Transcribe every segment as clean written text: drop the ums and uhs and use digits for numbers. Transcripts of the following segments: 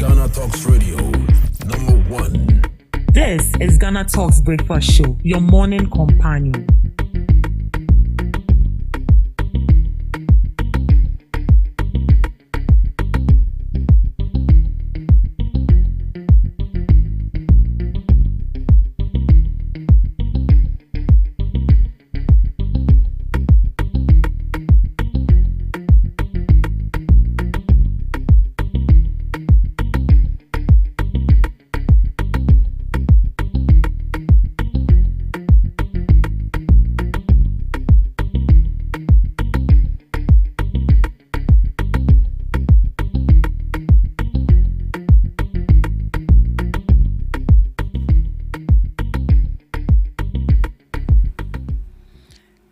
Ghana Talks Radio, #1. This is Ghana Talks Breakfast Show, your morning companion.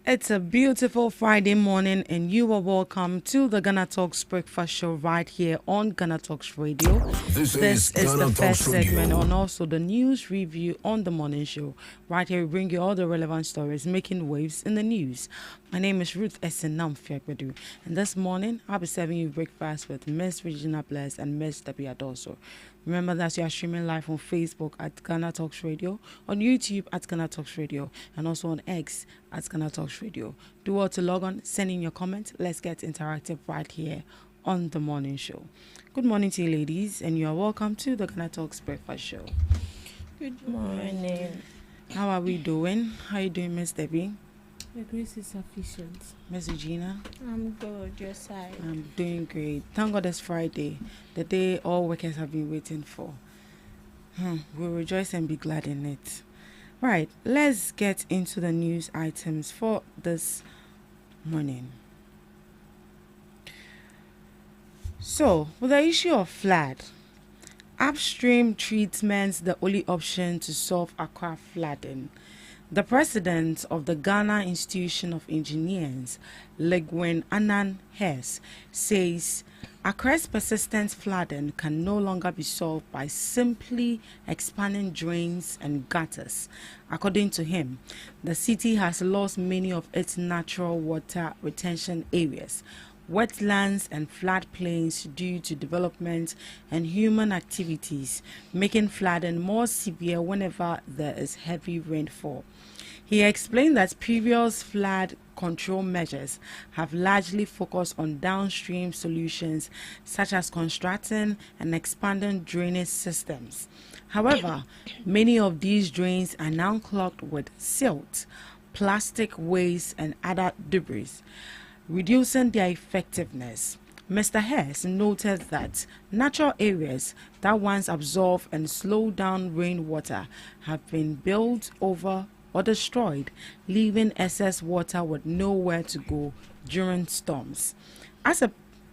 It's a beautiful Friday morning, and you are welcome to the Ghana Talks Breakfast Show right here on Ghana Talks Radio. This is the Ghana first Talks Radio. segment, and also the news review on the morning show. Right here, we bring you all the relevant stories making waves in the news. My name is Ruth Esenam-Fiakbedu, and this morning I'll be serving you breakfast with Miss Regina Bless and Miss Debbie Adoso. Remember that you are streaming live on Facebook at Ghana Talks Radio, on YouTube at Ghana Talks Radio, and also on X at Ghana Talks Radio. Do well to log on, send in your comments. Let's get interactive right here on the morning show. Good morning to you, ladies, and you are welcome to the Ghana Talks Breakfast Show. Good morning. How are we doing? How are you doing, Miss Debbie? The grace is sufficient. Miss Regina? I'm good. Your side? I'm doing great. Thank God it's Friday, the day all workers have been waiting for. We'll rejoice and be glad in it. Right, let's get into the news items for this morning. So, with the issue of flood, upstream treatment's the only option to solve Accra flooding. The president of the Ghana Institution of Engineers, Legwin Anan Hess, says Accra's persistent flooding can no longer be solved by simply expanding drains and gutters. According to him, the city has lost many of its natural water retention areas, wetlands and floodplains due to development and human activities, making flooding more severe whenever there is heavy rainfall. He explained that previous flood control measures have largely focused on downstream solutions such as constructing and expanding drainage systems. However, many of these drains are now clogged with silt, plastic waste and other debris, reducing their effectiveness. Mr. Hess noted that natural areas that once absorb and slow down rainwater have been built over or destroyed, leaving excess water with nowhere to go during storms. As a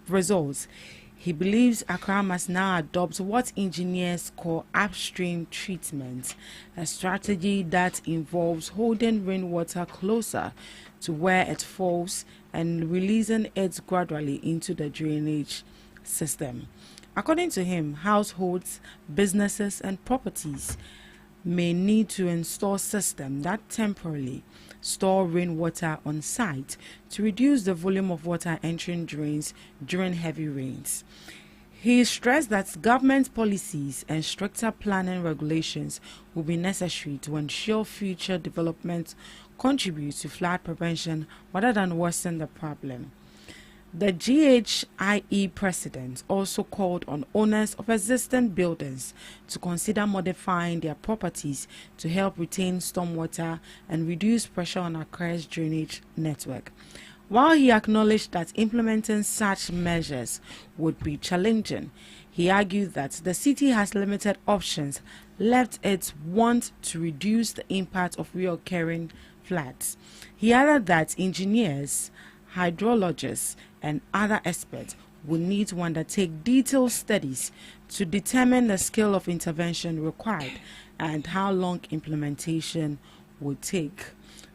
result, he believes Accra must now adopt what engineers call upstream treatment, a strategy that involves holding rainwater closer to where it falls and releasing it gradually into the drainage system. According to him, households, businesses, and properties may need to install systems that temporarily store rainwater on site to reduce the volume of water entering drains during heavy rains. He stressed that government policies and stricter planning regulations will be necessary to ensure future development contributes to flood prevention rather than worsen the problem. The GHIE president also called on owners of existing buildings to consider modifying their properties to help retain stormwater and reduce pressure on Accra's drainage network. While he acknowledged that implementing such measures would be challenging, he argued that the city has limited options left it want to reduce the impact of reoccurring floods. He added that engineers, hydrologists, and other experts will need to undertake detailed studies to determine the scale of intervention required and how long implementation would take.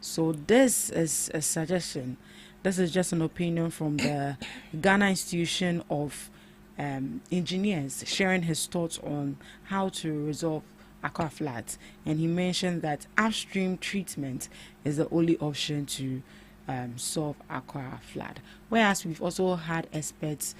So this is a suggestion. This is just an opinion from the Ghana Institution of Engineers sharing his thoughts on how to resolve Accra floods. And he mentioned that upstream treatment is the only option to solve Accra flood. Whereas we've also had experts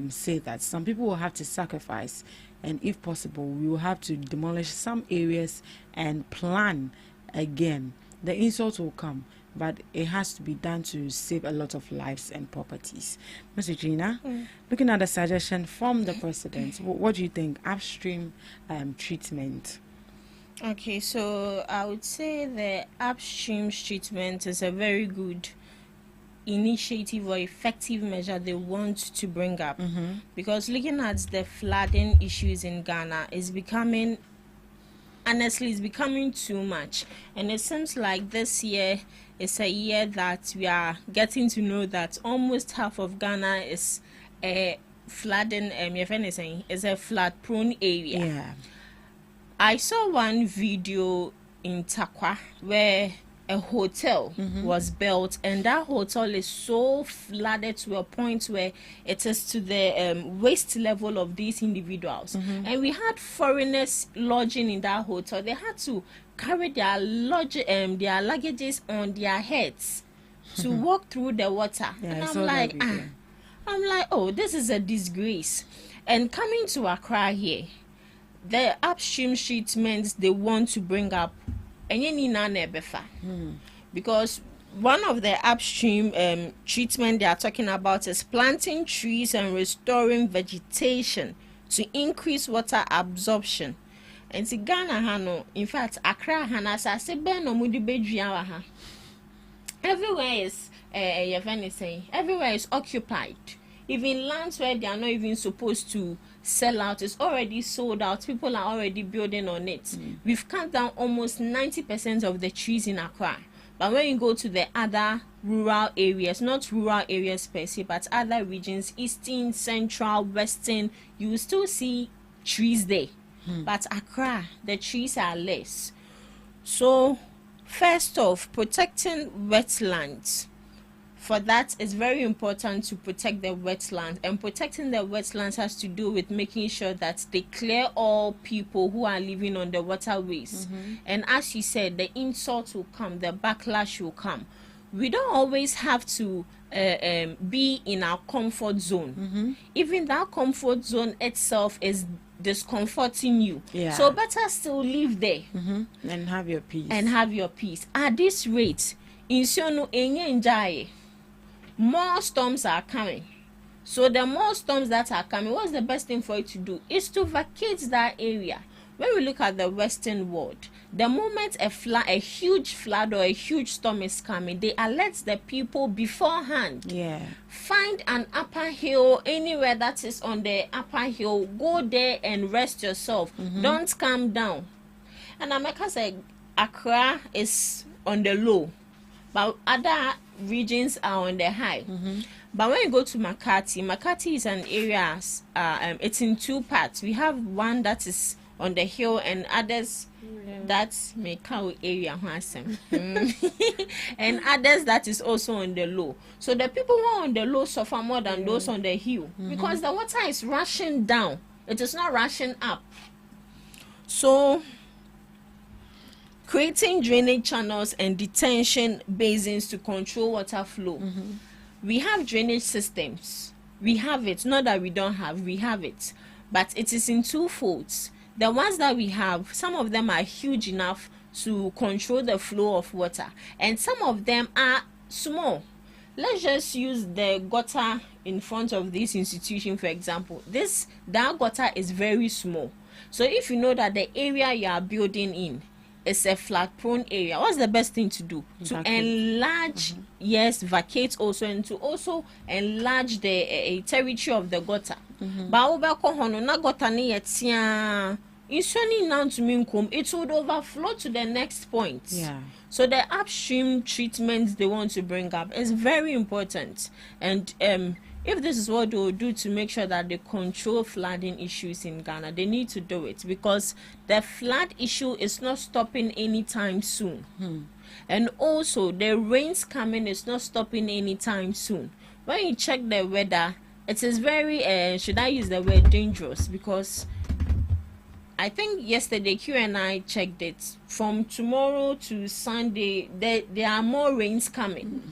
say that some people will have to sacrifice and if possible, we will have to demolish some areas and plan again. The insult will come, but it has to be done to save a lot of lives and properties. Mr. Gina, looking at the suggestion from the president, what do you think? Upstream treatment. Okay, so I would say the upstream treatment is a very good initiative or effective measure they want to bring up, because looking at the flooding issues in Ghana is becoming, honestly, it's becoming too much, and it seems like this year is a year that we are getting to know that almost half of Ghana is a flooding, your friend is saying, is a flood prone area. Yeah. I saw one video in Takwa where a hotel was built, and that hotel is so flooded to a point where it is to the waist level of these individuals. And we had foreigners lodging in that hotel. They had to carry their luggages on their heads to walk through the water. Yeah, and I saw that video. I'm like, oh, this is a disgrace. And coming to Accra here, the upstream treatments they want to bring up, because one of the upstream treatment they are talking about is planting trees and restoring vegetation to increase water absorption. And to Ghana hano, in fact, Accra hana sa se ben no mudi bedua wa ha. Everywhere is everywhere is occupied. Even lands where they are not even supposed to sell out is already sold out. People are already building on it. We've cut down almost 90% of the trees in Accra. But when you go to the other rural areas, not rural areas per se, but other regions, eastern, central, western, you will still see trees there. But Accra, the trees are less. So, first off, protecting wetlands. For that, it's very important to protect the wetlands, and protecting the wetlands has to do with making sure that they clear all people who are living on the waterways. And as you said, the insult will come, the backlash will come. We don't always have to be in our comfort zone. Even that comfort zone itself is discomforting you. So better still live there and have your peace. At this rate, in Siono Enye more storms are coming. So the more storms that are coming, what's the best thing for you to do is to vacate that area. When we look at the Western world, the moment a huge flood or a huge storm is coming, they alert the people beforehand. Find an upper hill, anywhere that is on the upper hill, go there and rest yourself. Don't come down. And America said Accra is on the low, but other regions are on the high. But when you go to Makati is an area, it's in two parts. We have one that is on the hill and others that's Mekau area, and others that is also on the low. So the people who are on the low suffer more than those on the hill, because the water is rushing down. It is not rushing up. So creating drainage channels and detention basins to control water flow. We have drainage systems. We have it. Not that we don't have, we have it. But it is in two folds. The ones that we have, some of them are huge enough to control the flow of water, and some of them are small. Let's just use the gutter in front of this institution, for example. That gutter is very small. So if you know that the area you are building in is a flood prone area, what's the best thing to do? To enlarge, vacate also, and to also enlarge the territory of the gutter. It would overflow to the next point. So the upstream treatments they want to bring up is very important. And if this is what they will do to make sure that they control flooding issues in Ghana, they need to do it, because the flood issue is not stopping anytime soon. And also the rains coming is not stopping anytime soon. When you check the weather, it is very, should I use the word dangerous? Because I think yesterday Q and I checked it. From tomorrow to Sunday, there are more rains coming.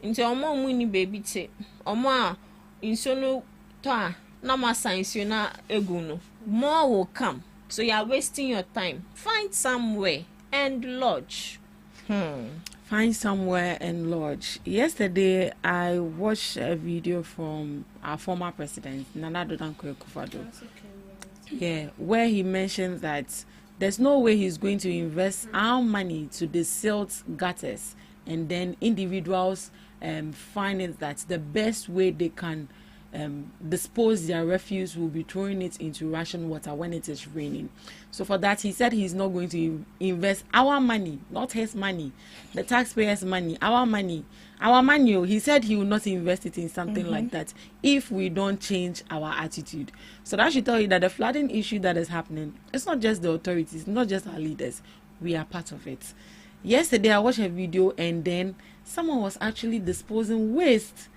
Into omo muni baby te omo a insono to a no more science you na eguno. More will come. So you are wasting your time. Find somewhere and lodge. Find somewhere and lodge. Yesterday, I watched a video from our former president, Nana Addo Dankwa Akufo-Addo. Yeah, where he mentioned that there's no way he's going to invest our money to the silt gutters, and then individuals find it that the best way they can dispose their refuse will be throwing it into ration water when it is raining. So for that, he said he's not going to invest our money, not his money, the taxpayers' money, our money. He said he will not invest it in something like that if we don't change our attitude. So that should tell you that the flooding issue that is happening, it's not just the authorities, not just our leaders. We are part of it. Yesterday, I watched a video and then someone was actually disposing waste,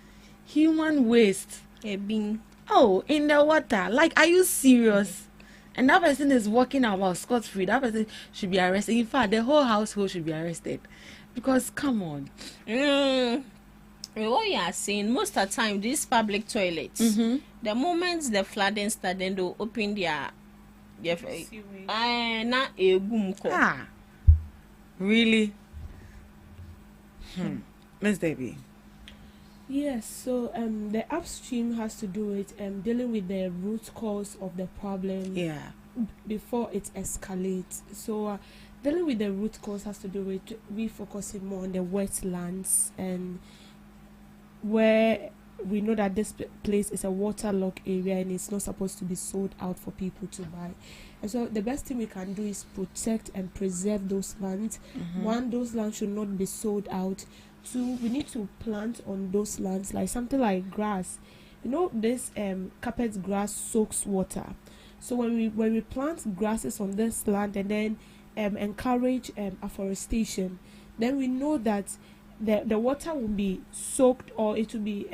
human waste. A bin. Oh, in the water. Like, are you serious? And that person is walking about scot-free. That person should be arrested. In fact, the whole household should be arrested. Because, come on. What you are saying, most of the time, these public toilets, the moment the flooding starts, then they'll open their not a boom call. Ah. Really? Miss Debbie. Yes, so the upstream has to do with dealing with the root cause of the problem before it escalates. So dealing with the root cause has to do with we focusing more on the wetlands, and where we know that this place is a waterlogged area and it's not supposed to be sold out for people to buy. And so the best thing we can do is protect and preserve those lands. One, those lands should not be sold out. Two, we need to plant on those lands, like something like grass. You know, this carpet grass soaks water. So when we plant grasses on this land and then encourage afforestation, then we know that the water will be soaked, or it will be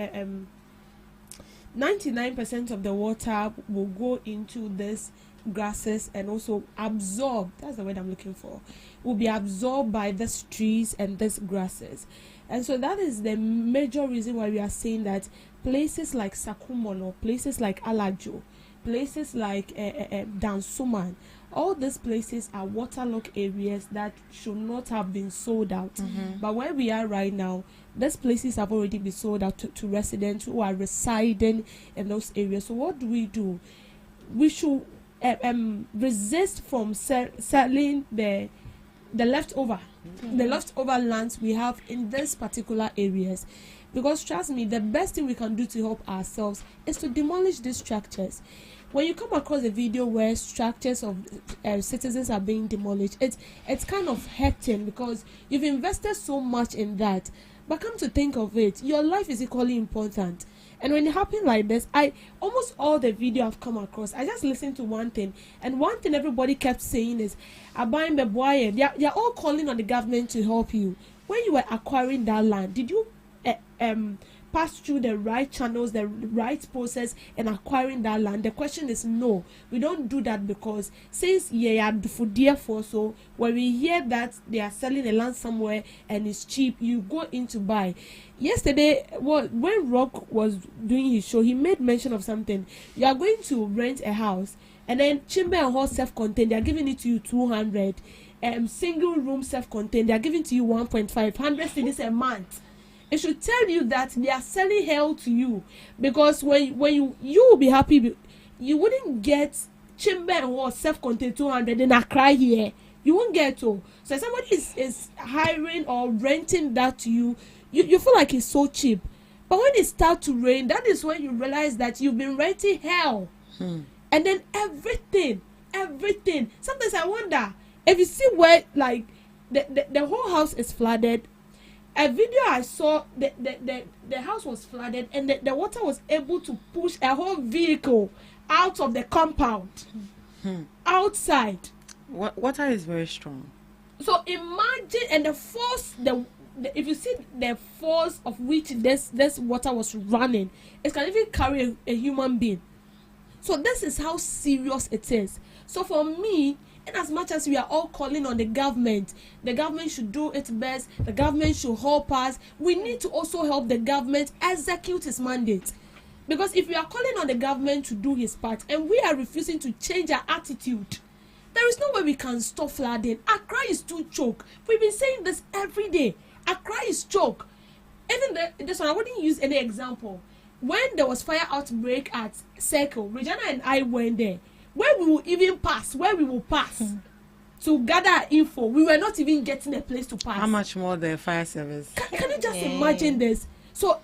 99% of the water will go into this grasses and also absorb. That's the word I'm looking for. Will be absorbed by these trees and these grasses. And so that is the major reason why we are saying that places like Sakumono, places like Alajo, places like Dansuman, all these places are waterlogged areas that should not have been sold out. But where we are right now, these places have already been sold out to residents who are residing in those areas. So what do? We should resist from selling the leftover lands we have in these particular areas, because trust me, the best thing we can do to help ourselves is to demolish these structures. When you come across a video where structures of citizens are being demolished, it's kind of hurting, because you've invested so much in that. But come to think of it, your life is equally important. And when it happened like this, almost all the video I've come across, I just listened to one thing, and one thing everybody kept saying is, "Abayim beboye." They're all calling on the government to help you. When you were acquiring that land, did you pass through the right channels, the right process in acquiring that land? The question is no. We don't do that, because since so when we hear that they are selling a land somewhere and it's cheap, you go in to buy. Yesterday, when Rock was doing his show, he made mention of something. You are going to rent a house, and then Chimbe and Hall self-contained, they are giving it to you 200. Single room self-contained, they are giving to you 1.5, 100 cedis a month. It should tell you that they are selling hell to you, because when you will be happy, you wouldn't get Chimbe and Hall self-contained 200 and I cry here. You won't get to. So if somebody is hiring or renting that to you, you feel like it's so cheap. But when it starts to rain, that is when you realize that you've been renting hell. And then everything. Sometimes I wonder, if you see where like the whole house is flooded. A video I saw, the house was flooded and the water was able to push a whole vehicle out of the compound. Outside. Water is very strong. So imagine, and the force, if you see the force of which this water was running, it can even carry a human being. So this is how serious it is. So for me, in as much as we are all calling on the government should do its best, the government should help us, we need to also help the government execute its mandate. Because if we are calling on the government to do his part and we are refusing to change our attitude, there is no way we can stop flooding. Accra is too choke. We've been saying this every day. Accra is choke. Even this one, I wouldn't use any example. When there was fire outbreak at Circle, Regina and I went there. Where we will pass to gather info, we were not even getting a place to pass. How much more the fire service? Can you just imagine this? So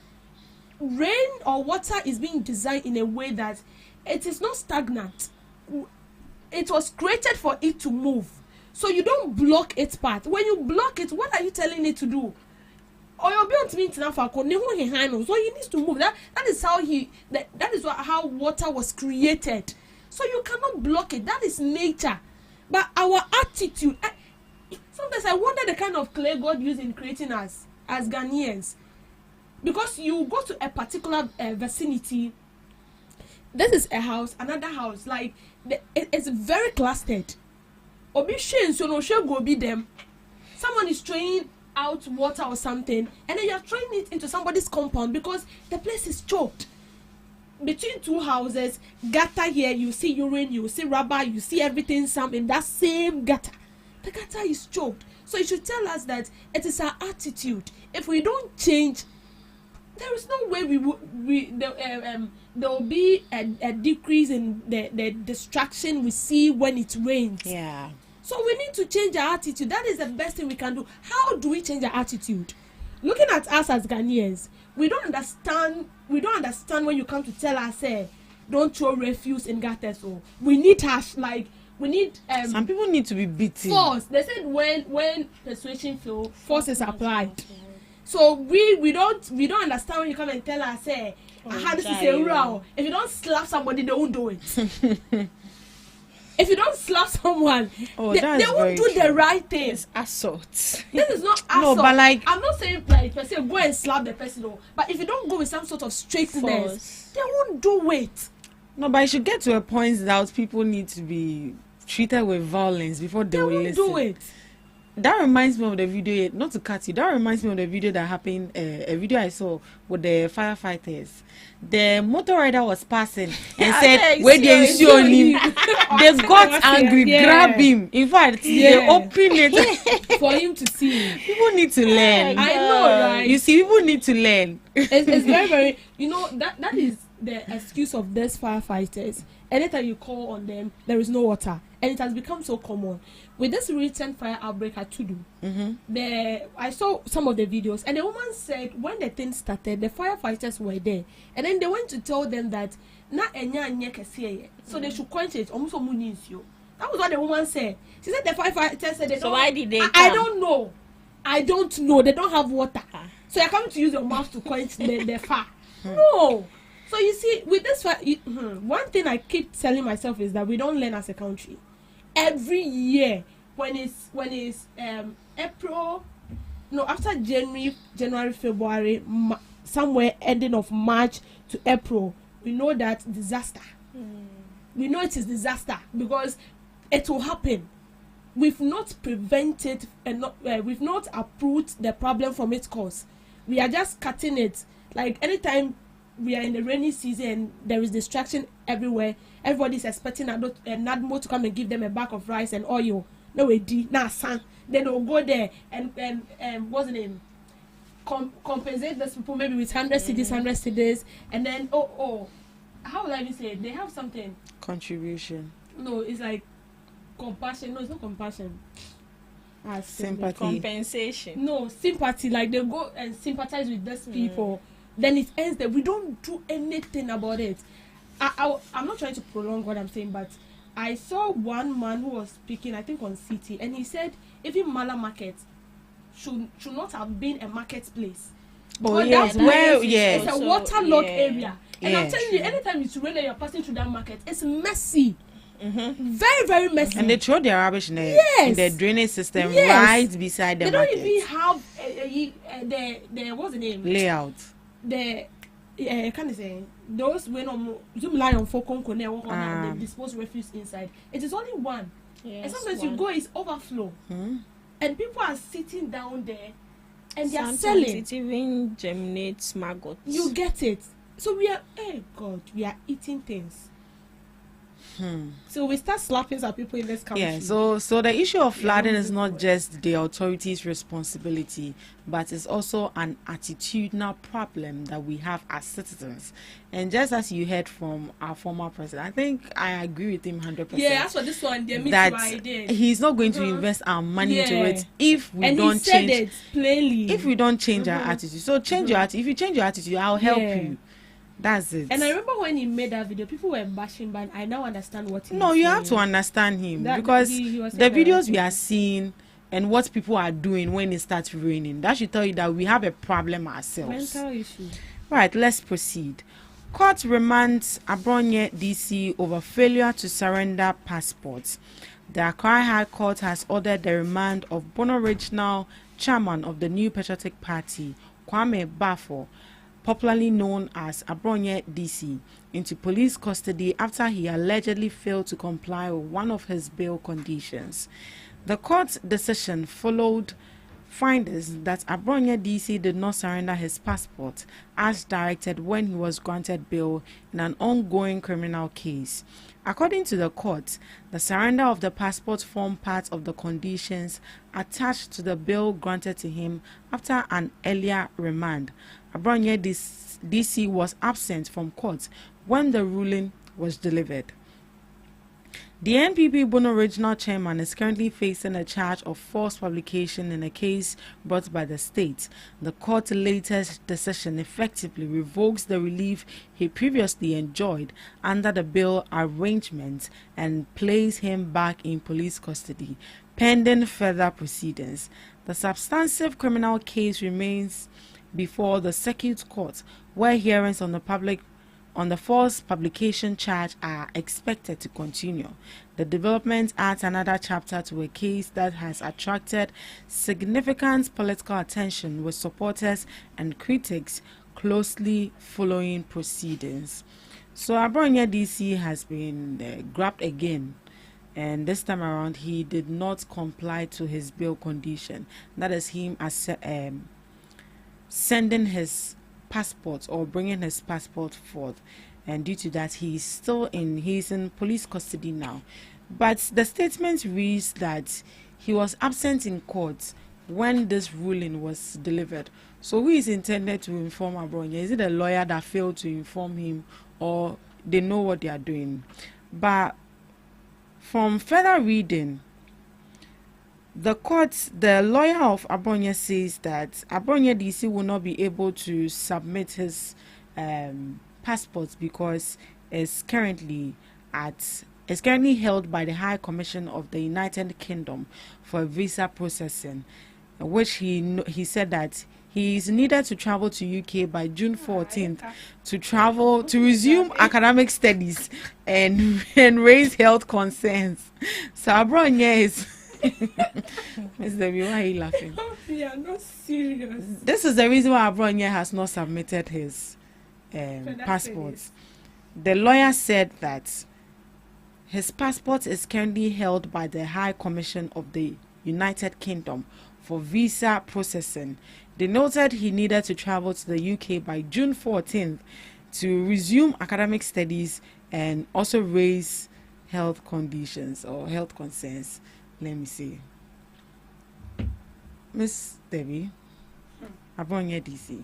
rain or water is being designed in a way that it is not stagnant. It was created for it to move. So you don't block its path. When you block it, what are you telling it to do? Or you're beyond me to so he needs to move. That is how how water was created. So you cannot block it. That is nature. But our attitude, sometimes I wonder the kind of clay God used in creating us as Ghanaians. Because you go to a particular vicinity, this is a house, another house, like it's very clustered. Obi so no go be them. Someone is throwing out water or something, and then you're throwing it into somebody's compound because the place is choked. Between two houses, gutter here, you see urine, you see rubber, you see everything, some in that same gutter. The gutter is choked. So it should tell us that it is our attitude. If we don't change, there is no way there will be a decrease in the distraction we see when it rains. Yeah. So we need to change our attitude. That is the best thing we can do. How do we change our attitude? Looking at us as Ghanaians, we don't understand when you come to tell us, don't throw refuse in gutters. So we need some people need to be beaten. Force. They said when persuasion fails, force is applied. So we don't understand when you come and tell us, this is a rule. If you don't slap somebody, they won't do it. If you don't slap someone, they won't do the right thing. It's assault. This is not assault. No, but like, I'm not saying like per se go and slap the person, no. But if you don't go with some sort of straightness, they won't do it. No, but you should get to a point that people need to be treated with violence before they will listen. Do it. That reminds me of the video, not to cut you, that reminds me of the video that happened, a video I saw with the firefighters. The motor rider was passing and said, where they show him. They got angry, grabbed him. In fact, they opened it for him to see. People need to learn. I know, right? You see, people need to learn. It's very, very, that is the excuse of these firefighters. Anytime you call on them, there is no water. And it has become so common. With this recent fire outbreak at Tudu, I saw some of the videos, and the woman said when the thing started, the firefighters were there, and then they went to tell them that so they should quench it. That was what the woman said. She said the firefighters said so why did they come? I don't know. They don't have water, so you're coming to use your mouth to quench the fire. No. So you see, with this one thing I keep telling myself is that we don't learn as a country. Every year, when it's April, after January, February, somewhere ending of March to April, we know that disaster. We know it is disaster because it will happen. We've not prevented and we've not uprooted the problem from its cause. We are just cutting it. Like anytime we are in the rainy season, there is distraction everywhere. Everybody is expecting Nadmo to come and give them a bag of rice and oil. No way, son. Then they'll go there and what's the name? Compensate those people maybe with 100 cedis, and then how will I even say it? They have something. Contribution. No, it's like compassion. No, it's not compassion. Sympathy. Compensation. No, sympathy. Like they go and sympathize with these people. Then it ends there. We don't do anything about it. I'm not trying to prolong what I'm saying, but I saw one man who was speaking, I think on CT, and he said even Mala Market should not have been a marketplace. Yes, it's a waterlogged area. And I'm telling you, anytime it's raining and you're passing through that market, it's messy. Very, very messy. And they throw their rubbish in the drainage system right beside the market. They don't even have the what's the name? Layout. Can I say those when zoom line for they dispose refuse inside. It is only one. Yes, and sometimes you go, it's overflow. And people are sitting down there and they are selling. It even germinates maggots. You get it. So we are, hey God, we are eating things. So we start slapping some people in this country. Yeah, so the issue of flooding not is not moving just the authorities' responsibility, but it's also an attitudinal problem that we have as citizens. And just as you heard from our former president, I think I agree with him 100%. Yeah, as for this one, they that idea. he's not going to invest our money into Yeah. it if we And don't he said change it plainly. if we don't change our attitude. So change your attitude. If you change your attitude, I'll help Yeah. you. That's it. And I remember when he made that video, people were bashing, but I now understand what he No, was you saying. have to understand him That- because he was the saying that- videos we are seeing and what people are doing when it starts raining, that should tell you that we have a problem ourselves. Mental issue. Right, let's proceed. Court remands Abronye DC over failure to surrender passports. The Accra High Court has ordered the remand of Bono Regional Chairman of the New Patriotic Party, Kwame Bafo, popularly known as Abronye DC, into police custody after he allegedly failed to comply with one of his bail conditions. The court's decision followed findings that Abronye DC did not surrender his passport as directed when he was granted bail in an ongoing criminal case. According to the court, the surrender of the passport formed part of the conditions attached to the bail granted to him after an earlier remand. Abronye DC was absent from court when the ruling was delivered. The NPP Bono Regional Chairman is currently facing a charge of false publication in a case brought by the state. The court's latest decision effectively revokes the relief he previously enjoyed under the bail arrangement and placed him back in police custody, pending further proceedings. The substantive criminal case remains before the Circuit Court, where hearings on the false publication charge are expected to continue. The development adds another chapter to a case that has attracted significant political attention, with supporters and critics closely following proceedings. So Abronye DC has been grabbed again, and this time around he did not comply to his bail condition. That is him sending his passport or bringing his passport forth, and due to that he's in police custody now. But the statement reads that he was absent in court when this ruling was delivered. So who is intended to inform Abronye? Is it a lawyer that failed to inform him, or they know what they are doing? But from further reading, the lawyer of Abronye says that Abronye DC will not be able to submit his passport because it's currently held by the High Commission of the United Kingdom for visa processing, which he said that he is needed to travel to UK by June 14th to resume academic studies and raise health concerns. So Abronye is Miss Debbie, why are you laughing? We are not serious. This is the reason why Abronye has not submitted his passport. The lawyer said that his passport is currently held by the High Commission of the United Kingdom for visa processing. They noted he needed to travel to the UK by June 14th to resume academic studies and also raise health conditions or health concerns. Let me see. Miss Debbie, Abronye DC.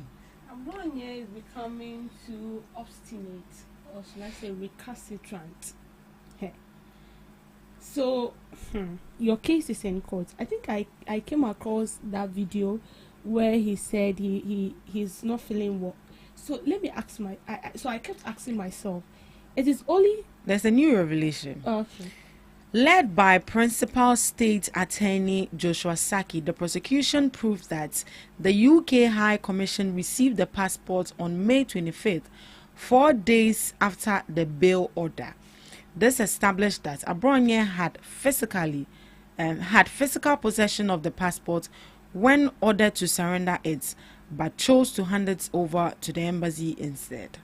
Abronye is becoming too obstinate, or should I say recalcitrant. So, your case is in court. I think I came across that video where he said he's not feeling well. So let me ask I kept asking myself, it is only... There's a new revelation. Okay. Led by Principal State Attorney Joshua Saki, the prosecution proved that the UK High Commission received the passport on May 25th, 4 days after the bail order. This established that Abronye had physical possession of the passport when ordered to surrender it, but chose to hand it over to the embassy instead.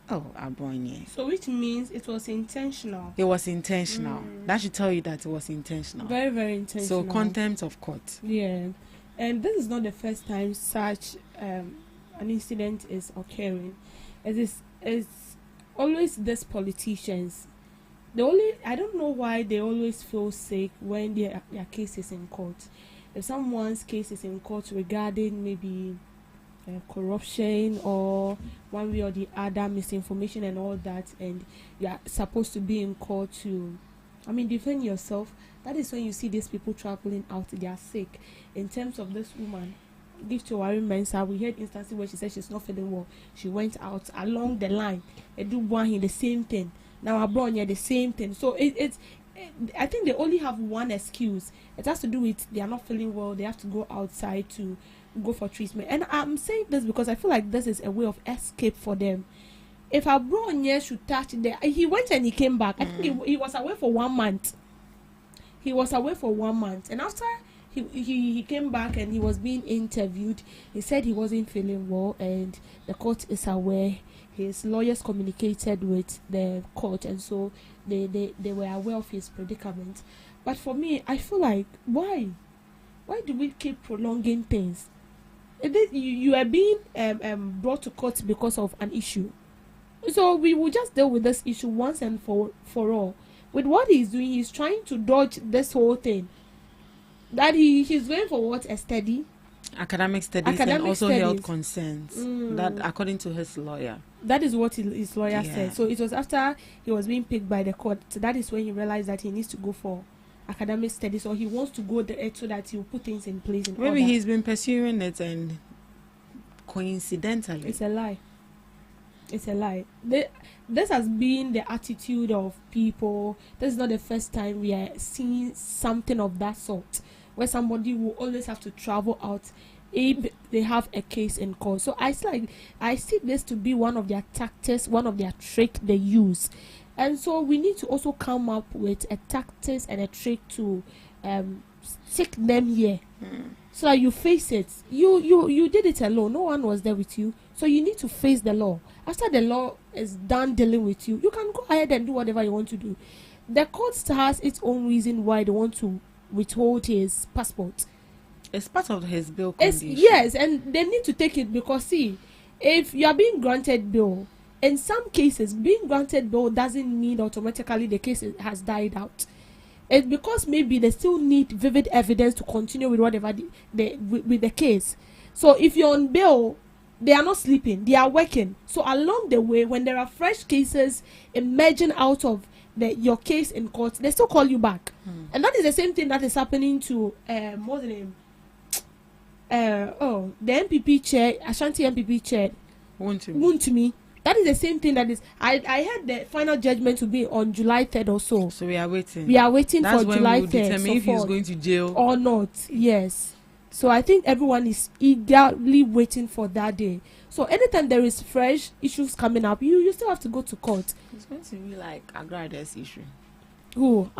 Oh, Abronye. So which means it was intentional. It was intentional. That should tell you that it was intentional. Very, very intentional. So contempt of court. Yeah. And this is not the first time such an incident is occurring. It's always these politicians. I don't know why they always feel sick when their case is in court. If someone's case is in court regarding maybe corruption or one way or the other, misinformation and all that, and you're supposed to be in court to, defend yourself, that is when you see these people traveling out. They are sick. In terms of this woman, give to Warren Mensah, we heard instances where she said she's not feeling well. She went out along the line. They do one the same thing. Now abroad, the same thing. So I think they only have one excuse. It has to do with they are not feeling well. They have to go outside to go for treatment. And I'm saying this because I feel like this is a way of escape for them. If Abronye should touch there, he went and he came back. I think he was away for 1 month. He was away for 1 month, and after he came back and he was being interviewed, he said he wasn't feeling well, and the court is aware. His lawyers communicated with the court, and so they were aware of his predicament. But for me, I feel like why do we keep prolonging things? You are being brought to court because of an issue, so we will just deal with this issue once and for all. With what he's doing, he's trying to dodge this whole thing. That he's going for what? A study, academic studies, and also health concerns. That according to his lawyer. That is what his lawyer said. So it was after he was being picked by the court. So that is when he realized that he needs to go for academic studies, or he wants to go there so that he will put things in place. Maybe he's been pursuing it, and coincidentally, it's a lie. It's a lie. This has been the attitude of people. This is not the first time we are seeing something of that sort, where somebody will always have to travel out if they have a case in court. So I see this to be one of their tactics, one of their trick they use. And so we need to also come up with a tactics and a trick to stick them here, so that you face it. You did it alone. No one was there with you. So you need to face the law. After the law is done dealing with you, you can go ahead and do whatever you want to do. The court has its own reason why they want to withhold his passport. It's part of his bail condition. Yes, and they need to take it because, see, if you are being granted bail, in some cases, being granted bail doesn't mean automatically the case has died out. It's because maybe they still need vivid evidence to continue with whatever with the case. So if you're on bail, they are not sleeping, they are working. So along the way, when there are fresh cases emerging out of your case in court, they still call you back. And that is the same thing that is happening to what's the name? The MPP chair, Ashanti MPP chair, Wuntumi. That is the same thing that is. I heard the final judgment to be on July 3rd or so. So we are waiting. We are waiting That's for July 3rd. That's when we will determine if he's going to jail or not. Yes. So I think everyone is eagerly waiting for that day. So anytime there is fresh issues coming up, you still have to go to court. It's going to be like Agrada's issue. Who?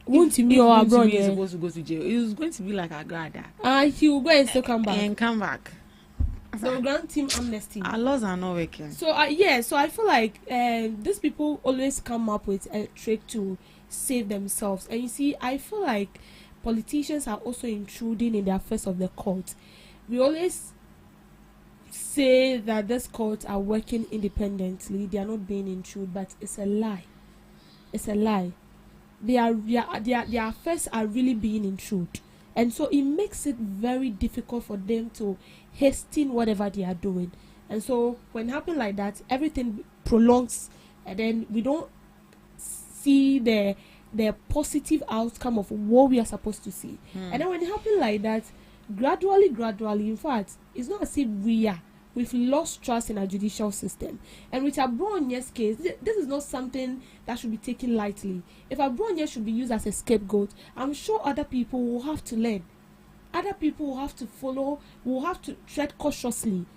Wuntumi or Abron? He's supposed to go to jail. It's going to be like Agrada. He will go and still come back. And come back. So grant him amnesty. Our laws are not working. So so I feel like these people always come up with a trick to save themselves. And you see, I feel like politicians are also intruding in the affairs of the court. We always say that these courts are working independently. They are not being intruded, but it's a lie. It's a lie. Their affairs are really being intruded. And so it makes it very difficult for them to hasten whatever they are doing. And so when it happens like that, everything prolongs, and then we don't see the positive outcome of what we are supposed to see. And then when it happens like that, gradually, in fact, it's not as if we've lost trust in our judicial system. And with Abronye's case, this is not something that should be taken lightly. If Abronye should be used as a scapegoat, I'm sure other people will have to learn. Other people will have to follow, will have to tread cautiously.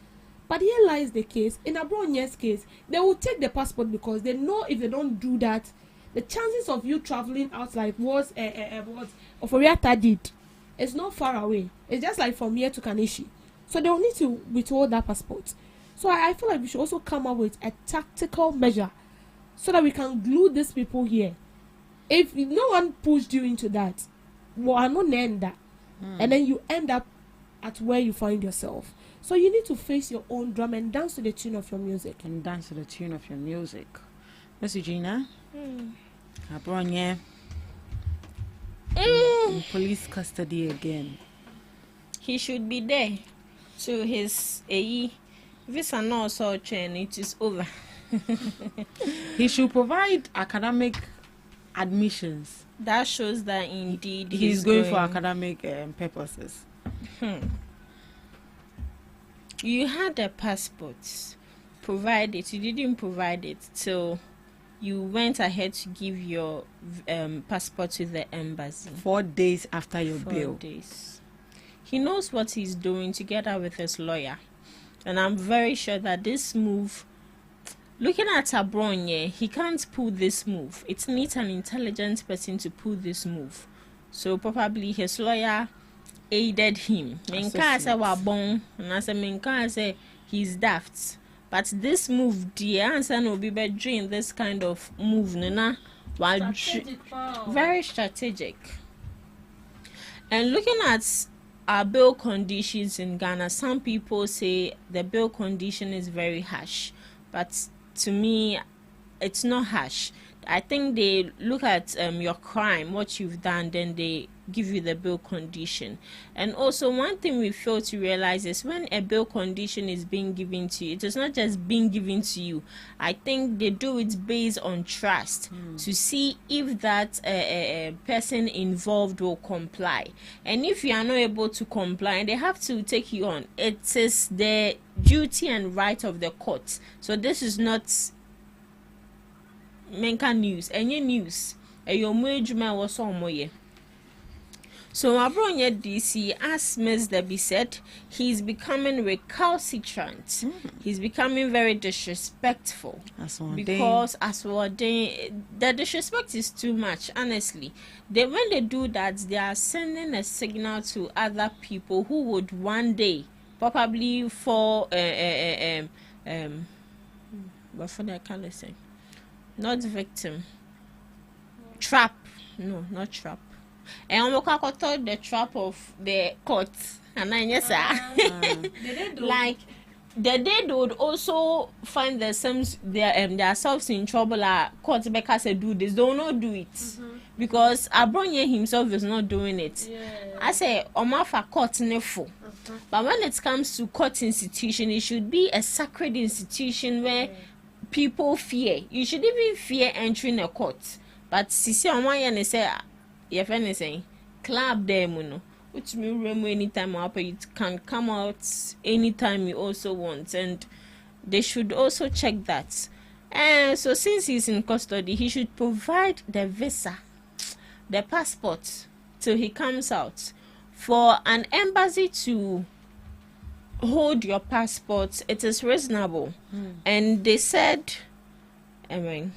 But here lies the case. In Abronye's case, they will take the passport because they know if they don't do that, the chances of you traveling out like what Oforiata did, it's not far away. It's just like from here to Kanishi. So they will need to withhold that passport. So I feel like we should also come up with a tactical measure so that we can glue these people here. If no one pushed you into that, and then you end up at where you find yourself. So you need to face your own drum and dance to the tune of your music. And dance to the tune of your music. Miss Eugenia? Mm. Abronye. In police custody again. He should be there. So his visa no so chain, it is over. He should provide academic admissions. That shows that indeed He's going for academic purposes. You had a passport. Provide it. You didn't provide it. So you went ahead to give your passport to the embassy. 4 days after your 4 bail. days. He knows what he's doing together with his lawyer. And I'm very sure that this move, looking at Abronye, he can't pull this move. It needs an intelligent person to pull this move. So probably his lawyer aided him. Menka say wa bon, and I say Menka say he's daft. But this move, the answer will be by doing this kind of move, Nana, while very strategic. And looking at our bail conditions in Ghana, some people say the bail condition is very harsh, but to me, it's not harsh. I think they look at your crime, what you've done, then they give you the bail condition. And also, one thing we fail to realize is when a bail condition is being given to you, it is not just being given to you. I think they do it based on trust to see if that person involved will comply. And if you are not able to comply, they have to take you on. It is the duty and right of the court. So this is not menka news, any news. Your major was on moye. So Abronye DC, as Ms. Debbie said, he's becoming recalcitrant. He's becoming very disrespectful. Because the disrespect is too much, honestly. When they do that, they are sending a signal to other people who would one day probably for what for their kind of say, not victim, trap. No, not trap. And I'm going the trap of the court. And I yes, like the day they would also find themselves in trouble. Court because they do this, they will not do it because Abronye himself is not doing it. I say Omafa court nefo. But when it comes to court institution, it should be a sacred institution where people fear. You should even fear entering a court. But Sisi Omaya say, if anything, club them, you know, which means remember anytime you can come out anytime you also want, and they should also check that. And so, since he's in custody, he should provide the visa, the passport, till he comes out. For an embassy to hold your passport, it is reasonable, and they said, I mean.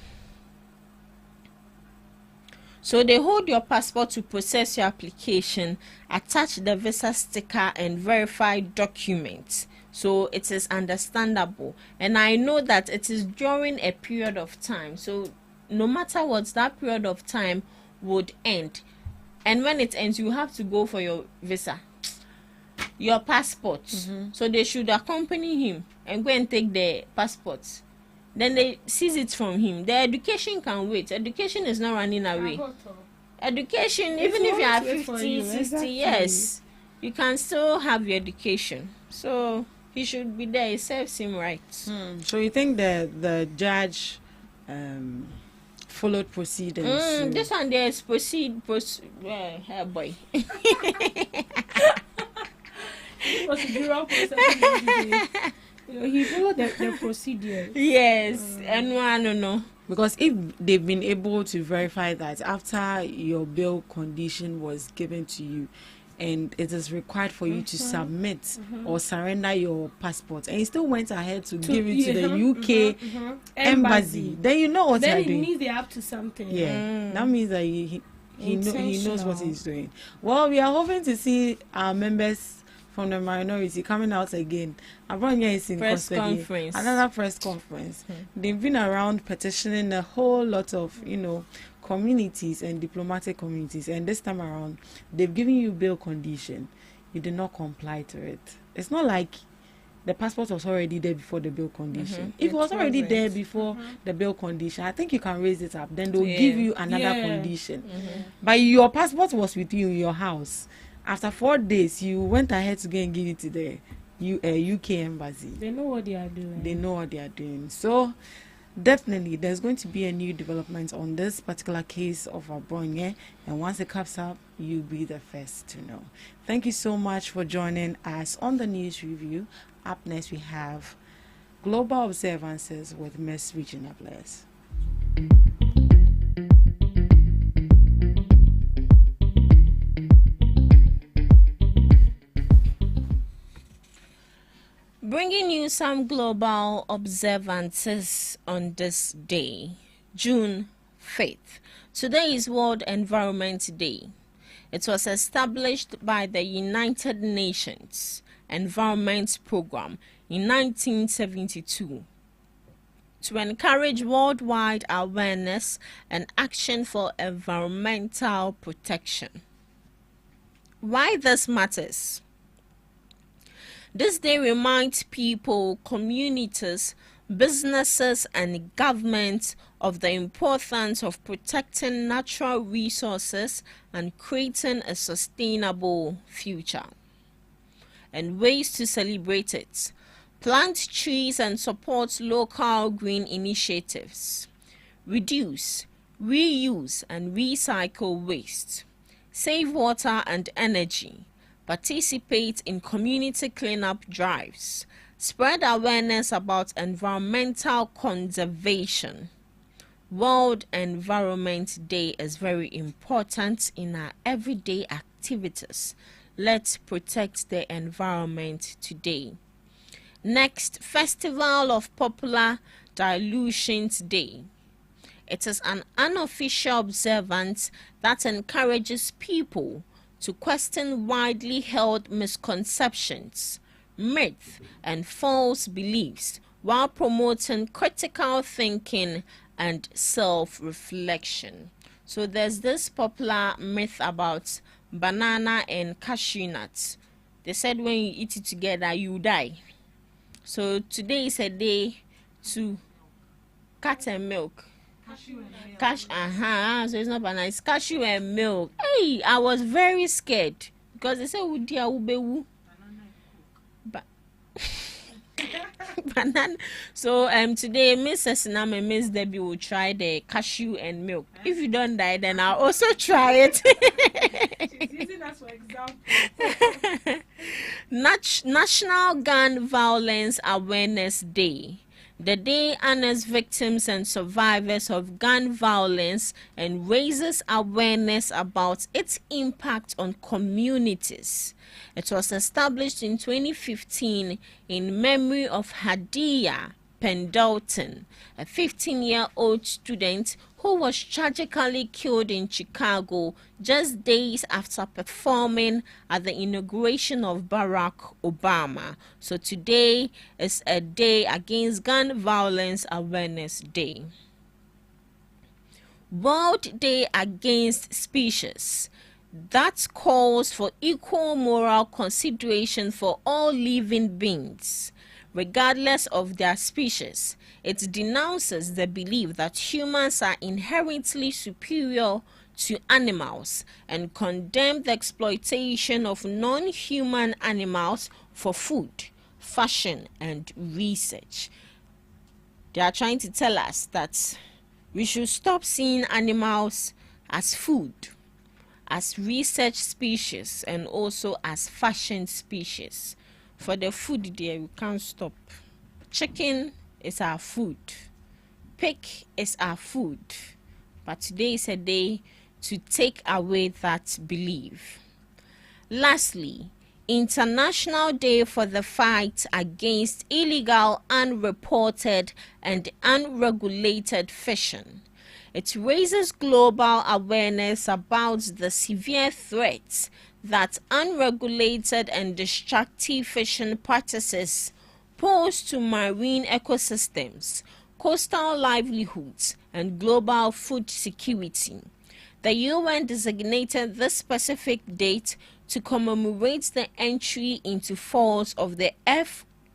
So they hold your passport to process your application, attach the visa sticker and verify documents. So it is understandable. And I know that it is during a period of time. So no matter what, that period of time would end. And when it ends, you have to go for your visa, your passport. So they should accompany him and go and take the passport. Then they seize it from him. The education can wait. Education is not running away. Education, even if you are 50, 60 years, you can still have your education. So he should be there. It serves him right. So you think the judge followed proceedings? This one there is proceed. Hey boy. He followed the procedure. Yes, and one no. Because if they've been able to verify that after your bail condition was given to you, and it is required for you to submit or surrender your passport, and you still went ahead to give it to the UK embassy, then you know what you're doing. Then it means they're up to something. Yeah, that means that he knows what he's doing. Well, we are hoping to see our members from the minority coming out again. Abronye is in press custody. conference. Another press conference. They've been around petitioning a whole lot of, communities and diplomatic communities, and this time around, they've given you bail condition. You did not comply to it. It's not like the passport was already there before the bail condition. If it It was already wasn't. there before the bail condition, I think you can raise it up. Then they'll give you another Yeah. condition. But your passport was with you in your house. After 4 days, you went ahead to go and give it to the UK embassy. They know what they are doing. They know what they are doing. So definitely there's going to be a new development on this particular case of Abronye, and once it comes up, you'll be the first to know. Thank you so much for joining us on the news review. Up next we have Global Observances with Miss Regina Bless. Bringing you some global observances on this day, June 5th. Today is World Environment Day. It was established by the United Nations Environment Program in 1972 to encourage worldwide awareness and action for environmental protection. Why this matters? This day reminds people, communities, businesses, and governments of the importance of protecting natural resources and creating a sustainable future. And ways to celebrate it: plant trees and support local green initiatives. Reduce, reuse, and recycle waste. Save water and energy. Participate in community cleanup drives. Spread awareness about environmental conservation. World Environment Day is very important in our everyday activities. Let's protect the environment today. Next, Festival of Popular Dilutions Day. It is an unofficial observance that encourages people to question widely held misconceptions, myths, and false beliefs while promoting critical thinking and self-reflection. So there's this popular myth about banana and cashew nuts. They said when you eat it together, you die. So today is a day to cut and milk. So it's not banana, it's cashew and milk. Hey, I was very scared because they said but banana. So today Miss Esinam and Miss Debbie will try the cashew and milk. If you don't die, then I'll also try it. She's using us for example. National Gun Violence Awareness Day. The day honors victims and survivors of gun violence and raises awareness about its impact on communities. It was established in 2015 in memory of Hadiya Pendleton, a 15-year-old student who was tragically killed in Chicago just days after performing at the inauguration of Barack Obama. So today is a day against Gun Violence Awareness Day. World Day Against Species. That calls for equal moral consideration for all living beings, regardless of their species. It denounces the belief that humans are inherently superior to animals and condemns the exploitation of non-human animals for food, fashion, and research. They are trying to tell us that we should stop seeing animals as food, as research species, and also as fashion species. For the food there, we can't stop. Chicken is our food. Pig is our food. But today is a day to take away that belief. Lastly, International Day for the Fight Against Illegal, Unreported, and Unregulated Fishing. It raises global awareness about the severe threats that unregulated and destructive fishing practices pose to marine ecosystems, coastal livelihoods, and global food security. The UN designated this specific date to commemorate the entry into force of the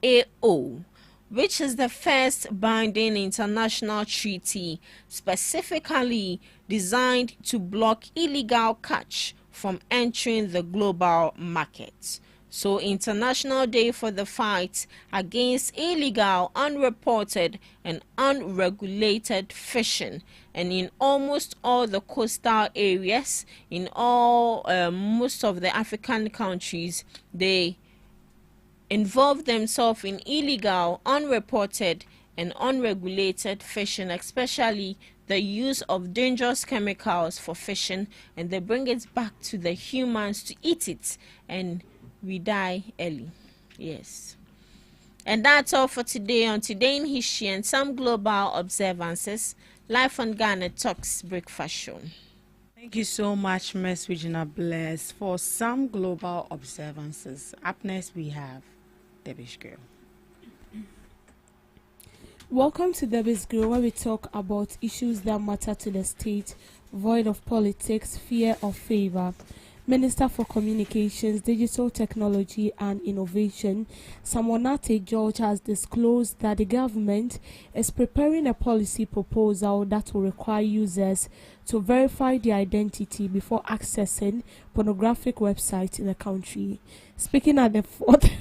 WAO, which is the first binding international treaty specifically designed to block illegal catch from entering the global market. So, International Day for the fight against illegal, unreported, and unregulated fishing. And in almost all the coastal areas, in all most of the African countries, they involve themselves in illegal, unreported, and unregulated fishing, especially the use of dangerous chemicals for fishing, and they bring it back to the humans to eat it, and we die early. Yes. And that's all for today on Today in History and some global observances, live on GhanaTalks Breakfast Show. Thank you so much, Miss Regina Bless, for some global observances. Up next, we have Debbie's Girl. Welcome to Debbie's Girl, where we talk about issues that matter to the state, void of politics, fear of favor. Minister for Communications, Digital Technology and Innovation, Samonate George, has disclosed that the government is preparing a policy proposal that will require users to verify their identity before accessing pornographic websites in the country. Speaking at the fourth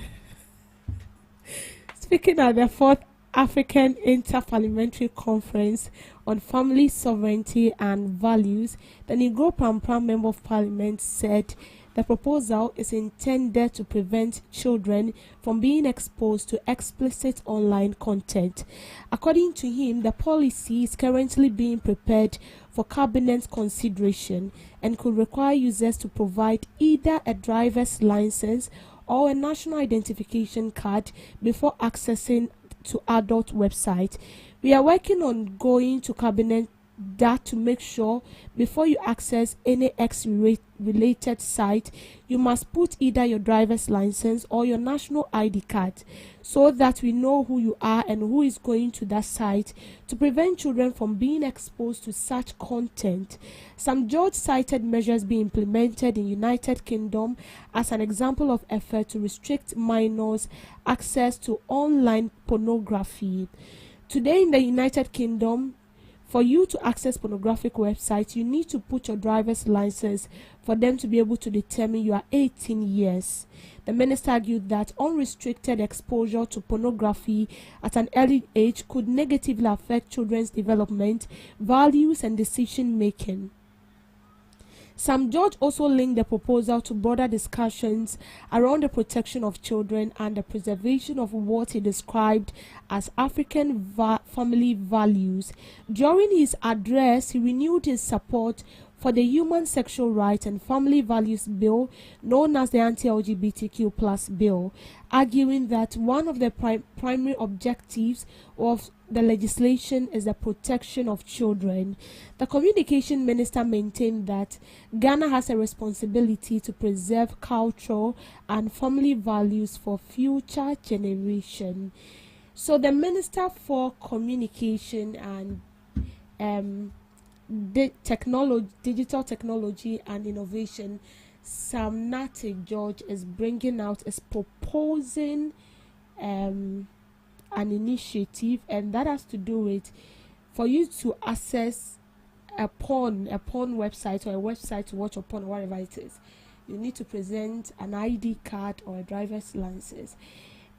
African Interparliamentary Conference on Family Sovereignty and Values, the Negro Pram Member of Parliament said the proposal is intended to prevent children from being exposed to explicit online content. According to him, the policy is currently being prepared for cabinet consideration and could require users to provide either a driver's license or a national identification card before accessing to adult website. We are working on going to cabinet that to make sure before you access any X related site, you must put either your driver's license or your national ID card so that we know who you are and who is going to that site to prevent children from being exposed to such content. Some George cited measures being implemented in United Kingdom as an example of effort to restrict minors' access to online pornography. Today in the United Kingdom, for you to access pornographic websites, you need to put your driver's license for them to be able to determine you are 18 years. The minister argued that unrestricted exposure to pornography at an early age could negatively affect children's development, values, and decision making. Sam George also linked the proposal to broader discussions around the protection of children and the preservation of what he described as African family values. During his address, he renewed his support for the Human Sexual Rights and Family Values Bill, known as the Anti-LGBTQ+ Bill, arguing that one of the primary objectives of the legislation is the protection of children. The communication minister maintained that Ghana has a responsibility to preserve cultural and family values for future generations. So the Minister for Communication and Digital Technology and Innovation, Samonate George, is proposing an initiative, and that has to do with for you to access a porn website or a website to watch a porn or whatever it is. You need to present an ID card or a driver's license.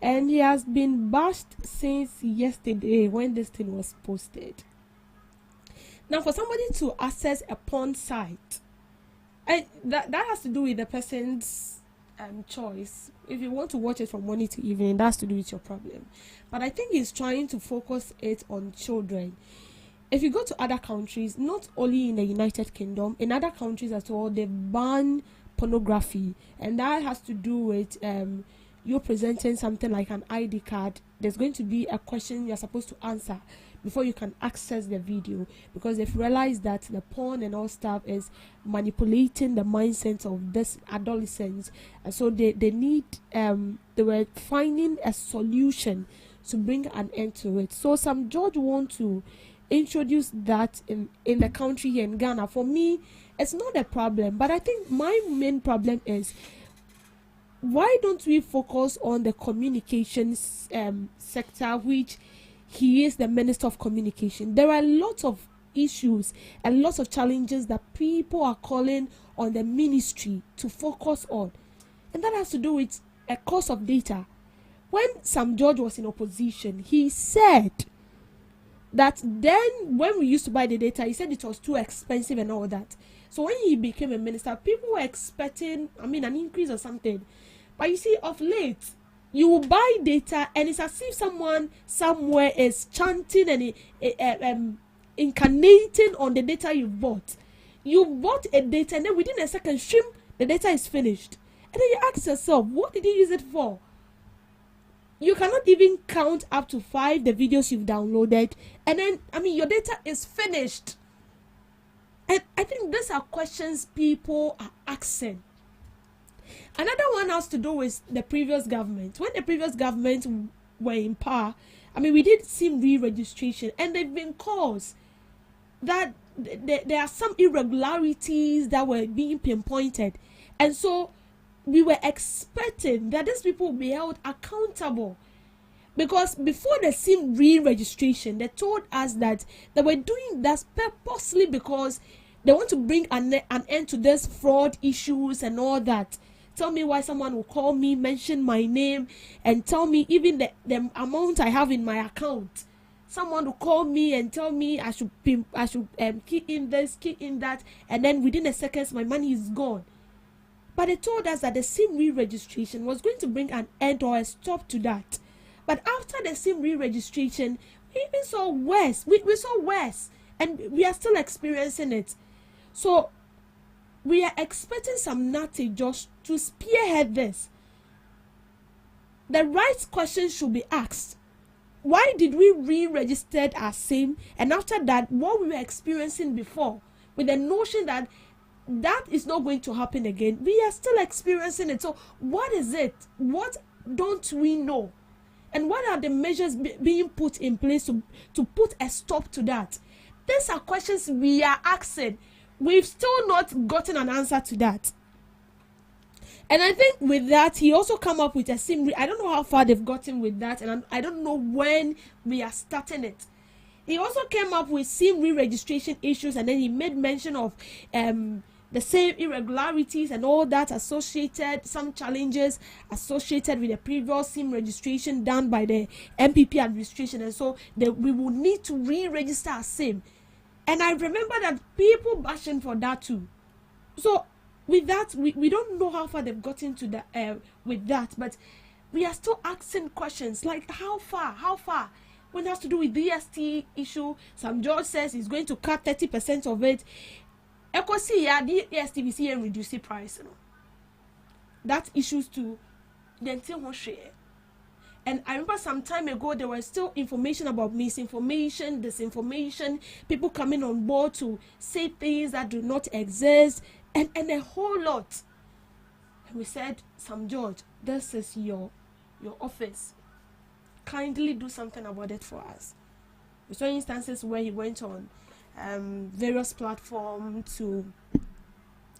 And he has been bashed since yesterday when this thing was posted. Now, for somebody to access a porn site, and that has to do with the person's choice. If you want to watch it from morning to evening, that has to do with your problem. But I think he's trying to focus it on children. If you go to other countries, not only in the United Kingdom, in other countries as well, they ban pornography, and that has to do with you presenting something like an ID card. There's going to be a question you're supposed to answer before you can access the video, because they've realized that the porn and all stuff is manipulating the mindset of this adolescents, and so they were finding a solution to bring an end to it. So some George want to introduce that in the country here in Ghana. For me, it's not a problem, but I think my main problem is why don't we focus on the communications sector, which he is the Minister of Communication? There are lots of issues and lots of challenges that people are calling on the ministry to focus on, and that has to do with a cost of data. When Sam George was in opposition, he said that then when we used to buy the data, he said it was too expensive and all that. So when he became a minister, people were expecting, an increase or something. But you see, of late, you will buy data and it's as if someone somewhere is chanting and incarnating on the data you bought. You bought a data and then within a second, the data is finished. And then you ask yourself, what did you use it for? You cannot even count up to 5 the videos you've downloaded, and then your data is finished. And I think these are questions people are asking. Another one has to do with the previous government. When the previous government were in power, we did SIM re-registration, and they've been caused that there are some irregularities that were being pinpointed, and so we were expecting that these people will be held accountable, because before the SIM re-registration, they told us that they were doing that purposely because they want to bring an end to this fraud issues and all that. Tell me why someone will call me, mention my name, and tell me even the amount I have in my account. Someone will call me and tell me I should key in this, key in that, and then within a second my money is gone. But they told us that the SIM re-registration was going to bring an end or a stop to that. But after the SIM re-registration, we even saw worse. We saw worse, and we are still experiencing it. So we are expecting some natty just to spearhead this. The right questions should be asked. Why did we re-register our SIM? And after that, what we were experiencing before, with the notion that is not going to happen again, we are still experiencing it. So what is it? What don't we know? And what are the measures being put in place to put a stop to that? These are questions we are asking. We've still not gotten an answer to that. And I think with that, he also come up with a SIM. I don't know how far they've gotten with that, and I don't know when we are starting it. He also came up with SIM re-registration issues, and then he made mention of the same irregularities and all that associated, some challenges associated with the previous SIM registration done by the MPP administration, and so we will need to re-register our SIM. And I remember that people bashing for that too. So with that, we don't know how far they've gotten to the with that, but we are still asking questions like how far. When it has to do with DST issue, Sam George says he's going to cut 30% of it. Echo see yeah, DSTVC and reduce the price. That issues too. Then share. And I remember some time ago there was still information about misinformation, disinformation, people coming on board to say things that do not exist, and a whole lot. And we said, Sam George, this is your office. Kindly do something about it for us. We saw instances where he went on various platforms to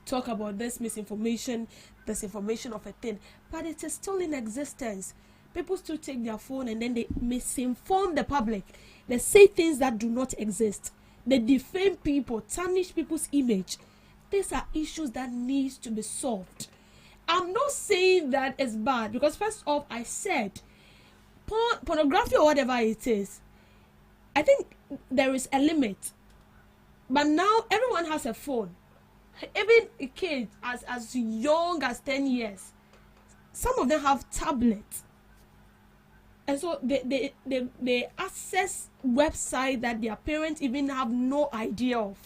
talk about this misinformation, disinformation of a thing, but it is still in existence. People still take their phone and then they misinform the public. They say things that do not exist. They defame people, tarnish people's image. These are issues that need to be solved. I'm not saying that it's bad, because first off, I said pornography or whatever it is, I think there is a limit. But now everyone has a phone. Even a kid as young as 10 years. Some of them have tablets. And so they access websites that their parents even have no idea of.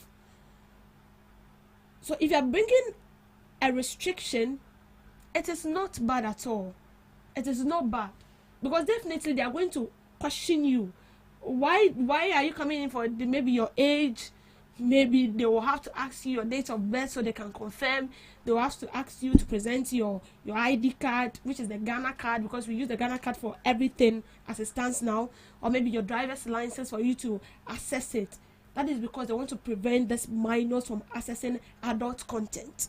So if you're bringing a restriction, it is not bad at all. It is not bad. Because definitely they are going to question you. Why are you coming in for maybe your age? Maybe they will have to ask you your date of birth so they can confirm. They will have to ask you to present your ID card, which is the Ghana card, because we use the Ghana card for everything as it stands now. Or maybe your driver's license for you to access it. That is because they want to prevent this minors from accessing adult content.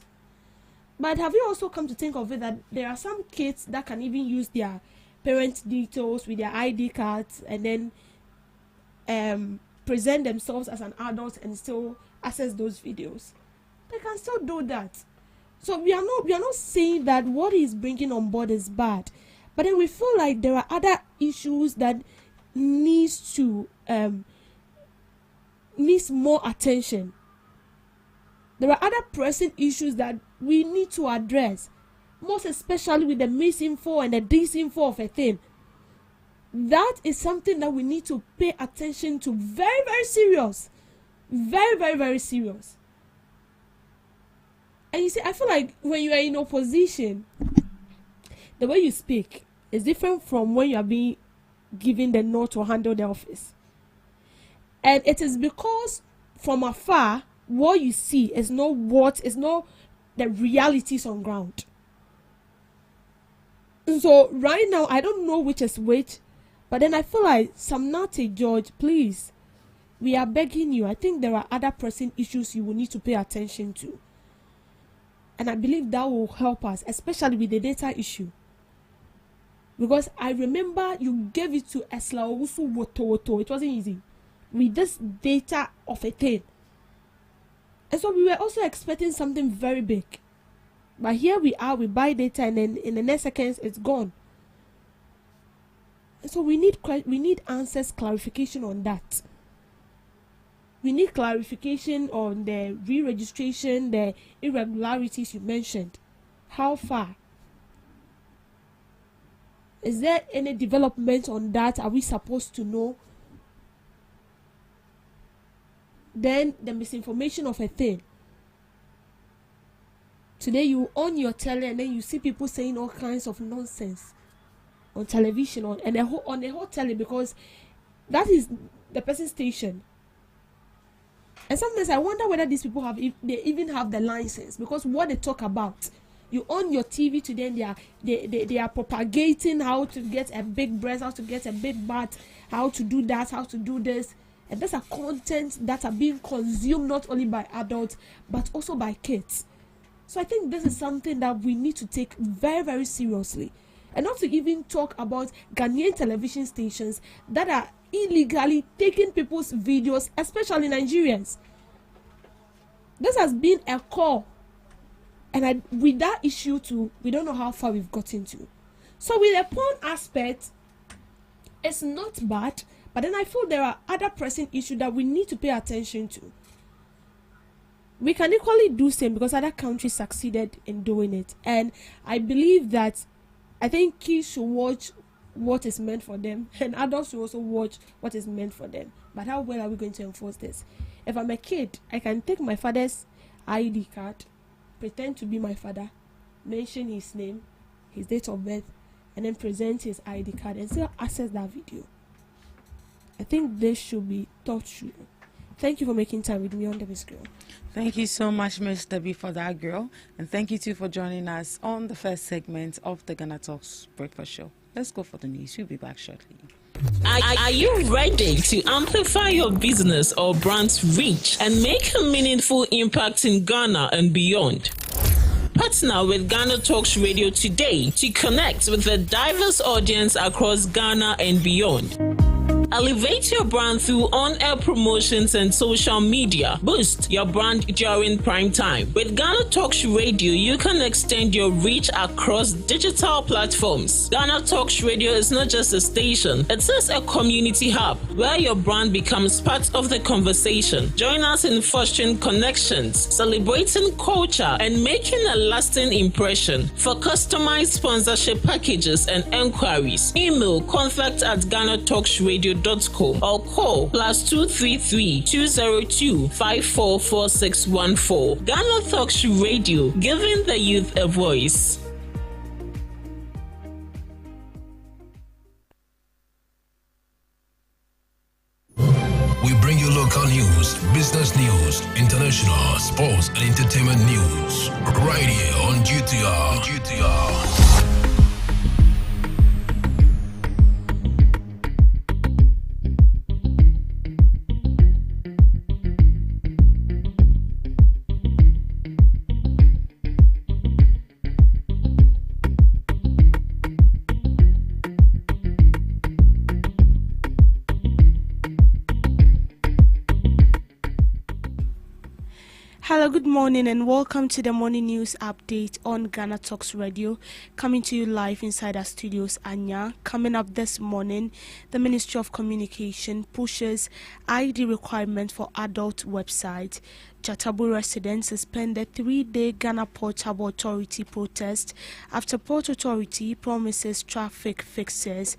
But have you also come to think of it that there are some kids that can even use their parent details with their ID cards and then present themselves as an adult and still access those videos? They can still do that. So we are not saying that what he's bringing on board is bad, but then we feel like there are other issues that needs more attention. There are other pressing issues that we need to address, most especially with the misinfo and the disinfo of a thing. That is something that we need to pay attention to. Very, very serious. Very, very, very serious. And you see, I feel like when you are in opposition, the way you speak is different from when you are being given the nod to handle the office. And it is because from afar, what you see is not the realities on ground. So right now, I don't know which is which, but then I feel like Samnati George, please, we are begging you. I think there are other pressing issues you will need to pay attention to. And I believe that will help us, especially with the data issue. Because I remember you gave it to Esla Owusu Woto. It wasn't easy. With this data of a thing. And so we were also expecting something very big. But here we are, we buy data and then in the next seconds it's gone. And so we need answers, clarification on that. We need clarification on the re-registration, the irregularities you mentioned. How far? Is there any development on that? Are we supposed to know? Then the misinformation of a thing. Today you on your telly and then you see people saying all kinds of nonsense on television on the whole telly, because that is the person's station. And sometimes I wonder whether these people they even have the license, because what they talk about, you on your TV today and they are propagating how to get a big breast, how to get a big butt, how to do that, how to do this. And those are content that are being consumed not only by adults but also by kids. So I think this is something that we need to take very, very seriously. And not to even talk about Ghanaian television stations that are illegally taking people's videos, especially Nigerians. This has been a call. And with that issue too, we don't know how far we've gotten to. So with the porn aspect, it's not bad. But then I feel there are other pressing issues that we need to pay attention to. We can equally do same because other countries succeeded in doing it. And I believe that I think kids should watch what is meant for them, and adults should also watch what is meant for them. But how well are we going to enforce this? If I'm a kid, I can take my father's ID card, pretend to be my father, mention his name, his date of birth, and then present his ID card and still access that video. I think this should be taught through. Thank you for making time with me on the Miss Girl. Thank you so much, Miss Debbie, for that, girl. And thank you too for joining us on the first segment of the GhanaTalks Breakfast Show. Let's go for the news. We'll be back shortly. Are you ready to amplify your business or brand's reach and make a meaningful impact in Ghana and beyond? Partner with GhanaTalks Radio today to connect with a diverse audience across Ghana and beyond. Elevate your brand through on-air promotions and social media. Boost your brand during prime time. With GhanaTalks Radio, you can extend your reach across digital platforms. GhanaTalks Radio is not just a station, it is a community hub where your brand becomes part of the conversation. Join us in fostering connections, celebrating culture, and making a lasting impression. For customized sponsorship packages and enquiries, email contact@GhanaTalksRadio.com or call +233 202 544614. GhanaTalks Radio, giving the youth a voice. We bring you local news, business news, international, sports, and entertainment news. Right here on GTR. Hello, good morning, and welcome to the morning news update on Ghana Talks Radio, coming to you live inside our studios, Anya. Coming up this morning, the Ministry of Communication pushes ID requirement for adult website. Chatabu residents suspended 3-day Ghana Port Harbour Authority protest after Port Authority promises traffic fixes.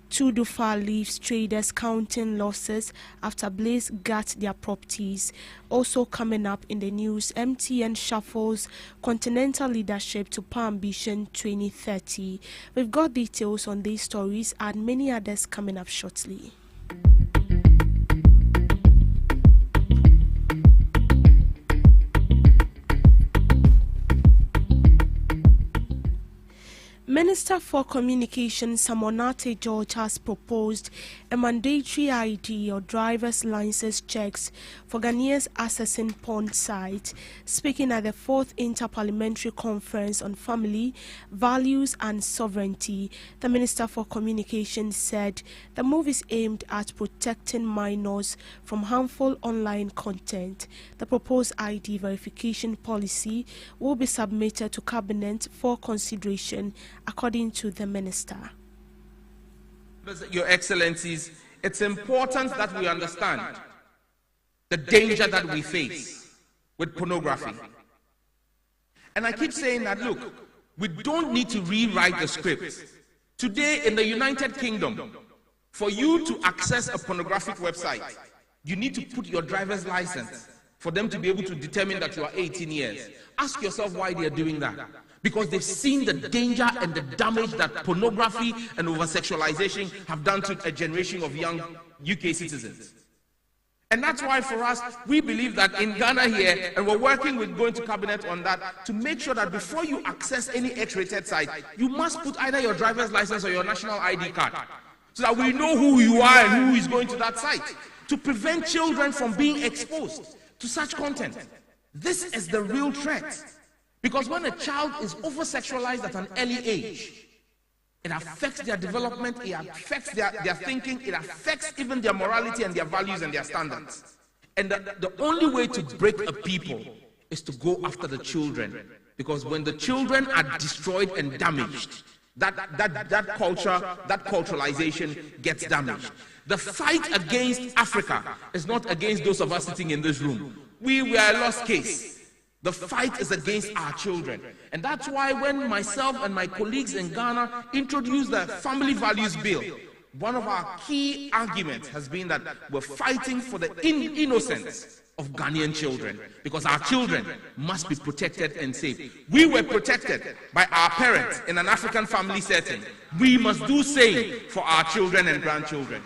Tudufa leaves traders counting losses after Blaze gut their properties. Also coming up in the news, MTN shuffles continental leadership to Power Ambition 2030. We've got details on these stories and many others coming up shortly. Minister for Communication Samonate George has proposed a mandatory ID or driver's license checks for Ghanaians accessing porn sites. Speaking at the 4th Interparliamentary Conference on Family, Values and Sovereignty, the Minister for Communication said the move is aimed at protecting minors from harmful online content. The proposed ID verification policy will be submitted to Cabinet for consideration, according to the minister. Your Excellencies, it's important that we understand the danger that we face with pornography. And I keep saying that, look, we don't need to rewrite the script. Today in the United Kingdom, for you to access a pornographic website, you need to put your driver's license for them to be able to determine that you are 18 years. Ask yourself why they are doing that. Because they've seen the danger and the damage that pornography and over-sexualization have done to a generation of young UK citizens. And that's why for us, we believe that in Ghana here, and we're working with going to Cabinet on that, to make sure that before you access any X-rated site, you must put either your driver's license or your national ID card, so that we know who you are and who is going to that site, to prevent children from being exposed to such content. This is the real threat. Because when a child is over-sexualized at an early age, it affects their development, it affects their thinking, it affects even their morality and their values and their standards. And the only way to break a people is to go after the children. Because when the children are destroyed and damaged, that culture, that culturalization gets damaged. The fight against Africa is not against those of us sitting in this room. We were a lost case. The fight is against our children. And that's why when myself and my colleagues in Ghana introduced the Family Values Bill, one of our key arguments has been that we're fighting for the innocence of Ghanaian children, because our children must be protected and safe. We were protected by our parents in an African family setting. We must do same for our children and grandchildren.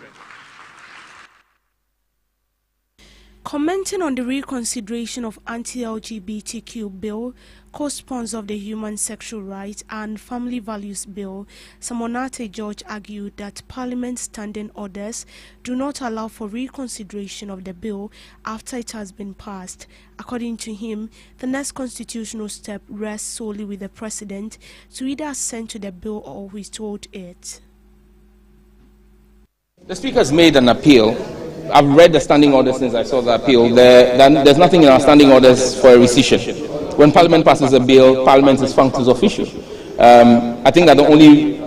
Commenting on the reconsideration of anti-LGBTQ bill, co-sponsor of the Human Sexual Rights and Family Values Bill, Samonate George argued that Parliament's standing orders do not allow for reconsideration of the bill after it has been passed. According to him, the next constitutional step rests solely with the President to either assent to the bill or withhold it. The Speaker has made an appeal. I've read the standing orders since I saw the appeal. There's nothing in our standing orders for a rescission. When Parliament passes a bill, Parliament is functus officio. I think that the only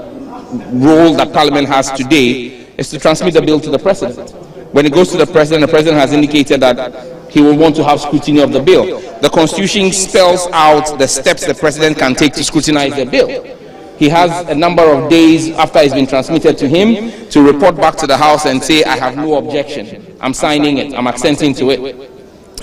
role that Parliament has today is to transmit the bill to the President. When it goes to the President has indicated that he will want to have scrutiny of the bill. The Constitution spells out the steps the President can take to scrutinize the bill. He has a number of days after it's been transmitted to him to report back to the House and say, I have no objection, I'm signing it, I'm assenting to it.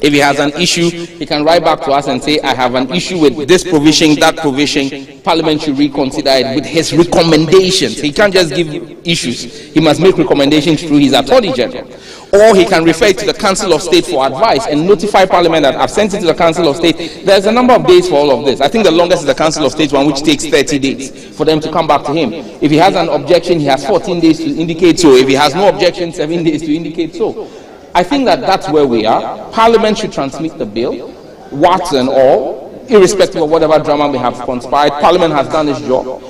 If he has an issue, he can write back to us and say, I have an issue with this provision, that provision, Parliament should reconsider it with his recommendations. He can't just give issues, he must make recommendations through his Attorney General. Or he can refer it to the Council of State for advice and notify Parliament that I've sent it to the Council of State. There's a number of days for all of this. I think the longest is the Council of State one, which takes 30 days for them to come back to him. If he has an objection, he has 14 days to indicate so. If he has no objection, 7 days to indicate so. I think that that's where we are. Parliament should transmit the bill, warts and all, irrespective of whatever drama may have conspired. Parliament has done its job.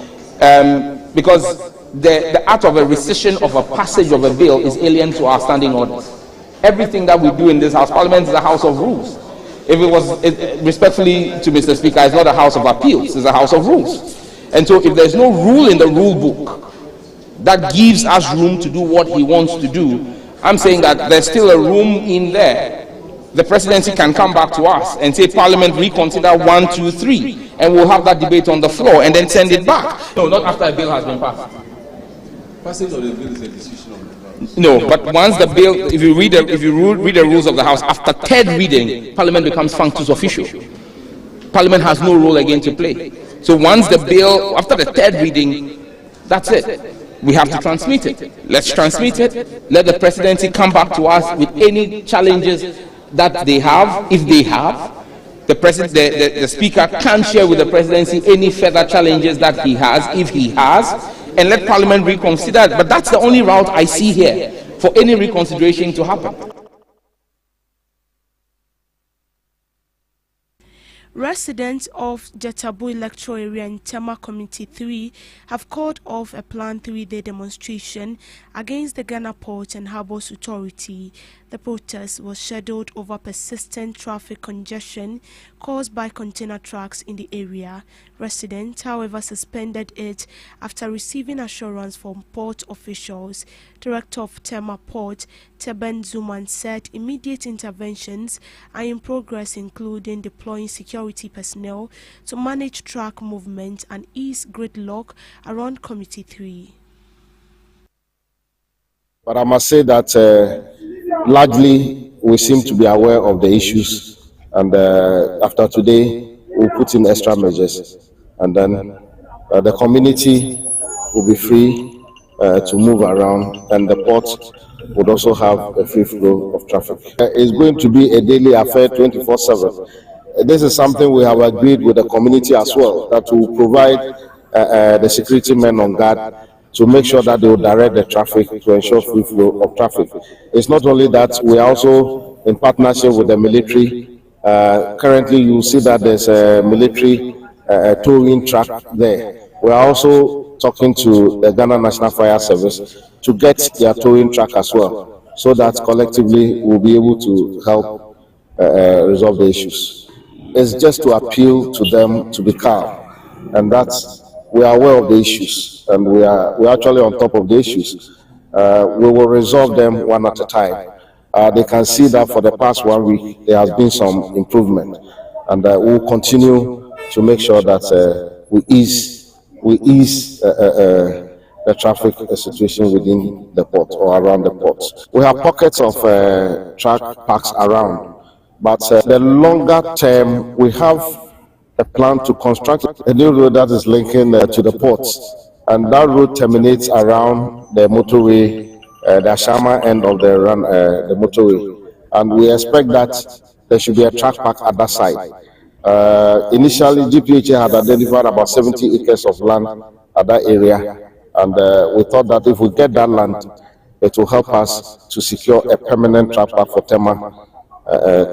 Because the act of a rescission of a passage of a bill is alien to our standing orders. Everything that we do in this House, Parliament is a house of rules. If it was, respectfully to Mr. Speaker, it's not a house of appeals, it's a house of rules. And so if there's no rule in the rule book that gives us room to do what he wants to do, I'm saying that there's still a room in there. The presidency can come back to us and say, Parliament, reconsider 1, 2, 3, and we'll have that debate on the floor and then send it back. No, not after a bill has been passed. Passage of the bill is a decision of the House. No, but once the bill, if you read the rules of the House, after third reading, Parliament becomes functus officio. Parliament has no role again to play. So once the bill, after the third reading, that's it. We have to transmit it. Let's transmit it. Let the presidency come back to us with any challenges that they have, if they have. The speaker can share with the presidency any further challenges that he has, if he has, and let Parliament reconsider it. But that's the only route I see here for any reconsideration to happen. Residents of Jatabu Electoral Area in Tema Community 3 have called off a planned 3-day demonstration against the Ghana Port and Harbours Authority. The protest was scheduled over persistent traffic congestion caused by container trucks in the area. Residents, however, suspended it after receiving assurance from port officials. Director of Tema Port, Teben Zuman, said immediate interventions are in progress, including deploying security personnel to manage truck movement and ease gridlock around Committee 3. But I must say that largely we seem to be aware of the issues, and after today we'll put in extra measures, and then the community will be free to move around, and the port would also have a free flow of traffic. It's going to be a daily affair 24/7. This is something we have agreed with the community as well, that will provide the security men on guard to make sure that they will direct the traffic to ensure free flow of traffic. It's not only that, we are also in partnership with the military. Currently, you see that there's a military towing truck there. We are also talking to the Ghana National Fire Service to get their towing truck as well, so that collectively we'll be able to help resolve the issues. It's just to appeal to them to be calm, and that's, we are aware of the issues, and we are actually on top of the issues. We will resolve them one at a time. They can see that for the past 1 week there has been some improvement, and we will continue to make sure that we ease the traffic situation within the port or around the port. We have pockets of truck parks around, but the longer term we have a plan to construct a new road that is linking to the ports, and that road terminates around the motorway, the Ashama end of the motorway, and we expect that there should be a truck park at that side. Initially, GPHA had identified about 70 acres of land at that area, and we thought that if we get that land, it will help us to secure a permanent truck park for Tema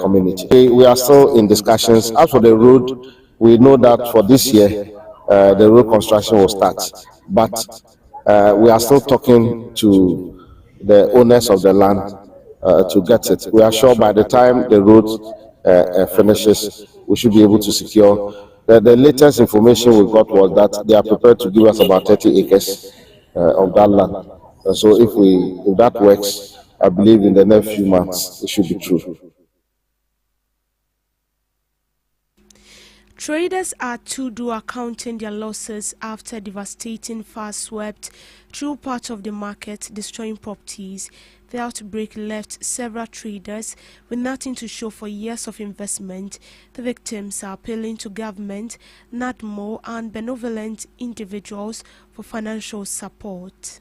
community. We are still in discussions. As for the road, we know that for this year, the road construction will start, but we are still talking to the owners of the land to get it. We are sure by the time the road finishes, we should be able to secure. The latest information we got was that they are prepared to give us about 30 acres of that land. So if that works, I believe in the next few months, it should be true. Traders are to-do accounting their losses after devastating fire swept through parts of the market, destroying properties. The outbreak left several traders with nothing to show for years of investment. The victims are appealing to government, NADMO, and benevolent individuals for financial support.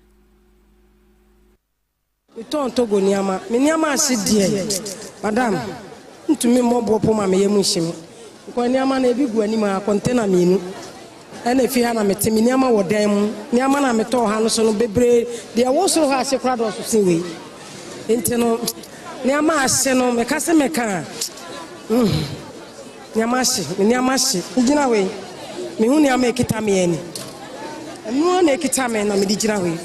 Niama na ebi gu ani ma container minu na efi ha na metemi niama wo dan mu niama na meto ha no so no bebre de wo so ha se krado so sin we enti no niama ase no meka se meka niama ase gina we me hu niama ekita me ani enu na ekita me na me di gina we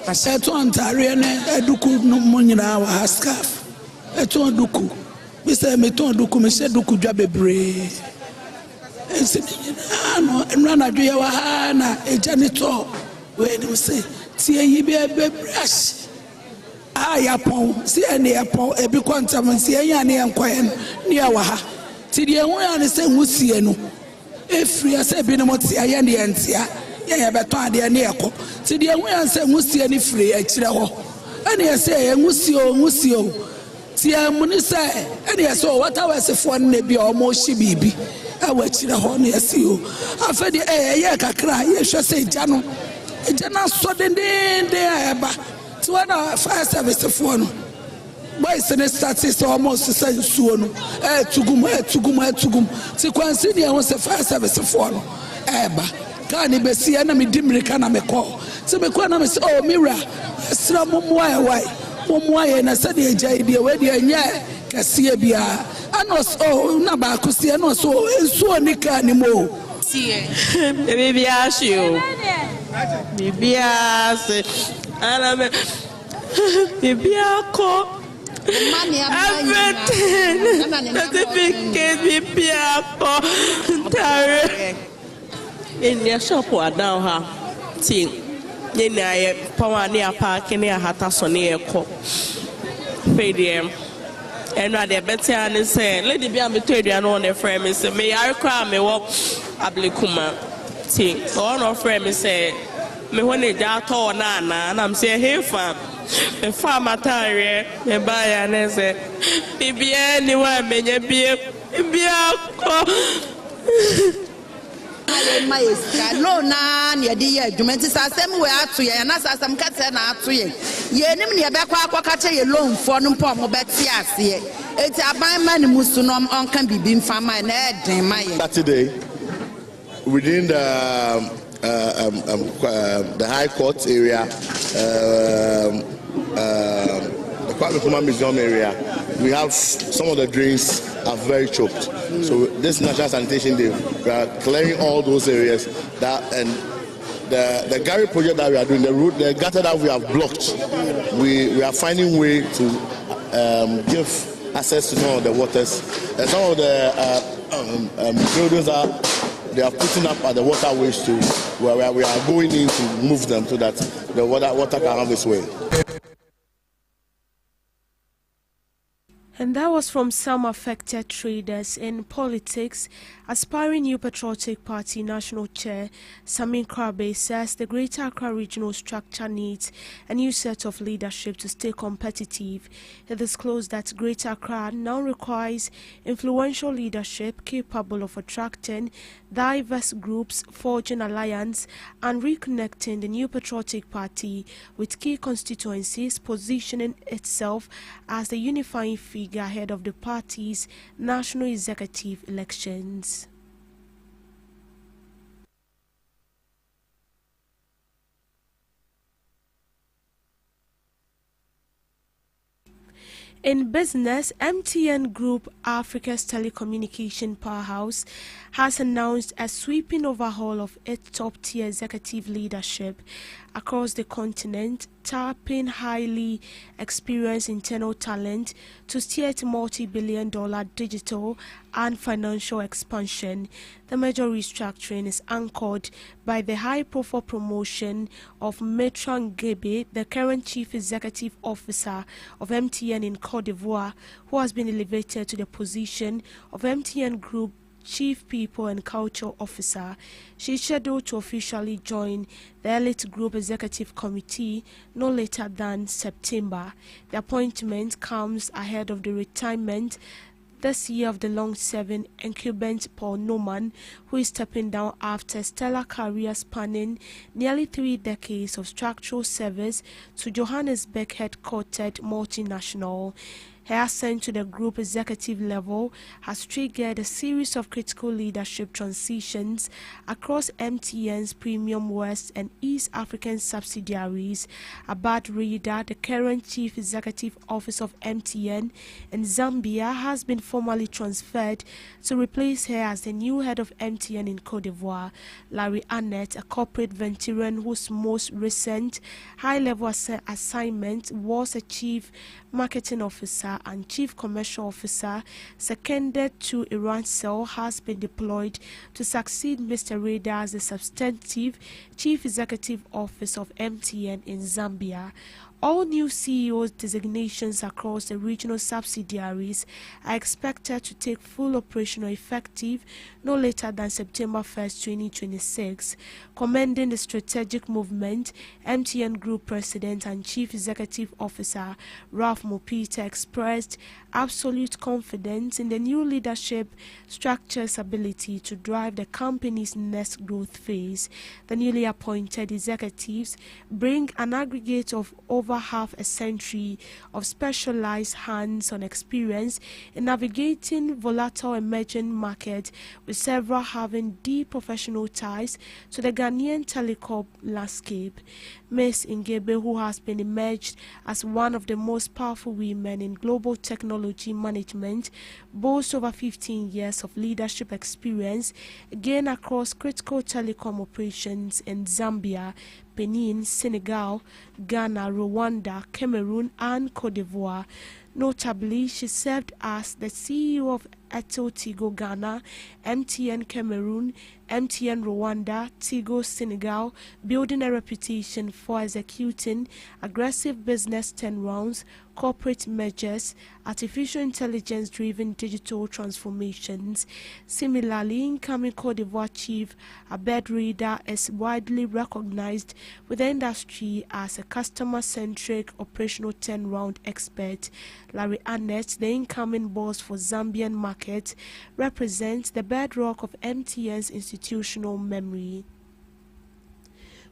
ase to antare ne eduku no mo nyina wa scarf eto eduku Mr. Meton duku me se duku dwa bebre. Ense no enra na dwe wa ha na eja ne to we no say tie yi be brush. Yapon, see any yapon, a big quantum, and see any enquiry near Waha. See the only understand who see no. If we are saying, Binamoti, I am the answer, yeah, but the near co. See the only answer who see any free, actually. And I say, Musio, see, I'm Munisa, and I saw what I was a phone, maybe almost she be. I watch the horn, I see you. After the air, I cry, you shall say, Jano. Jana so the day there. When our fire service phone, boys and starts almost the same soon. Tugum. Sequence India was a fire service phone. Eba, can you be see enemy dimly can I call? So me quan is oh mirror, strum why, and I said the JD already and yeah, Cassia. And was oh Nabacusi and also so Nika anymore. See, maybe ask you. Maybe ask. And maybe I'll call everything. Certificate, maybe I'll call in your shop or down her. Think, then I power near parking near Hatasoni. Pay them. And what they better and say, Lady Bian between you and on the frame is may I cry me walk Ablikuma. Think, so on our frame say. Me when they got all nana, and I'm saying, hey, fam, the farmer tire, me buy and say, be anywhere, may be a no, nan, ya dear, you meant to say, some way out to you, and as some cats and out to you. Ye name me a back catch a loan for no palm or Betias here. It's a by man musunum on can be being from my head, my Saturday within the High Court area, the Kwame Museum area, we have some of the drains are very choked. So this national sanitation day, we are clearing all those areas that and the Gary project that we are doing, the gutter that we have blocked, we are finding way to give access to some of the waters. And some of the buildings they are putting up at the waterways too, where we are going in to move them so that the water can have its way. And that was from some affected traders. In politics. Aspiring New Patriotic Party National Chair Samin Krabe says the Greater Accra regional structure needs a new set of leadership to stay competitive. He disclosed that Greater Accra now requires influential leadership capable of attracting diverse groups, forging alliance and reconnecting the New Patriotic Party with key constituencies, positioning itself as the unifying figure ahead of the party's national executive elections. In business, MTN Group, Africa's telecommunication powerhouse, has announced a sweeping overhaul of its top-tier executive leadership across the continent, tapping highly experienced internal talent to steer its multi-billion-dollar digital and financial expansion. The major restructuring is anchored by the high-profile promotion of Metran Gebe, the current Chief Executive Officer of MTN in Côte d'Ivoire, who has been elevated to the position of MTN Group Chief People and Culture Officer. She is scheduled to officially join the Elite Group Executive Committee no later than September. The appointment comes ahead of the retirement this year of the long-serving incumbent Paul Norman, who is stepping down after a stellar career spanning nearly 3 decades of structural service to Johannesburg headquartered multinational. Her ascent to the group executive level has triggered a series of critical leadership transitions across MTN's Premium West and East African subsidiaries. Abad Rida, the current Chief Executive Officer of MTN in Zambia, has been formally transferred to replace her as the new head of MTN in Côte d'Ivoire. Larry Annette, a corporate veteran whose most recent high-level assignment was a Chief Marketing Officer Officer and Chief Commercial Officer seconded to Iran's cell has been deployed to succeed Mr. Reda as the substantive Chief Executive Officer of MTN in Zambia. All new CEOs designations across the regional subsidiaries are expected to take full operational effective no later than September 1st, 2026. Commending the strategic movement, MTN Group President and Chief Executive Officer Ralph Mopita expressed absolute confidence in the new leadership structure's ability to drive the company's next growth phase. The newly appointed executives bring an aggregate of over half a century of specialized hands-on experience in navigating volatile emerging markets, with several having deep professional ties to the Ghanaian telecom landscape. Ms. Ngebe, who has been emerged as one of the most powerful women in global technology management, boasts over 15 years of leadership experience, again across critical telecom operations in Zambia, Benin, Senegal, Ghana, Rwanda, Cameroon, and Cote d'Ivoire. Notably, she served as the CEO of Airtel Tigo Ghana, MTN Cameroon, MTN Rwanda, Tigo Senegal, building a reputation for executing aggressive business turnarounds, corporate mergers, artificial intelligence-driven digital transformations. Similarly, incoming Cote d'Ivoire chief Abed Reda is widely recognized with the industry as a customer-centric operational turnaround expert. Larry Annett, the incoming boss for Zambian market, represents the bedrock of MTN's institutional memory.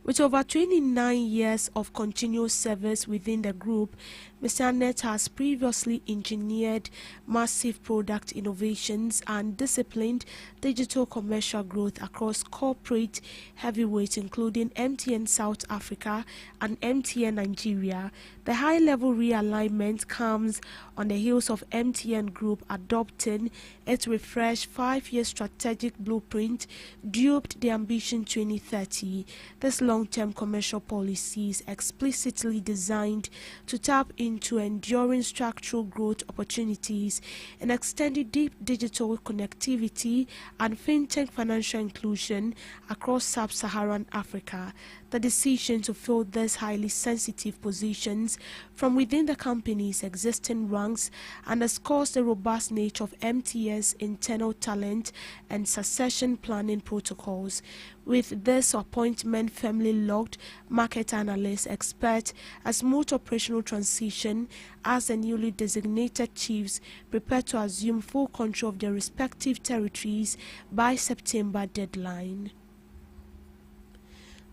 With over 29 years of continuous service within the group, Mr. Annett has previously engineered massive product innovations and disciplined digital commercial growth across corporate heavyweights including MTN South Africa and MTN Nigeria. The high-level realignment comes on the heels of MTN Group adopting its refreshed 5-year strategic blueprint dubbed the Ambition 2030. This long-term commercial policy is explicitly designed to tap into enduring structural growth opportunities and extending deep digital connectivity and fintech financial inclusion across sub-Saharan Africa. The decision to fill these highly sensitive positions from within the company's existing ranks underscores the robust nature of MTN's internal talent and succession planning protocols. With this appointment firmly locked, market analysts expect a smooth operational transition as the newly designated chiefs prepare to assume full control of their respective territories by September deadline.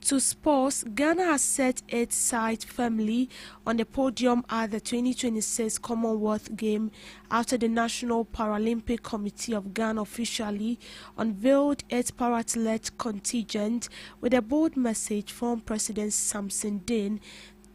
To sports, Ghana has set its sight firmly on the podium at the 2026 Commonwealth Games after the National Paralympic Committee of Ghana officially unveiled its para-athlete contingent with a bold message from President Samson Dane: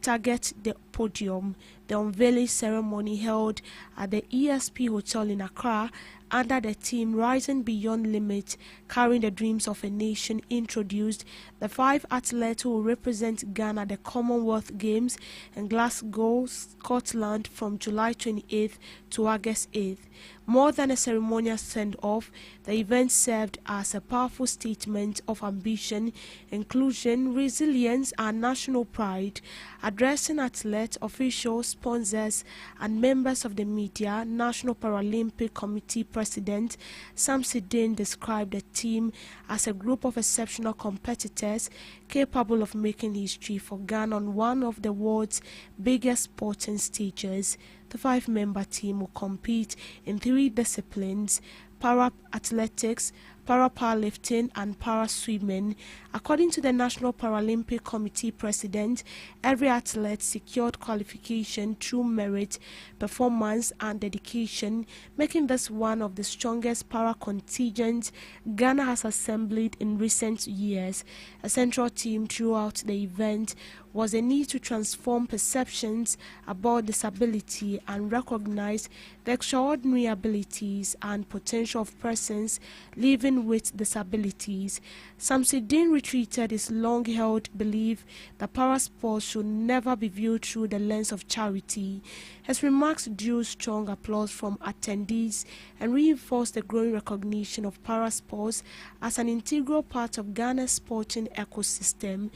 target the podium. The unveiling ceremony held at the ESP Hotel in Accra under the theme Rising Beyond Limits, Carrying the Dreams of a Nation introduced the 5 athletes who will represent Ghana at the Commonwealth Games in Glasgow, Scotland from July 28th to August 8th. More than a ceremonial send-off, the event served as a powerful statement of ambition, inclusion, resilience, and national pride. Addressing athletes, officials, sponsors, and members of the media, National Paralympic Committee President Samson Dane described the team as a group of exceptional competitors capable of making history for Ghana on one of the world's biggest sporting stages. The 5-member team will compete in 3 disciplines: para-athletics, para-powerlifting, and para-swimming. According to the National Paralympic Committee President, every athlete secured qualification through merit, performance, and dedication, making this one of the strongest para-contingents Ghana has assembled in recent years. A central theme throughout the event was a need to transform perceptions about disability and recognize the extraordinary abilities and potential of persons living with disabilities. Samsidin retreated his long-held belief that parasports should never be viewed through the lens of charity. His remarks drew strong applause from attendees and reinforced the growing recognition of parasports as an integral part of Ghana's sporting ecosystem.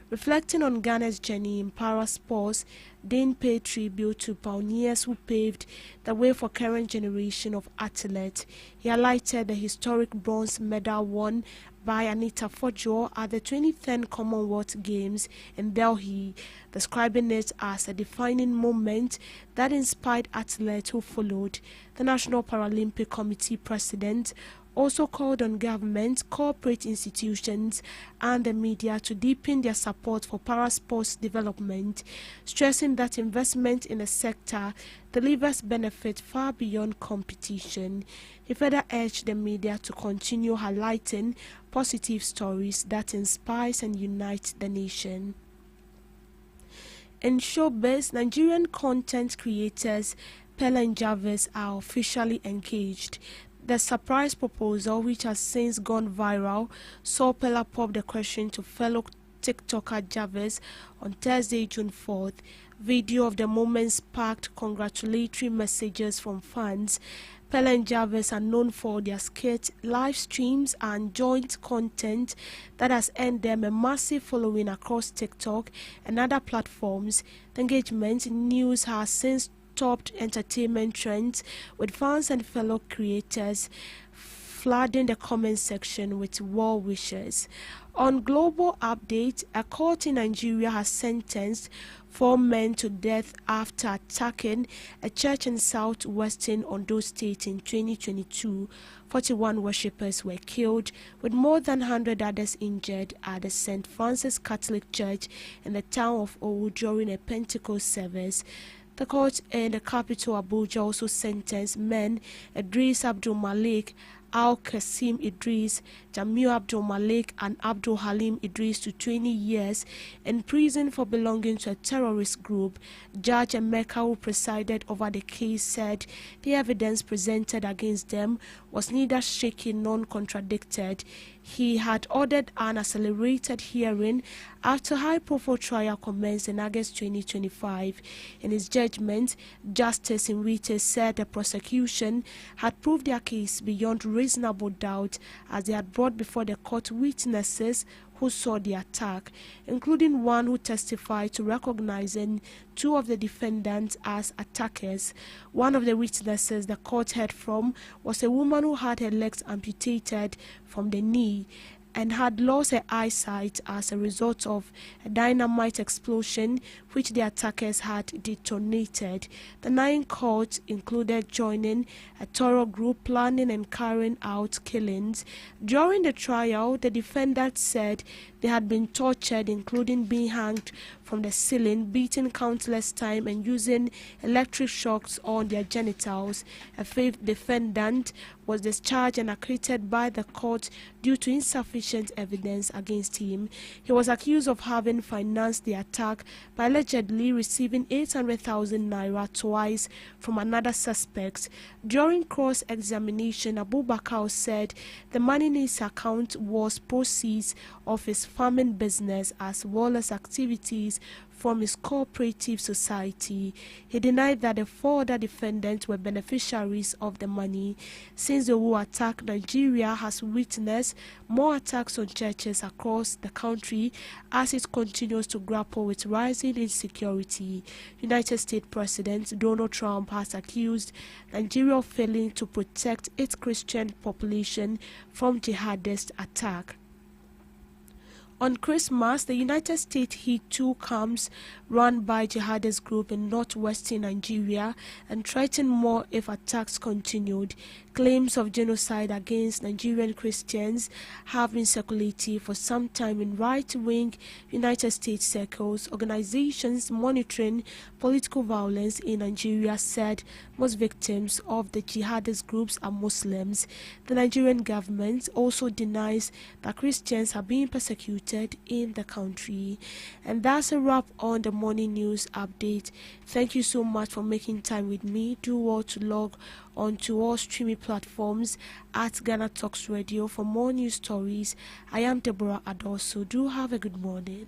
Reflecting on Ghana's journey in parasports, Dane paid tribute to pioneers who paved the way for current generation of athletes. He highlighted the historic bronze medal won by Anita Fojo at the 2010 Commonwealth Games in Delhi, describing it as a defining moment that inspired athletes who followed. The National Paralympic Committee president also called on government, corporate institutions and the media to deepen their support for parasports development, stressing that investment in the sector delivers benefit far beyond competition. He further urged the media to continue highlighting positive stories that inspire and unite the nation. In showbiz, Nigerian content creators Pele and Jarvis are officially engaged. The surprise proposal, which has since gone viral, saw Pele pop the question to fellow TikToker Jarvis on Thursday, June 4th. Video of the moment sparked congratulatory messages from fans. Pele and Jarvis are known for their skits, live streams, and joint content that has earned them a massive following across TikTok and other platforms. The engagement news has since topped entertainment trends, with fans and fellow creators flooding the comment section with well wishes. On global update, a court in Nigeria has sentenced 4 men to death after attacking a church in southwestern Ondo State in 2022. 41 worshippers were killed, with more than 100 others injured at the St. Francis Catholic Church in the town of Owu during a Pentecost service. The court in the capital Abuja also sentenced men Idris Abdul Malik, Al Qasim Idris, Jamil Abdul Malik and Abdul Halim Idris to 20 years in prison for belonging to a terrorist group. Judge Emeka, who presided over the case, said the evidence presented against them was neither shaky nor contradicted. He had ordered an accelerated hearing after high-profile trial commenced in August 2025. In his judgment, Justice Inwite said the prosecution had proved their case beyond reasonable doubt, as they had brought before the court witnesses who saw the attack, including one who testified to recognizing 2 of the defendants as attackers. One of the witnesses the court heard from was a woman who had her legs amputated from the knee and had lost her eyesight as a result of a dynamite explosion which the attackers had detonated. The 9 court included joining a thorough group planning and carrying out killings. During the trial, the defendants said they had been tortured, including being hanged from the ceiling, beaten countless times, and using electric shocks on their genitals. A 5th defendant was discharged and acquitted by the court due to insufficient evidence against him. He was accused of having financed the attack by allegedly receiving 800,000 naira twice from another suspect. During cross-examination, Abubakar said the money in his account was proceeds of his farming business as well as activities from his cooperative society. He denied that the 4 other defendants were beneficiaries of the money. Since the war attack, Nigeria has witnessed more attacks on churches across the country as it continues to grapple with rising insecurity. United States President Donald Trump has accused Nigeria of failing to protect its Christian population from jihadist attack. On Christmas, the United States hit 2 camps run by jihadist group in northwestern Nigeria and threatened more if attacks continued. Claims of genocide against Nigerian Christians have been circulating for some time in right-wing United States circles. Organizations monitoring political violence in Nigeria said most victims of the jihadist groups are Muslims. The Nigerian government also denies that Christians are being persecuted reported in the country. And that's a wrap on the morning news update. Thank you so much for making time with me. Do well to log on to all streaming platforms at Ghana Talks Radio for more news stories. I am Deborah Adoso. Do have a good morning.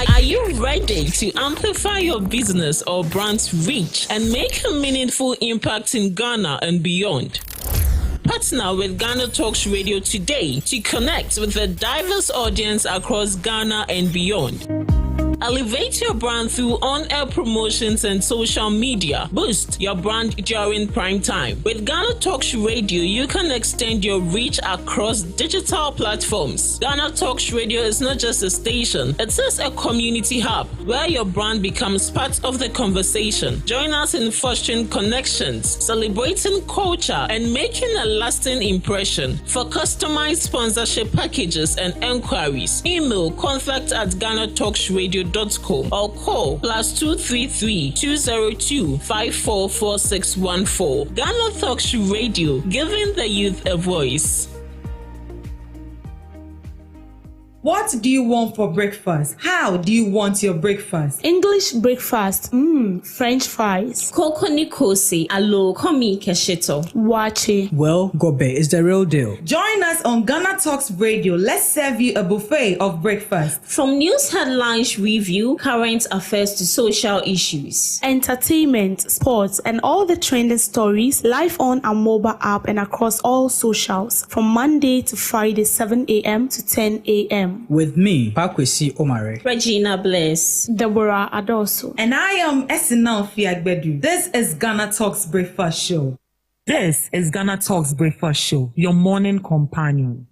Are you ready to amplify your business or brand's reach and make a meaningful impact in Ghana and beyond? Partner with Ghana Talks Radio today to connect with a diverse audience across Ghana and beyond. Elevate your brand through on-air promotions and social media. Boost your brand during prime time. With Ghana Talks Radio, you can extend your reach across digital platforms. Ghana Talks Radio is not just a station, it is a community hub where your brand becomes part of the conversation. Join us in fostering connections, celebrating culture, and making a lasting impression. For customized sponsorship packages and enquiries, email contact@GhanaTalksRadio.com or call +233 202 544614. Ghana Talks Radio, giving the youth a voice. What do you want for breakfast? How do you want your breakfast? English breakfast. French fries. Koko nikosi alo komi kesheto. Wache. Well, Gobe is the real deal. Join us on Ghana Talks Radio. Let's serve you a buffet of breakfast. From news headlines review, current affairs to social issues. Entertainment, sports, and all the trending stories live on our mobile app and across all socials from Monday to Friday 7 a.m. to 10 a.m. With me, Pakwesi Omare, Regina Bliss, Deborah Adoso, and I am Esinal Fiagbedu. This is Ghana Talks Breakfast Show. This is Ghana Talks Breakfast Show, your morning companion.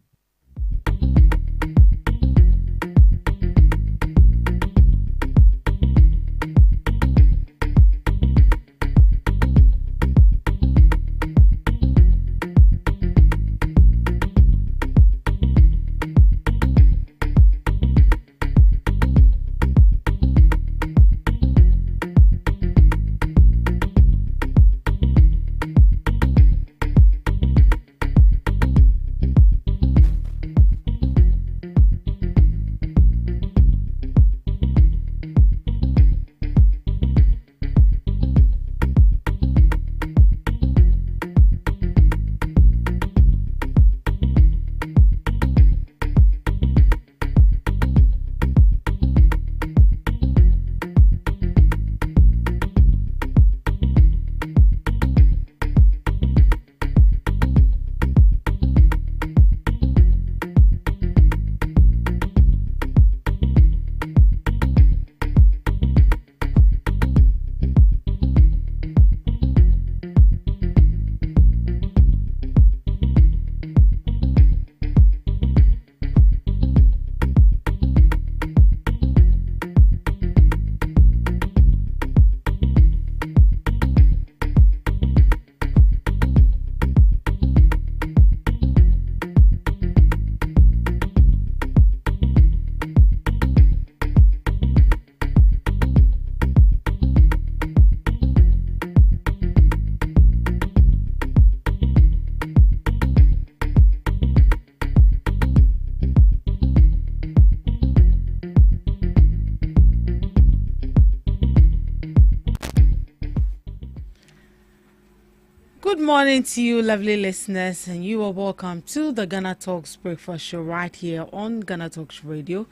Good morning to you, lovely listeners, and you are welcome to the Ghana Talks Breakfast Show right here on Ghana Talks Radio.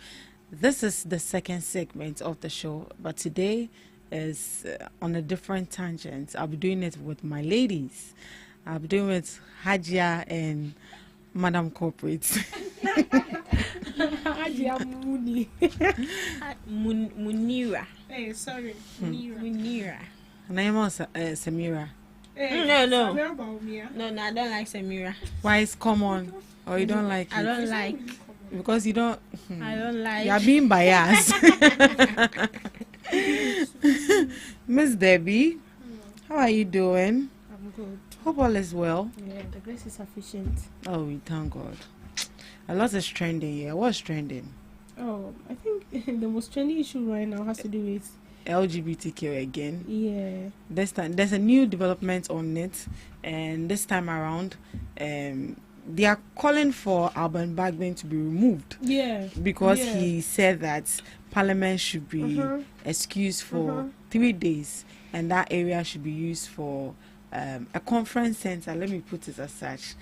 This is the second segment of the show, but today is on a different tangent. I'll be doing it with my ladies. I'll be doing it with Hajia and Madam Corporate. Hajia Muni. Munira. Hey, sorry. Munira. Name was Samira. No, I don't like Samira. Why is common? Or you don't like it? I don't like. Because you don't. I don't like. You are being biased. Miss Debbie, how are you doing? I'm good. Hope all is well. Yeah, the grace is sufficient. Oh, we thank God. A lot is trending here. What's trending? Oh, I think the most trendy issue right now has to do with LGBTQ again. Yeah. This time there's a new development on it, and this time around, they are calling for Alban Bagbin to be removed. Yeah. Because Yeah. he said that Parliament should be excused for 3 days, and that area should be used for a conference center. Let me put it as such.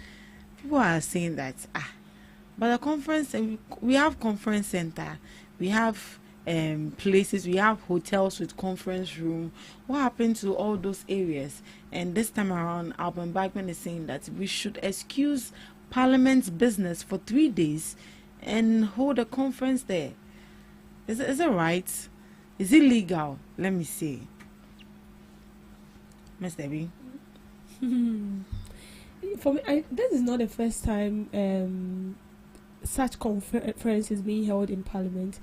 People are saying that but the conference, we have conference center, we have places, we have hotels with conference room. What happened to all those areas? And this time around, Alban Bagbin is saying that we should excuse Parliament's business for 3 days and hold a conference there. Is it right? Is it legal? Let me see. Miss Debbie. For me, this is not the first time such conference is being held in Parliament.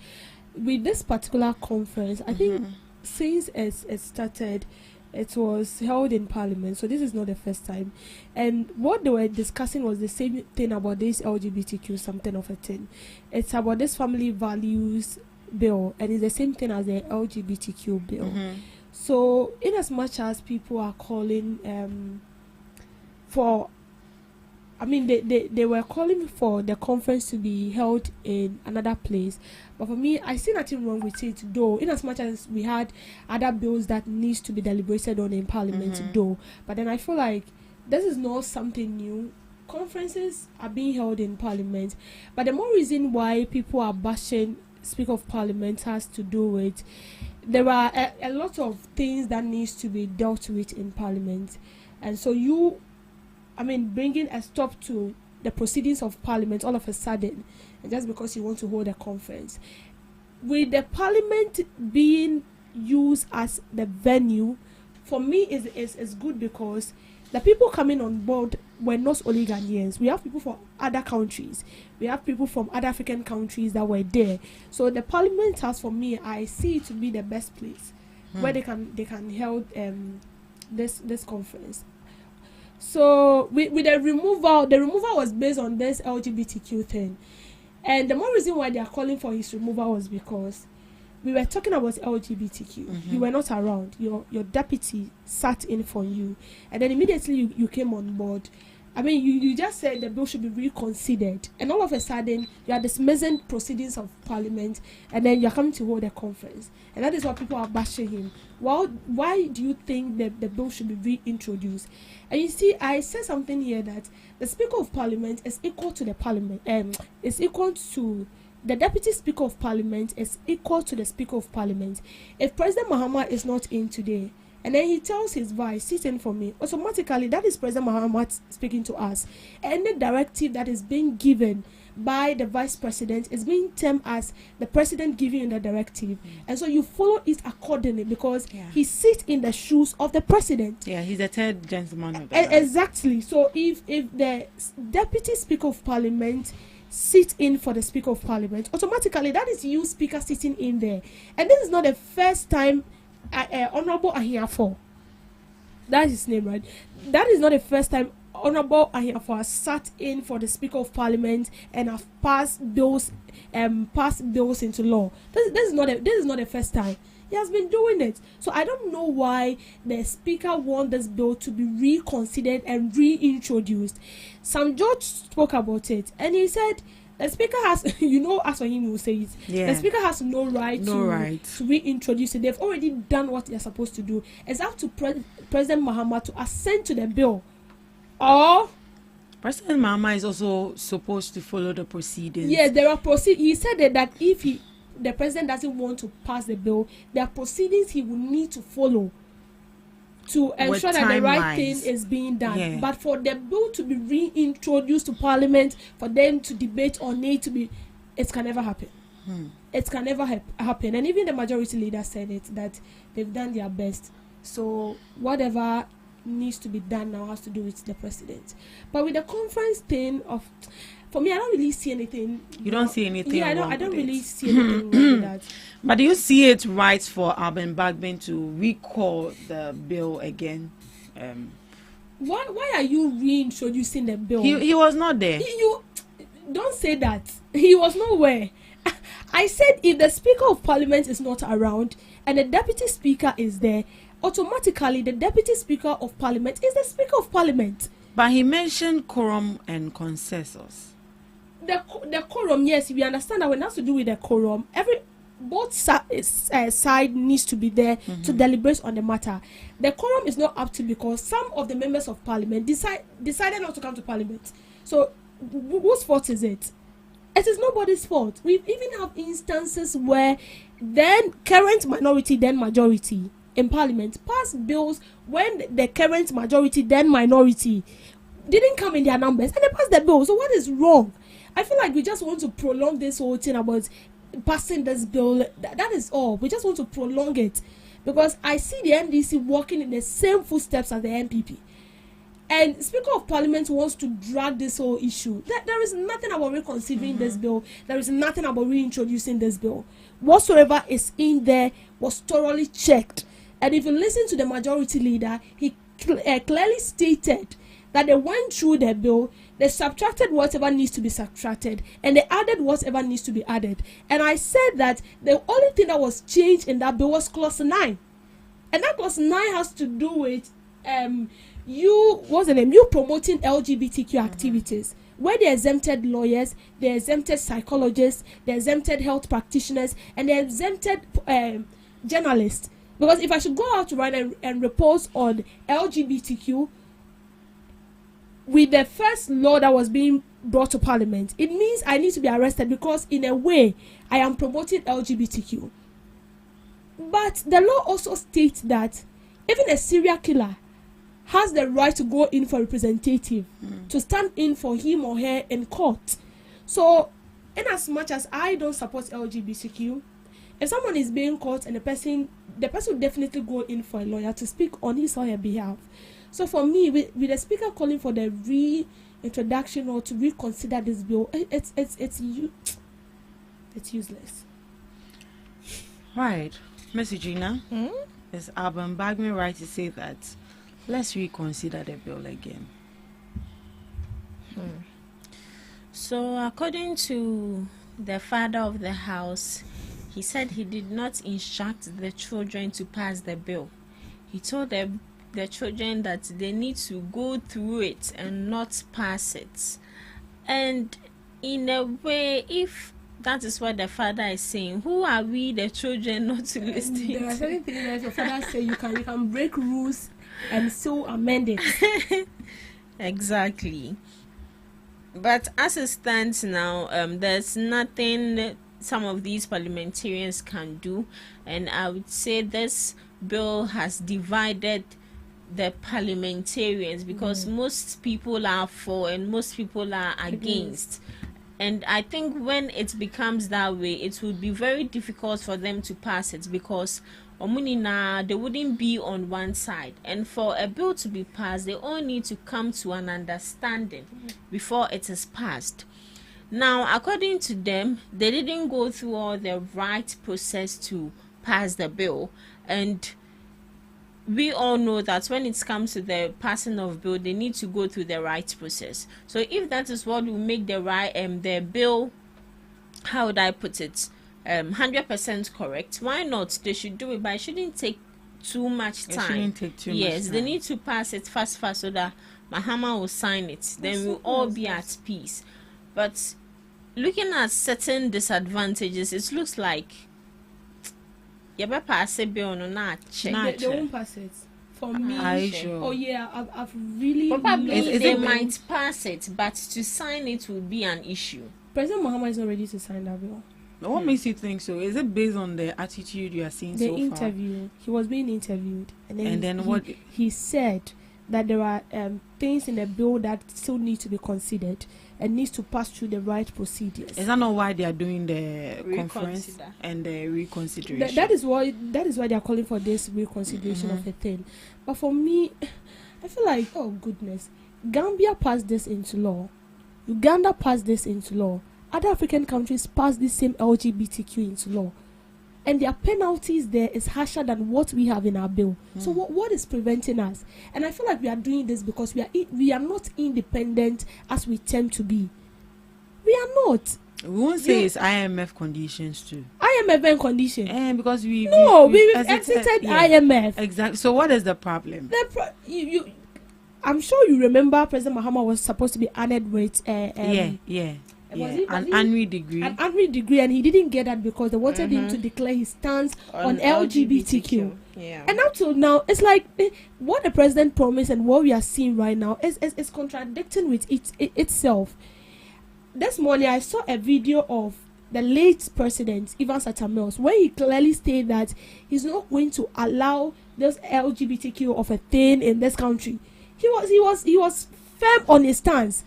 With this particular conference, I think since it started, it was held in Parliament, so this is not the first time. And what they were discussing was the same thing about this LGBTQ something of a thing. It's about this family values bill, and it's the same thing as the LGBTQ bill. So in as much as people are calling for, I mean, they were calling for the conference to be held in another place. But for me, I see nothing wrong with it, though, in as much as we had other bills that needs to be deliberated on in Parliament, though. But then I feel like this is not something new. Conferences are being held in Parliament. But the more reason why people are bashing Speaker of Parliament has to do with there are a lot of things that needs to be dealt with in Parliament. And so bringing a stop to the proceedings of Parliament all of a sudden, and just because you want to hold a conference, with the Parliament being used as the venue, for me is good, because the people coming on board were not only Ghanaians. We have people from other countries. We have people from other African countries that were there. So the Parliament House, for me, I see it to be the best place where they can hold this conference. So with the removal was based on this LGBTQ thing. And the more reason why they are calling for his removal was because we were talking about LGBTQ. You were not around. Your deputy sat in for you. And then immediately you came on board. I mean, you just said the bill should be reconsidered. And all of a sudden, you are dismissing proceedings of Parliament. And then you are coming to hold a conference. And that is why people are bashing him. Well, why do you think that the bill should be reintroduced? And you see, I said something here that the Speaker of Parliament is equal to the Parliament. Is equal to the Deputy Speaker of Parliament is equal to the Speaker of Parliament. If President Mahama is not in today, and then he tells his vice, sit in for me, automatically that is President Mahama speaking to us. Any directive that is being given by the vice president is being termed as the president giving you the directive. And so you follow it accordingly, because he sits in the shoes of the president. Yeah, he's a third gentleman of the exactly. So if the Deputy Speaker of Parliament sit in for the Speaker of Parliament, automatically that is you, Speaker, sitting in there. And this is not the first time Honorable Ahiafo, that is his name, right? That is not the first time Honorable Ahiafo has sat in for the Speaker of Parliament and have passed bills into law. This is not the first time. He has been doing it. So I don't know why the Speaker wants this bill to be reconsidered and reintroduced. Sam George spoke about it, and he said the Speaker has, as for him will say it, the Speaker has no right to reintroduce it. They've already done what they're supposed to do. It's up to President Mahama to assent to the bill. Or President Mahama is also supposed to follow the proceedings. Yes, there are proceedings. He said that if the president doesn't want to pass the bill, there are proceedings he will need to follow to ensure that the right thing is being done. Yeah. But for the bill to be reintroduced to Parliament, for them to debate on it, it can never happen. It can never happen. And even the majority leader said it, that they've done their best. So whatever needs to be done now has to do with the president. But with the conference thing for me, I don't really see anything. You don't see anything? Yeah, I don't really see anything wrong with that. But do you see it right for Alban Bagbin to recall the bill again? Why are you reintroducing the bill? He was not there. You don't say that. He was nowhere. I said if the Speaker of Parliament is not around and the Deputy Speaker is there, automatically the Deputy Speaker of Parliament is the Speaker of Parliament. But he mentioned quorum and consensus. The quorum, yes, we understand that when it has to do with the quorum, both side needs to be there to deliberate on the matter. The quorum is not up to because some of the members of Parliament decided not to come to Parliament. So whose fault is it? It is nobody's fault. We even have instances where then current minority, then majority in Parliament pass bills when the current majority, then minority didn't come in their numbers and they passed the bill. So what is wrong? I feel like we just want to prolong this whole thing about passing this bill. That is all. We just want to prolong it because I see the NDC walking in the same footsteps as the NPP. And Speaker of Parliament wants to drag this whole issue. There is nothing about reconsidering this bill. There is nothing about reintroducing this bill. Whatsoever is in there was thoroughly checked. And if you listen to the majority leader, he clearly stated that they went through the bill, they subtracted whatever needs to be subtracted, and they added whatever needs to be added. And I said that the only thing that was changed in that bill was clause 9. And that clause 9 has to do with you promoting LGBTQ activities, where they exempted lawyers, they exempted psychologists, they exempted health practitioners, and they exempted journalists. Because if I should go out to write and report on LGBTQ with the first law that was being brought to Parliament, it means I need to be arrested because in a way I am promoting LGBTQ. But the law also states that even a serial killer has the right to go in for representative, to stand in for him or her in court. So, in as much as I don't support LGBTQ, if someone is being caught and the person will definitely go in for a lawyer to speak on his or her behalf. So for me, with the Speaker calling for the reintroduction or to reconsider this bill, it's useless. Right, Miss Gina, is Alban Bagman right to say that let's reconsider the bill again? So according to the father of the house, he said he did not instruct the children to pass the bill. He told the children that they need to go through it and not pass it. And in a way, if that is what the father is saying, who are we, the children, not to listen to? There are certain things that your father say you can break rules and so amend it. Exactly. But as it stands now, there's nothing some of these parliamentarians can do, and I would say this bill has divided the parliamentarians because most people are for and most people are against. And I think when it becomes that way, it would be very difficult for them to pass it because they wouldn't be on one side. And for a bill to be passed, they all need to come to an understanding before it is passed. Now, according to them, they didn't go through all the right process to pass the bill. And we all know that when it comes to the passing of bill, they need to go through the right process. So if that is what will make the bill, how would I put it, 100% correct, why not? They should do it, but it shouldn't take too much time. It shouldn't take too much time. Yes, they need to pass it fast so that Mahama will sign it. Then we'll all be at peace. But looking at certain disadvantages, it looks like you better pass a bill or not check. They won't pass it. For me, Are you sure? Oh yeah, I've really probably they might pass it, but to sign it will be an issue. President Mahama is not ready to sign that bill. What makes you think so? Is it based on the attitude you are seeing The so interview, he was being interviewed, and then what he said that there are things in the bill that still need to be considered and needs to pass through the right procedures. Is that not why they are doing the conference and the reconsideration? That is why they are calling for this reconsideration of the thing. But for me, I feel like, oh goodness, Gambia passed this into law, Uganda passed this into law, other African countries passed this same LGBTQ into law, and their penalties there is harsher than what we have in our bill. So what is preventing us? And I feel like we are doing this because we are not independent as we tend to be. We are not. We won't say it's IMF conditions too. IMF condition. And because we've exited IMF. Exactly. So what is the problem? I'm sure you remember President Mahama was supposed to be honored with an honorary degree. An honorary degree, and he didn't get that because they wanted him to declare his stance on LGBTQ. Yeah. And up till now, it's like what the president promised and what we are seeing right now is contradicting with itself. This morning, I saw a video of the late president, Ivan Satamels, where he clearly stated that he's not going to allow this LGBTQ of a thing in this country. He was firm on his stance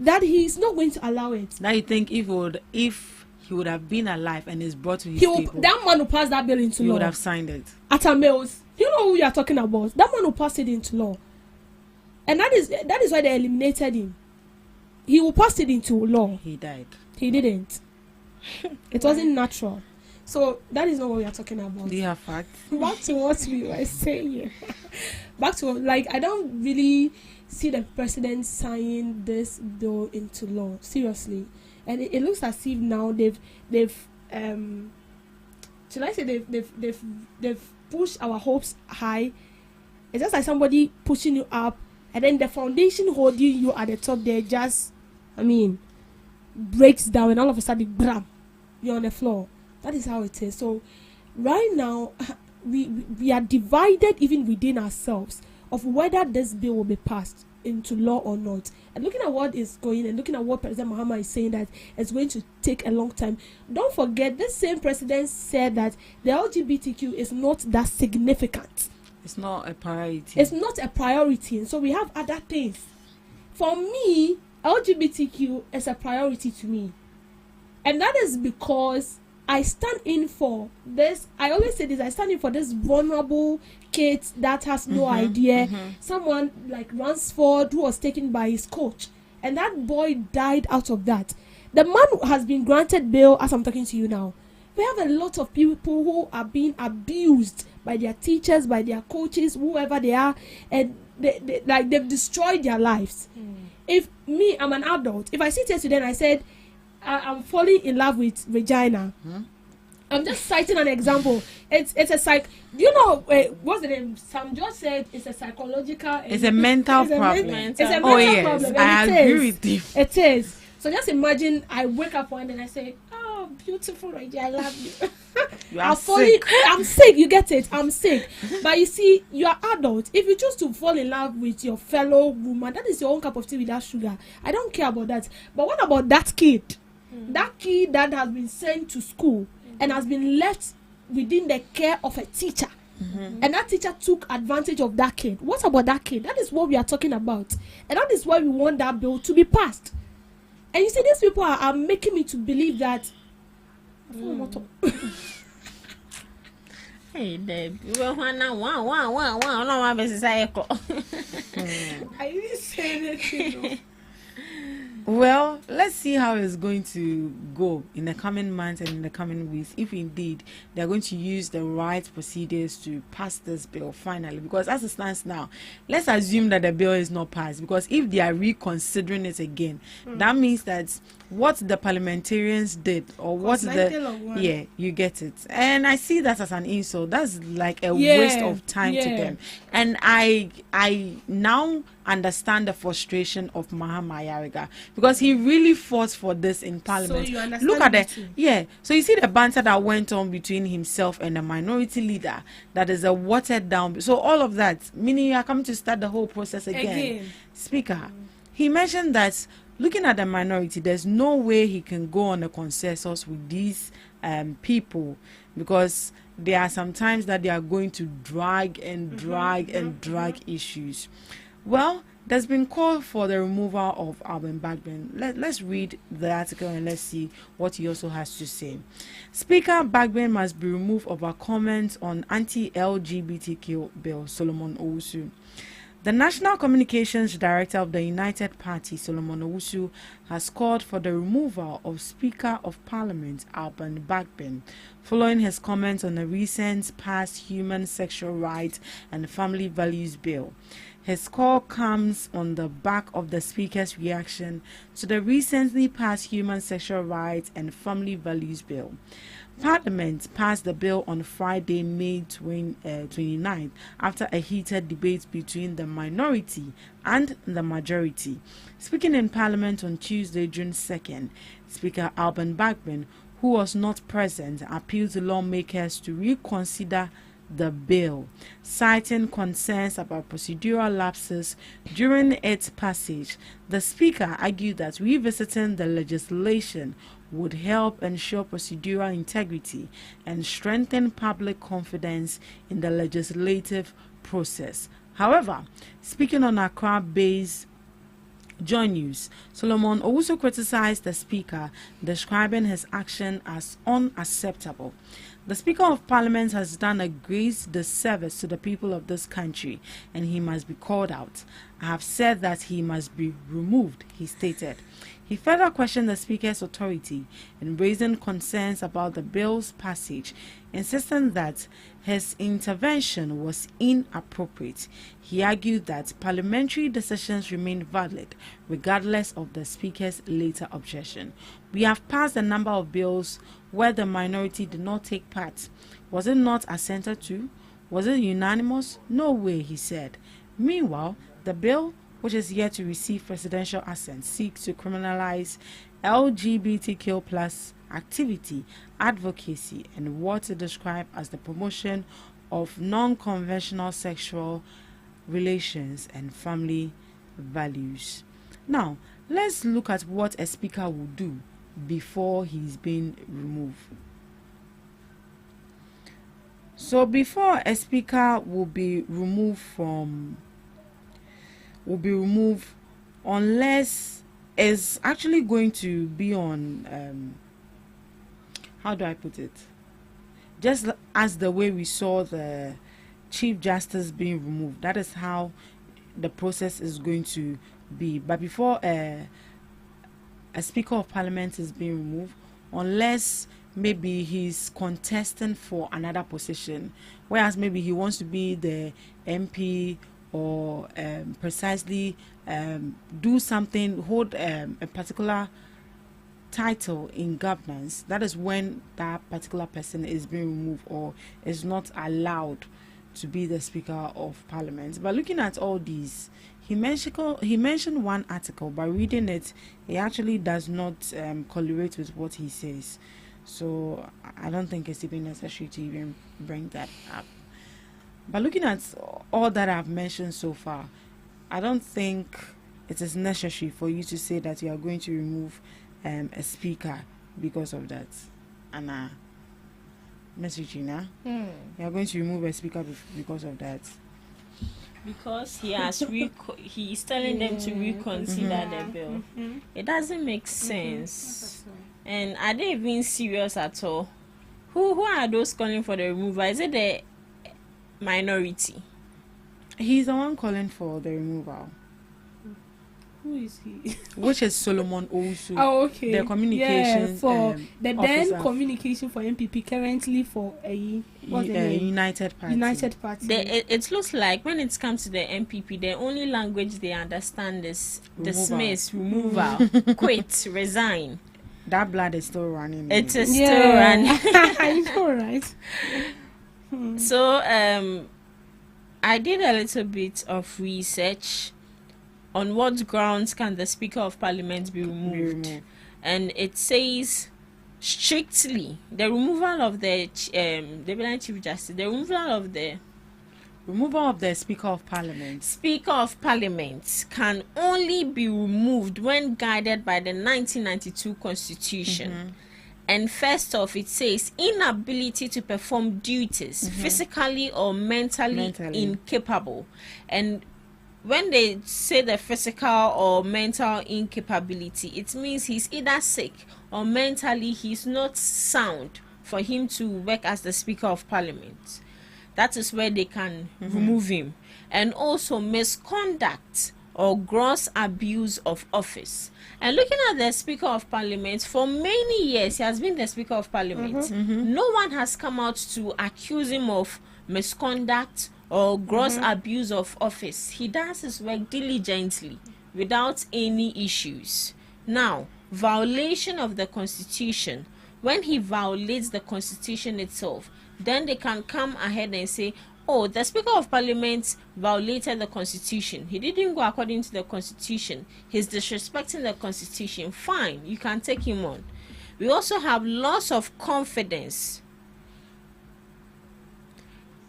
that he's not going to allow it. Now you think if he would have been alive and is brought to his table, that man who passed that bill into law, he would have signed it. Atamels, you know who you are talking about? That man who passed it into law, and that is why they eliminated him. He will pass it into law. He died. He didn't. It wasn't natural. So that is not what we are talking about. Do you have facts? Back to what we were saying. Back to I don't really see the president signing this bill into law. Seriously. And it looks as if now they've should I say they've pushed our hopes high. It's just like somebody pushing you up, and then the foundation holding you at the top there just breaks down, and all of a sudden bam, you're on the floor. That is how it is. So right now we are divided even within ourselves of whether this bill will be passed into law or not. And looking at what is going and looking at what President Mahama is saying, that it's going to take a long time. Don't forget, this same president said that the LGBTQ is not that significant. It's not a priority. It's not a priority. And so we have other things. For me, LGBTQ is a priority to me. And that is because I stand in for this. I always say this. I stand in for this vulnerable kid that has no idea. Someone like Ransford, who was taken by his coach, and that boy died out of that. The man has been granted bail as I'm talking to you now. We have a lot of people who are being abused by their teachers, by their coaches, whoever they are, and they've destroyed their lives. If me, I'm an adult. If I sit here today and I said, I'm falling in love with Regina. I'm just citing an example. It's a you know, what's the name? Sam just said it's a psychological. It's a mental problem. It's a mental problem. I agree with you. It is. So just imagine I wake up one day and I say, "Oh, beautiful Regina, I love you." You are sick. I'm sick. You get it? I'm sick. But you see, you are adult. If you choose to fall in love with your fellow woman, that is your own cup of tea without sugar. I don't care about that. But what about that kid? That kid that has been sent to school and has been left within the care of a teacher. And that teacher took advantage of that kid. What about that kid? That is what we are talking about. And that is why we want that bill to be passed. And you see, these people are making me to believe that. Hey, Deb, you were one. I didn't say anything. Well, let's see how it's going to go in the coming months and in the coming weeks, if indeed they're going to use the right procedures to pass this bill finally. Because as it stands now, let's assume that the bill is not passed, because if they are reconsidering it again, that means that what the parliamentarians did, or what you get it. And I see that as an insult. That's like a waste of time to them. And I now understand the frustration of Mahama Ayariga, because he really fought for this in parliament. So you understand. Look at so you see the banter that went on between himself and the minority leader, that is a watered down. So all of that, meaning you are coming to start the whole process again. Speaker, he mentioned that looking at the minority, there's no way he can go on a consensus with these people, because there are some times that they are going to drag issues. Well, there's been call for the removal of Alban Bagbin. Let's read the article and let's see what he also has to say. Speaker Bagbin must be removed over comments on anti-LGBTQ bill, Solomon Owusu. The National Communications Director of the United Party, Solomon Owusu, has called for the removal of Speaker of Parliament Alban Bagbin following his comments on the recent passed Human Sexual Rights and Family Values Bill. His call comes on the back of the Speaker's reaction to the recently passed Human Sexual Rights and Family Values Bill. Parliament passed the bill on Friday, May 29th, after a heated debate between the minority and the majority. Speaking in Parliament on Tuesday, June 2nd, Speaker Alban Bagbin, who was not present, appealed to lawmakers to reconsider the bill, citing concerns about procedural lapses during its passage. The Speaker argued that revisiting the legislation would help ensure procedural integrity and strengthen public confidence in the legislative process. However, speaking on Accra-based Joy News, Solomon also criticized the Speaker, describing his action as unacceptable. The Speaker of Parliament has done a great disservice to the people of this country, and he must be called out. I have said that he must be removed, he stated. He further questioned the Speaker's authority in raising concerns about the bill's passage, insisting that his intervention was inappropriate. He argued that parliamentary decisions remain valid regardless of the Speaker's later objection. We have passed a number of bills where the minority did not take part. Was it not assented to? Was it unanimous? No way, he said. Meanwhile, the bill, which is yet to receive presidential assent, seeks to criminalize LGBTQ plus activity, advocacy, and what it described as the promotion of non-conventional sexual relations and family values. Now, let's look at what a speaker will do before he's been removed. So before a speaker will be removed, unless it's actually going to be on how do I put it, just as the way we saw the Chief Justice being removed. That is how the process is going to be. But before a Speaker of Parliament is being removed, unless maybe he's contesting for another position, whereas maybe he wants to be the MP or precisely do something, hold a particular title in governance, that is when that particular person is being removed or is not allowed to be the Speaker of Parliament. But looking at all these, he mentioned one article, but reading it, it actually does not correlate with what he says. So I don't think it's even necessary to even bring that up. But looking at all that I've mentioned so far, I don't think it is necessary for you to say that you are going to remove a speaker because of that. Anna, message you now. You are going to remove a speaker because of that. Because he has he is telling them to reconsider the bill. It doesn't make sense. And are they even serious at all? Who are those calling for the removal? Is it the minority? He's the one calling for the removal. Who is he? Which is Solomon also. Oh, okay. The communication for the officer. then communication for MPP, currently for a United Party. United Party. It looks like when it comes to the MPP, the only language they understand is dismiss, removal, quit, resign. That blood is still running. It is still running. I know, right? So I did a little bit of research on what grounds can the Speaker of Parliament be removed. And it says strictly the removal of the Deputy Chief Justice, the removal of the Speaker of Parliament. Speaker of Parliament can only be removed when guided by the 1992 Constitution. And first off, it says inability to perform duties, physically or mentally incapable. And when they say the physical or mental incapability, it means he's either sick or mentally he's not sound for him to work as the Speaker of Parliament. That is where they can remove him. And also misconduct or gross abuse of office. And looking at the Speaker of Parliament, for many years he has been the Speaker of Parliament. No one has come out to accuse him of misconduct or gross abuse of office, he does his work diligently without any issues. Now, violation of the constitution, when he violates the constitution itself, then they can come ahead and say, oh, the Speaker of Parliament violated the constitution. He didn't go according to the constitution. He's disrespecting the constitution. Fine, you can take him on. We also have loss of confidence.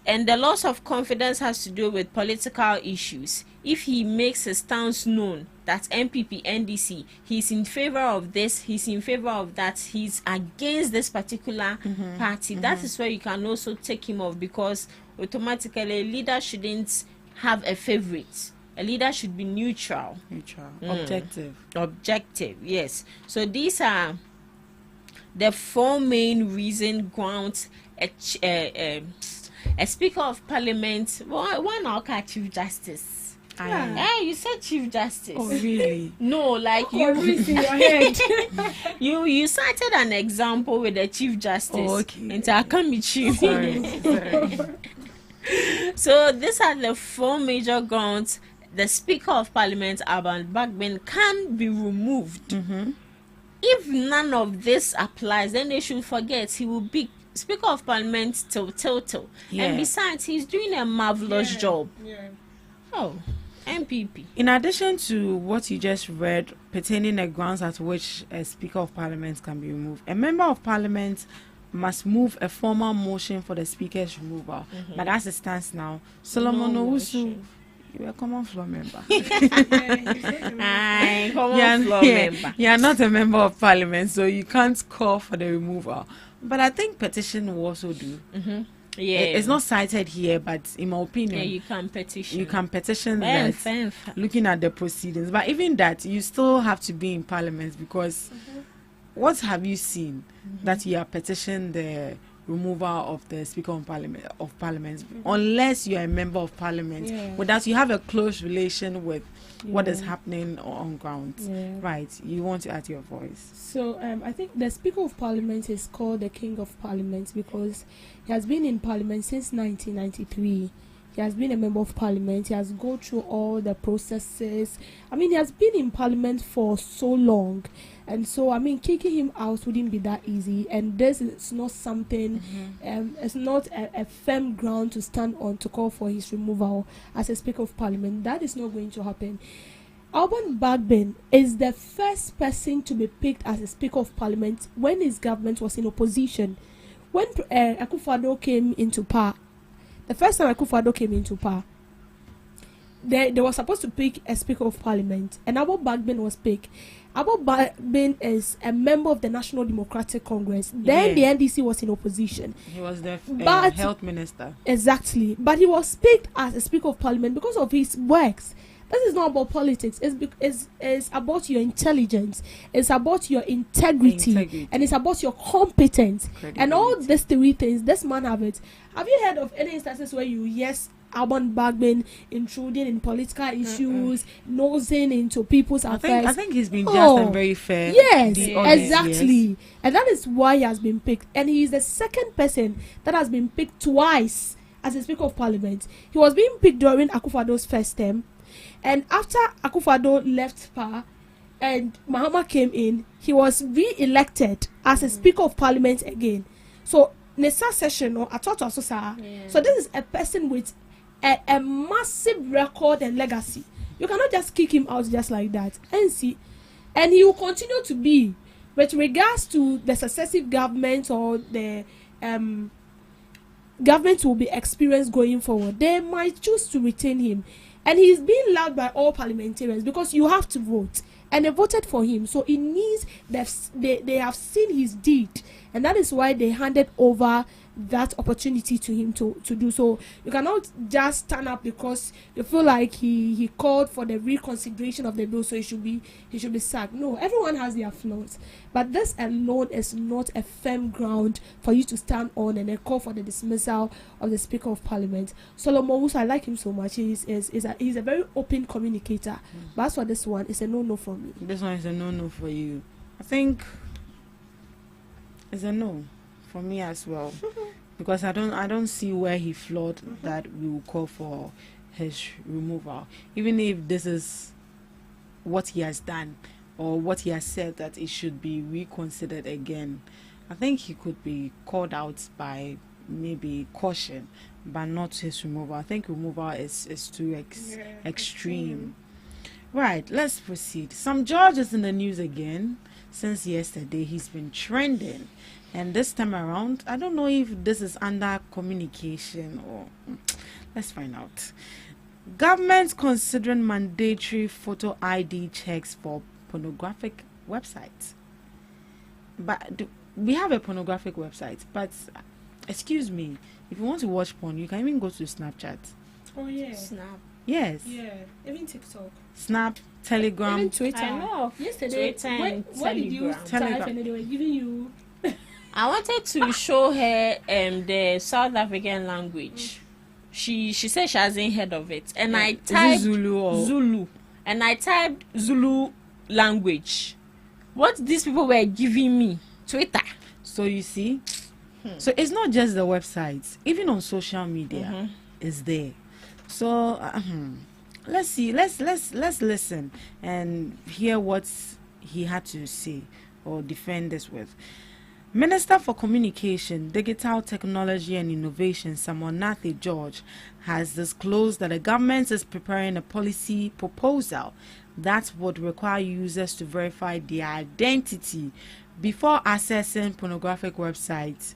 And the loss of confidence has to do with political issues. If he makes his stance known that MPP, NDC, he's in favor of this, he's in favor of that, he's against this particular party, that is where you can also take him off, because automatically a leader shouldn't have a favorite. A leader should be neutral. Objective, yes. So these are the four main reason grounds a Speaker of Parliament. Why not Chief Justice? You said Chief Justice. Oh, really? No, like your head. you cited an example with the Chief Justice. Oh, okay. And I can't be Chief. Sorry. So these are the four major grounds the Speaker of Parliament, Alban Bagbin, can be removed. If none of this applies, then they should forget he will be Speaker of Parliament till. And besides, he's doing a marvelous job. Oh, MPP. In addition to what you just read pertaining the grounds at which a Speaker of Parliament can be removed, a Member of Parliament must move a formal motion for the Speaker's removal. But as it stands now, Solomon Owusu, you're a common floor member. You are not a Member of Parliament, so you can't call for the removal. But I think petition will also do. It's not cited here, but in my opinion, you can petition. You can petition that, looking at the proceedings. But even that, you still have to be in Parliament, because what have you seen that you are petitioning the removal of the Speaker of Parliament, unless you are a Member of Parliament, with that you have a close relation with what is happening on ground. Right, you want to add your voice. So I think the Speaker of Parliament is called the King of Parliament because he has been in Parliament since 1993. He has been a Member of Parliament. He has gone through all the processes. I mean, he has been in Parliament for so long. And so, I mean, kicking him out wouldn't be that easy. And this is not something, it's not a firm ground to stand on to call for his removal as a Speaker of Parliament. That is not going to happen. Alban Bagbin is the first person to be picked as a Speaker of Parliament when his government was in opposition. When Akufo-Addo came into power, the first time Akufo-Addo came into power, they were supposed to pick a Speaker of Parliament, and Alban Bagbin was picked. Alban Bagbin is a member of the National Democratic Congress. Then the NDC was in opposition. He was the health minister. Exactly. But he was picked as a Speaker of Parliament because of his works. This is not about politics. It's about your intelligence. It's about your integrity. And it's about your competence. And all these three things, this man have it. Have you heard of any instances where Alban Bagbin intruding in political issues, nosing into people's affairs? I think he's been just and very fair. Yes, exactly. And that is why he has been picked. And he is the second person that has been picked twice as a Speaker of Parliament. He was being picked during Akufo-Addo's first term. And after Akufo-Addo left power and Mahama came in, he was re-elected as a Speaker of Parliament again. So, Nessa session, or so this is a person with a massive record and legacy. You cannot just kick him out just like that. And he will continue to be, with regards to the successive government or the government will be experienced going forward, they might choose to retain him. And he's being loved by all parliamentarians because you have to vote. And they voted for him. So it needs, they have seen his deed. And that is why they handed over that opportunity to him to do so. You cannot just stand up because you feel like he called for the reconsideration of the bill, so he should be sacked. No, everyone has their flaws, but this alone is not a firm ground for you to stand on and then call for the dismissal of the Speaker of Parliament. Solomon Owusu, I like him so much. He's a very open communicator. But as for this one, it's a no for me. This one is a no for you. I think it's a no for me as well. because I don't see where he flawed that we will call for his removal, even if this is what he has done or what he has said that it should be reconsidered again. I think he could be called out by maybe caution, but not his removal. I think removal is too extreme. Right, let's proceed. Some George is in the news again. Since yesterday, he's been trending. And this time around, I don't know if this is under communication or... Let's find out. Government considering mandatory photo ID checks for pornographic websites. But we have a pornographic website, but excuse me, if you want to watch porn, you can even go to Snapchat. Oh yeah. Snap. Yes. Yeah. Even TikTok. Snap, Telegram, Even Twitter. I know. Yesterday, Twitter and what did you Telegram. type and they were giving you? I wanted to show her the South African language. She said she hasn't heard of it, and I typed Zulu, and I typed Zulu language. What these people were giving me, Twitter. So you see, so it's not just the websites, even on social media, is there. So let's see, let's listen and hear what he had to say or defend this with. Minister for Communication, Digital Technology and Innovation, Samonathi George, has disclosed that the government is preparing a policy proposal that would require users to verify their identity before accessing pornographic websites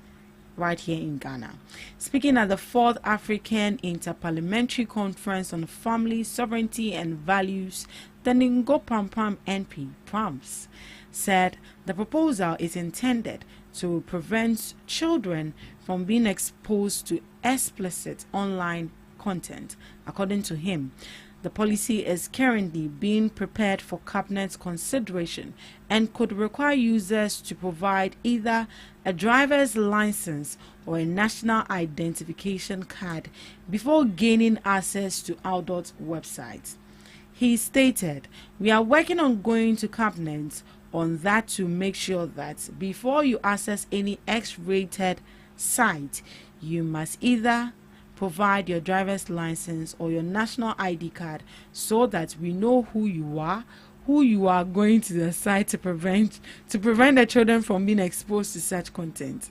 right here in Ghana. Speaking at the 4th African Interparliamentary Conference on Family, Sovereignty and Values, the Ningo Pampam NP, PRAMS, said the proposal is intended to prevent children from being exposed to explicit online content. According to him, the policy is currently being prepared for cabinet consideration and could require users to provide either a driver's license or a national identification card before gaining access to adult websites. He stated, "We are working on going to cabinet on that to make sure that before you access any X-rated site, you must either provide your driver's license or your national ID card so that we know who you are going to the site to prevent the children from being exposed to such content."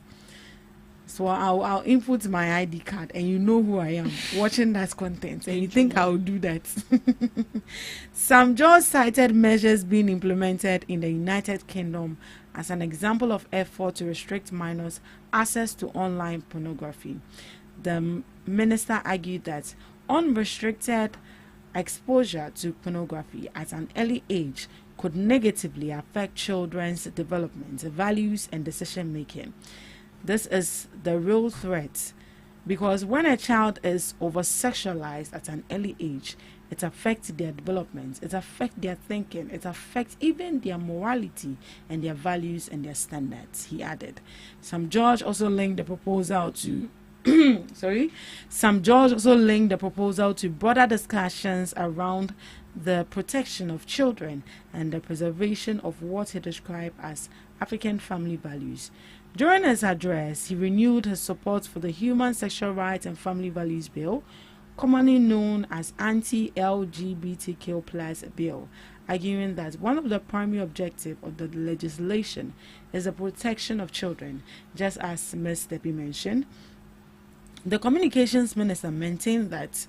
So I'll input my ID card and you know who I am watching that content and you think I'll do that. Some George cited measures being implemented in the United Kingdom as an example of effort to restrict minors' access to online pornography. The minister argued that unrestricted exposure to pornography at an early age could negatively affect children's development, values, and decision making. This is the real threat, because when a child is over-sexualized at an early age, it affects their development, it affects their thinking, it affects even their morality and their values and their standards, he added. Some George also linked the proposal to broader discussions around the protection of children and the preservation of what he described as African family values. During his address, he renewed his support for the Human Sexual Rights and Family Values Bill, commonly known as Anti-LGBTQ+ Bill, arguing that one of the primary objectives of the legislation is the protection of children, just as Ms. Debbie mentioned. The communications minister maintained that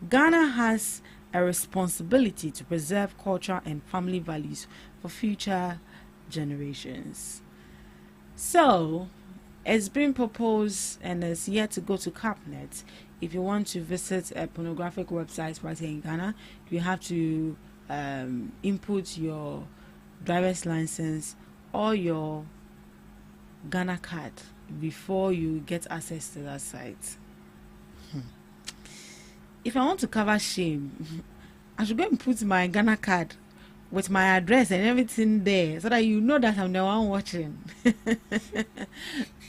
Ghana has a responsibility to preserve culture and family values for future generations. So, it's been proposed and is yet to go to cabinet. If you want to visit a pornographic website right here in Ghana, you have to input your driver's license or your Ghana card before you get access to that site. If I want to cover shame, I should go and put my Ghana card with my address and everything there so that you know that I'm the one watching.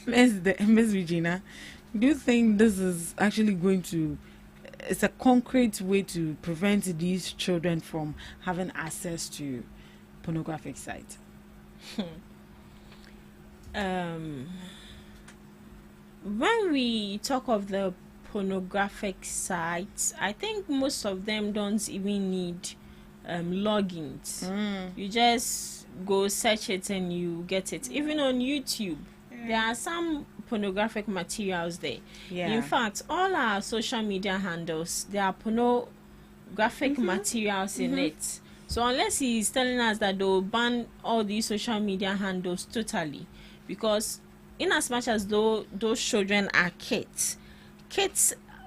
Miss Regina, do you think this is actually going to, it's a concrete way to prevent these children from having access to pornographic sites? when we talk of the pornographic sites, I think most of them don't even need logins. You just go search it and you get it. Even on YouTube, there are some pornographic materials there. In fact, all our social media handles, there are pornographic materials in it. So unless he's telling us that they'll ban all these social media handles totally, because in as much as though those children are kids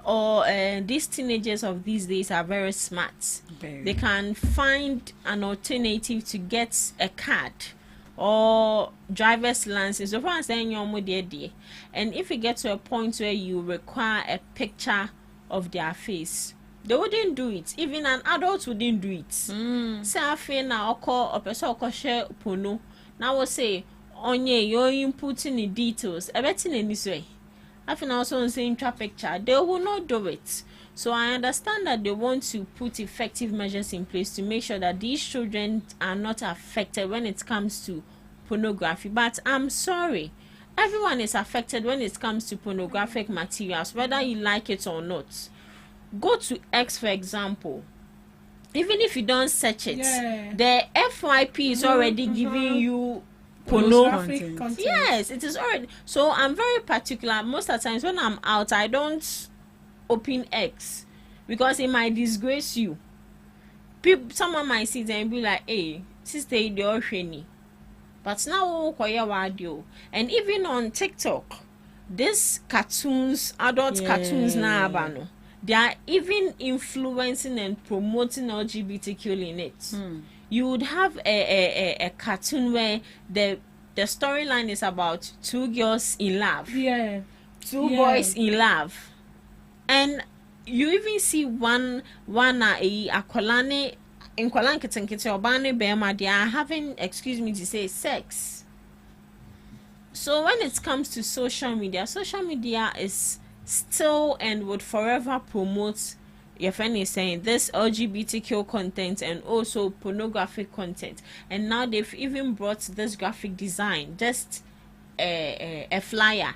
or these teenagers of these days are very smart. They can find an alternative to get a card or driver's license. So far as saying and if you get to a point where you require a picture of their face, they wouldn't do it. Even an adult wouldn't do it. Say I feel now call a person share pono. Now we say onye you're inputting the details. I bet in this way. I feel also on saying picture. They will not do it. So I understand that they want to put effective measures in place to make sure that these children are not affected when it comes to pornography. But I'm sorry, everyone is affected when it comes to pornographic materials, whether you like it or not. Go to X, for example. Even if you don't search it, the FYP is already giving you pornographic content. Yes, it is already. So I'm very particular. Most of the times when I'm out, I don't open X because it might disgrace you. Someone might see it and be like, "Hey, sister, you're shiny." But now, and even on TikTok, these cartoons, adult cartoons now, they are even influencing and promoting LGBTQ in it. You would have a cartoon where the storyline is about two girls in love, two boys in love, and you even see one akolane in kwalan kitenkite obane bema, they are having, excuse me to say, sex. So when it comes to social media is still and would forever promote, your friend is saying, this LGBTQ content and also pornographic content. And now they've even brought this graphic design, just a flyer.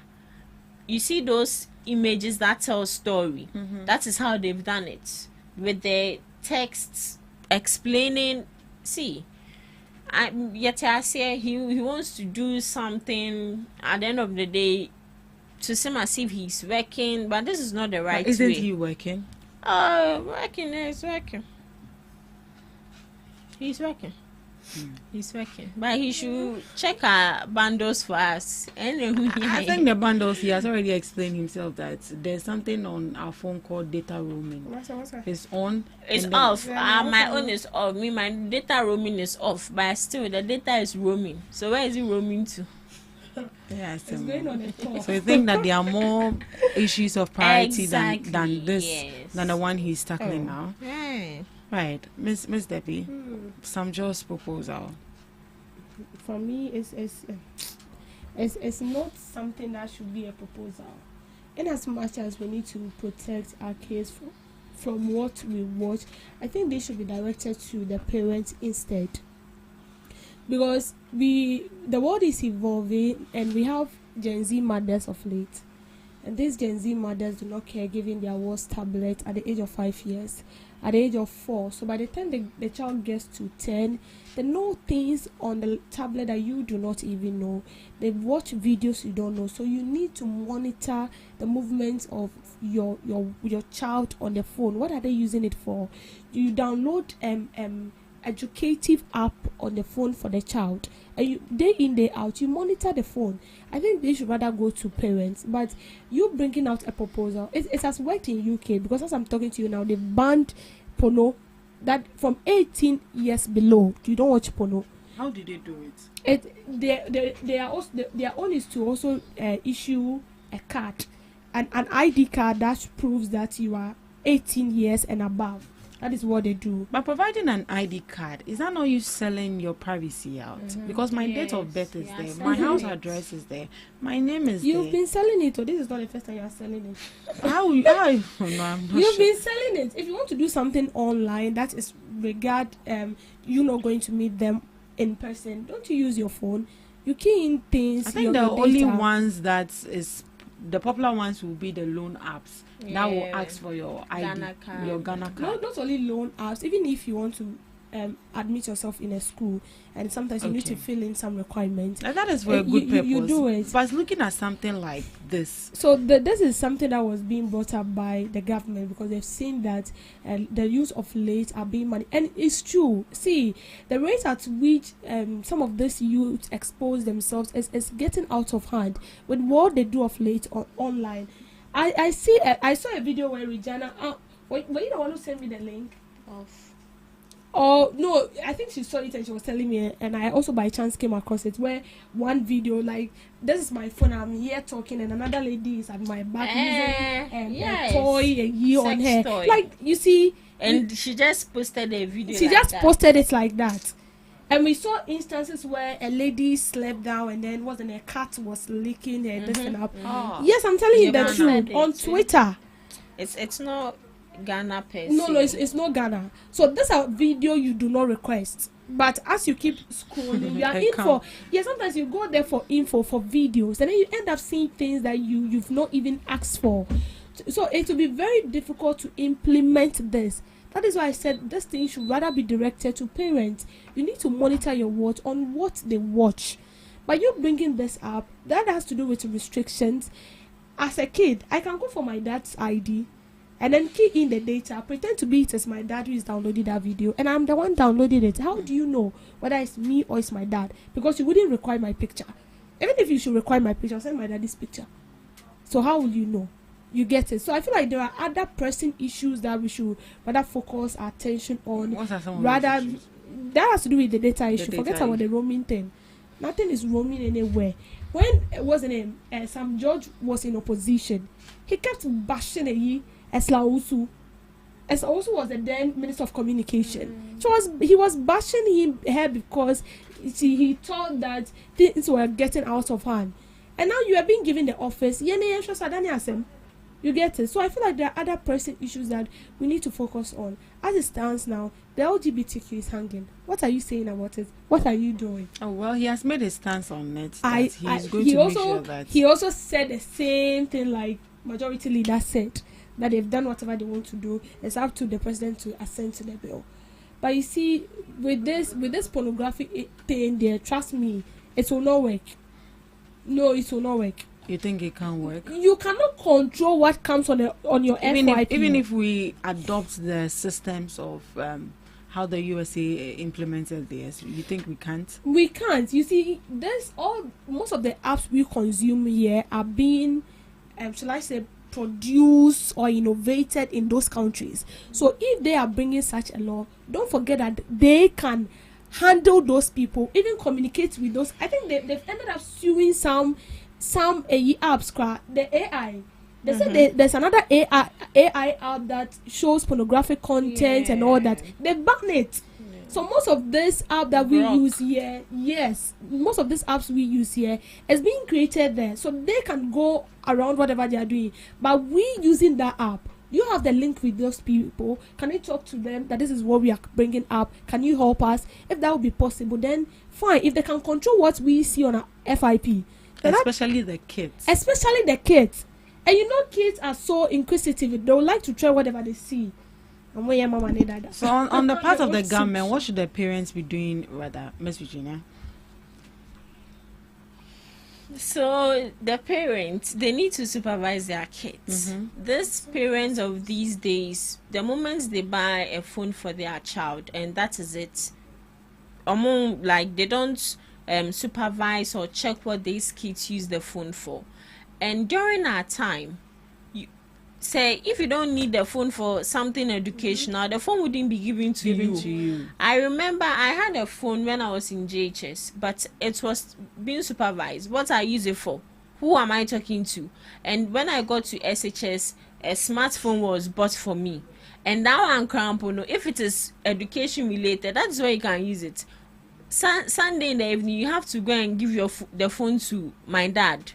You see those images that tell a story. That is how they've done it, with the texts explaining. See, yet I say he wants to do something at the end of the day to seem as if he's working, but this is not the right way. Isn't he working? Working is working. He's working. He's working. But he should check our bundles for us. I think the bundles, he has already explained himself that there's something on our phone called data roaming. What's that? It's on. It's off. My own is off. My data roaming is off. But still, the data is roaming. So where is it roaming to? Yes, it's going on a call. So you think that there are more issues of priority than this, than the one he's tackling now? Right, Miss Debbie, some just proposal. For me, it's not something that should be a proposal. In as much as we need to protect our kids from what we watch, I think they should be directed to the parents instead. Because the world is evolving and we have Gen Z mothers of late. And these Gen Z mothers do not care giving their worst tablet at the age of 5 years, at the age of 4. So by the time the child gets to 10, they know things on the tablet that you do not even know. They watch videos you don't know. So you need to monitor the movements of your child on the phone. What are they using it for? You download educative app on the phone for the child, and you day in day out you monitor the phone. I think they should rather go to parents. But you bringing out a proposal, it has worked in UK, because as I'm talking to you now, they've banned porno that from 18 years below. You don't watch porno. How did they do it? Their own is to also issue a card, an ID card that proves that you are 18 years and above. That is what they do. But providing an ID card, is that not you selling your privacy out? Because my date of birth is there, my house address is there, my name is there. You've been selling it, or this is not the first time you are selling it. How? No, I'm not You've been selling it. If you want to do something online, that is regard you not going to meet them in person, don't you use your phone? You key in things. I think the only ones that is the popular ones will be the loan apps that will ask for your ID, Ghana card. your Ghana card. Not only loan apps, even if you want to admit yourself in a school, and sometimes you need to fill in some requirements. That is for a good purpose. You do it. But looking at something like this. So this is something that was being brought up by the government because they've seen that the use of late are being money. And it's true. See, the rate at which some of these youth expose themselves is getting out of hand with what they do of late online. I saw a video where Regina, were you the one who sent me the link? Oh no, I think she saw it and she was telling me, and I also by chance came across it where one video, like, this is my phone, I'm here talking, and another lady is at my back using a toy, a year on her toy. Like, you see, and she just posted a video. She just posted it like that. And we saw instances where a lady slept down and then a cat was licking her this and up. Yes, I'm telling you the truth. On Twitter. It's not Ghana per se. No, it's not Ghana. So this is a video you do not request. But as you keep scrolling, you are in for sometimes you go there for info, for videos, and then you end up seeing things that you've not even asked for. So it will be very difficult to implement this. That is why I said this thing should rather be directed to parents. You need to monitor your watch on what they watch. But you bringing this up, that has to do with restrictions. As a kid, I can go for my dad's ID and then key in the data, pretend to be it as my dad who is downloading that video, and I'm the one downloading it. How do you know whether it's me or it's my dad? Because you wouldn't require my picture. Even if you should require my picture, send my daddy's picture. So how will you know? You get it. So I feel like there are other pressing issues that we should rather focus our attention on. Rather, that has to do with the data issue. Forget about the roaming thing. Nothing is roaming anywhere. When Sam George was in opposition, he kept bashing Esla Osu. Esla Osu was the then Minister of Communication. So he was bashing her because he thought that things were getting out of hand. And now you are being given the office. You get it. So I feel like there are other pressing issues that we need to focus on. As it stands now, the LGBTQ is hanging. What are you saying about it? What are you doing? Oh well, he has made a stance on it. He also said the same thing like majority leader said, that they've done whatever they want to do. It's up to the president to assent to the bill. But you see, with this pornography thing there, trust me, it will not work. No, it will not work. You think it can work? You cannot control what comes on your FYP. Even if we adopt the systems of how the USA implemented this, you think we can't? We can't. You see, most of the apps we consume here are being, shall I say, produced or innovated in those countries. So if they are bringing such a law, don't forget that they can handle those people, even communicate with those. I think they've ended up suing some apps, the AI. They said there's another AI app that shows pornographic content and all that. They ban it. So most of this app that we use here, most of these apps we use here is being created there, so they can go around whatever they are doing. But we using that app, you have the link with those people. Can you talk to them that this is what we are bringing up? Can you help us? If that would be possible, then fine. If they can control what we see on our FIP, especially the kids. And you know, kids are so inquisitive. They would like to try whatever they see. So on the part of the government, what should the parents be doing rather, Ms. Virginia? So the parents, they need to supervise their kids. These parents of these days, the moment they buy a phone for their child, and that is it. Like, they don't supervise or check what these kids use the phone for. And during our time, say if you don't need the phone for something educational, the phone wouldn't be given to you. I remember I had a phone when I was in JHS, but it was being supervised. What I use it for? Who am I talking to? And when I got to SHS, a smartphone was bought for me. And now I'm cramping. If it is education related, that's where you can use it. Sunday in the evening, you have to go and give the phone to my dad.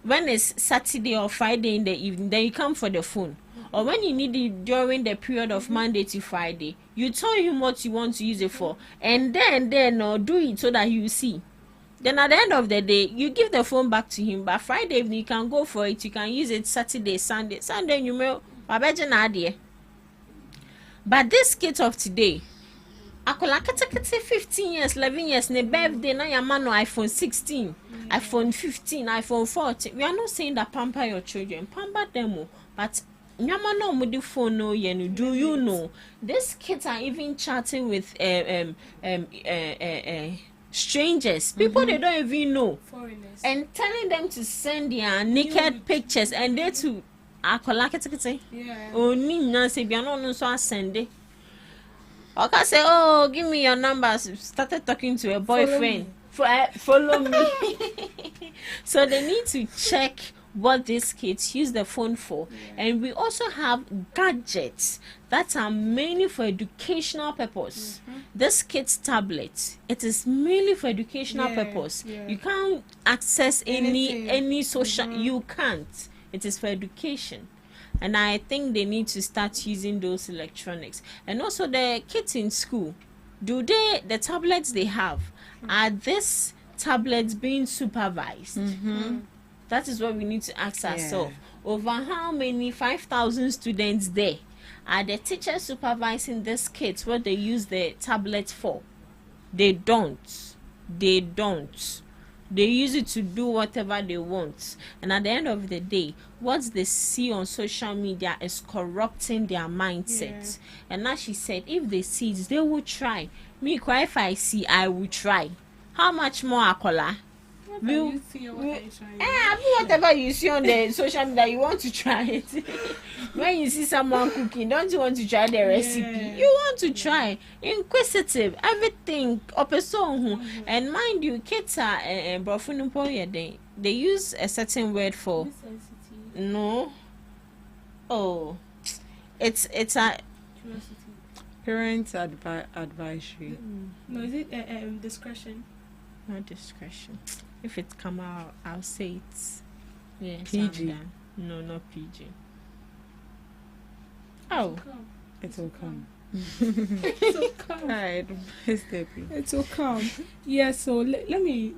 When it's Saturday or Friday in the evening, then you come for the phone. Or when you need it during the period of Monday to Friday, you tell him what you want to use it for, and then do it so that you see. Then at the end of the day, you give the phone back to him. But Friday evening, you can go for it. You can use it Saturday, Sunday. Sunday, you may. But this kid of today, akola kete 15 years, 11 years, ne birthday, na your man no iPhone 16, iPhone 15, iPhone 14. We are not saying that pamper your children, pamper them, but nyama no mudi phone no yenu. Do you know these kids are even chatting with strangers, people they don't even know, foreigners, and telling them to send their naked pictures, and they too akola kete oni na say bia no so send it. Okay, say, oh, give me your numbers. Started talking to a boyfriend. Follow me. So they need to check what these kids use the phone for. And we also have gadgets that are mainly for educational purpose. This kid's tablet, it is mainly for educational purpose. You can't access any social, you can't. It is for education. And I think they need to start using those electronics. And also the kids in school, the tablets they have, are these tablets being supervised? That is what we need to ask ourselves. Over how many 5,000 students there are the teachers supervising these kids, what they use the tablets for? They don't. They use it to do whatever they want. And at the end of the day, what they see on social media is corrupting their mindset. And as she said, if they see it, they will try. Me, if I see, I will try. How much more, Akola? Whatever you see on the social media, you want to try it. When you see someone cooking, don't you want to try the recipe? You want to try. Inquisitive, everything. And mind you, kids are they use a certain word for no. Oh, it's a parent advisory. No, is it discretion? Not discretion. If it come out, I'll say it's PG. No, not PG. Oh, it will come. Alright, it's will come. Yeah. So let me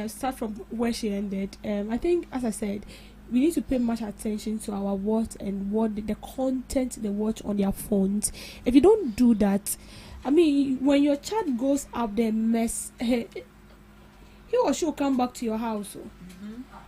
start from where she ended. I think, as I said, we need to pay much attention to our what the content they watch on their phones. If you don't do that, I mean, when your child goes up there mess. He or she will come back to your house.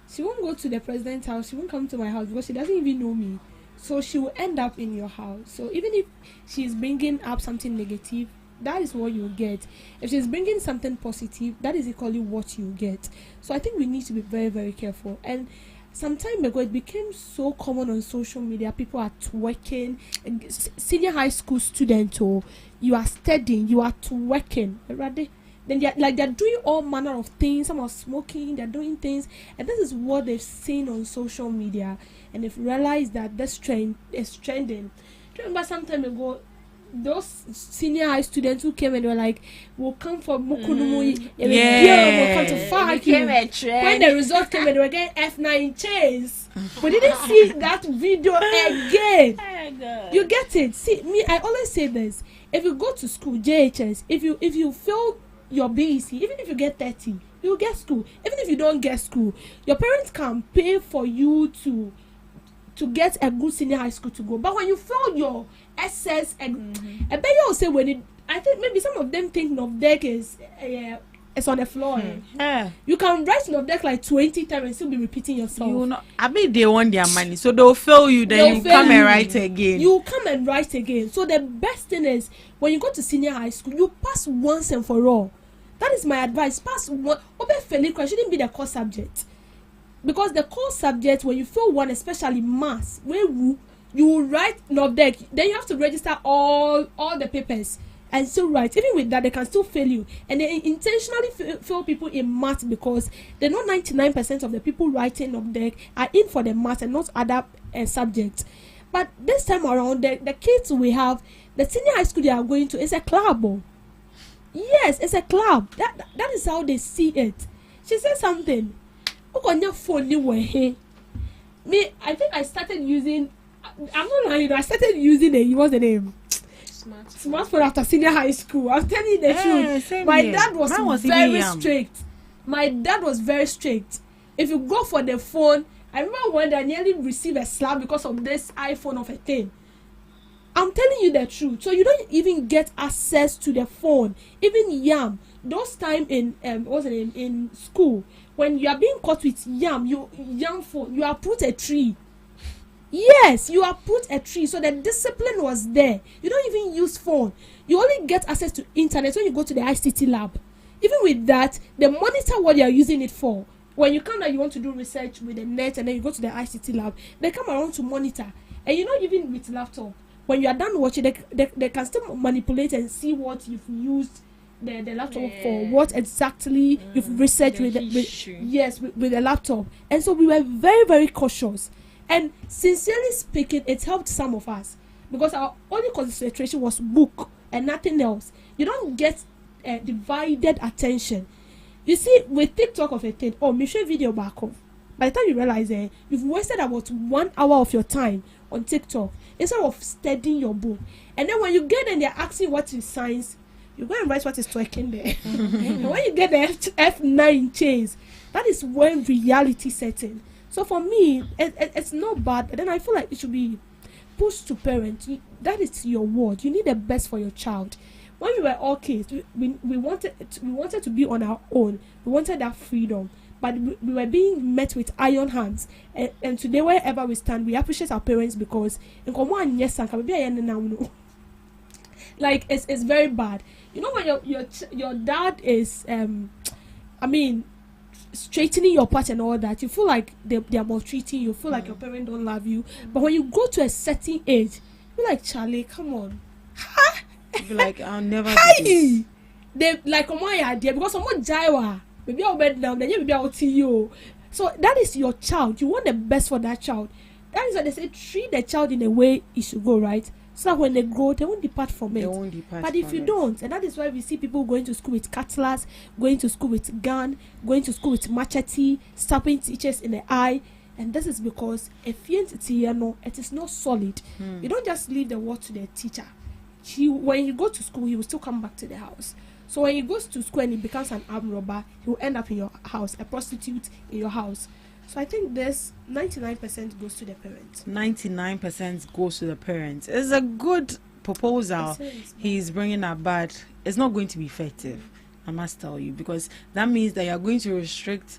She won't go to the president's house. She won't come to my house because she doesn't even know me. So she will end up in your house. So even if she's bringing up something negative, that is what you get. If she's bringing something positive, that is equally what you get. So I think we need to be very, very careful. And some time ago, it became so common on social media. People are twerking. Senior high school students, or you are studying, you are twerking. Right? Then they're doing all manner of things. Some are smoking, they're doing things, and this is what they've seen on social media, and they've realized that this trend is trending. Do you remember some time ago, those senior high students who came and they were like, "We'll come for Mukunumu, we'll come to fight you." When the result came, and they were getting F9 chains. We didn't see that video again. You get it? See, me, I always say this: if you go to school, JHS, if you fail your BEC, even if you get 30, you get school. Even if you don't get school, your parents can pay for you to get a good senior high school to go. But when you fail your SS, I bet you will say I think maybe some of them think NOVDEC is on the floor. You can write NOVDEC like 20 times and still be repeating yourself. I bet they want their money, so they'll fail you. Then you come and write again. You come and write again. So the best thing is when you go to senior high school, you pass once and for all. That is my advice. Pass one. Shouldn't be the core subject, because the core subject, when you fail one, especially maths, where you write NOVDEC, then you have to register all the papers and still write. Even with that, they can still fail you, and they intentionally fail people in maths because they know 99% of the people writing NOVDEC are in for the maths and not other subjects. But this time around, the kids we have, the senior high school they are going to is a club. Yes, it's a club. That is how they see it. She said something. Me, I think I started using. I'm not lying. I started using what's the name? Smartphone after senior high school. I'm telling you the truth. My dad was very strict. My dad was very strict. If you go for the phone, I remember when I nearly received a slap because of this iPhone of a thing. I'm telling you the truth. So you don't even get access to the phone. Even yam. Those time in school, when you are being caught with yam phone, you are put a tree. Yes, you are put a tree. So the discipline was there. You don't even use phone. You only get access to internet when you go to the ICT lab. Even with that, they monitor what you are using it for. When you come there, you want to do research with the net, and then you go to the ICT lab, they come around to monitor. And you know, even with laptop, when you are done watching, they can still manipulate and see what you've used the laptop for, what exactly you've researched with the laptop. And so we were very, very cautious. And sincerely speaking, it helped some of us because our only concentration was book and nothing else. You don't get divided attention. You see, with TikTok of a thing, me show video back off. By the time you realize you've wasted about 1 hour of your time on TikTok instead of studying your book. And then when you get in, they're asking what is science. You go and write what is twerking there. And when you get the F9 chains, that is when reality sets in. So for me, it's not bad. But then I feel like it should be pushed to parents. That is your word. You need the best for your child. When we were all kids, we wanted to be on our own. We wanted that freedom. But we were being met with iron hands. And today, wherever we stand, we appreciate our parents because like it's very bad. You know when your dad is straightening your part and all that, you feel like they are maltreating you. Feel like your parents don't love you. But when you go to a certain age, you're like, Charlie, come on. You're like, I'll never do this. They like my idea because someone jaiwa. Maybe I'll bed down, then maybe I'll tell you. So that is your child. You want the best for that child. That is why they say treat the child in a way it should go, right? So that when they grow, they won't depart from it. But if you don't, and that is why we see people going to school with cutlass, going to school with gun, going to school with machete, stabbing teachers in the eye. And this is because if it is not solid. You don't just leave the word to the teacher. When you go to school, he will still come back to the house. So when he goes to school and he becomes an armed robber, he will end up in your house, a prostitute in your house. So I think this 99% goes to the parents. 99% goes to the parents. It's a good proposal he's bringing up, but it's not going to be effective. I must tell you, because that means that you're going to restrict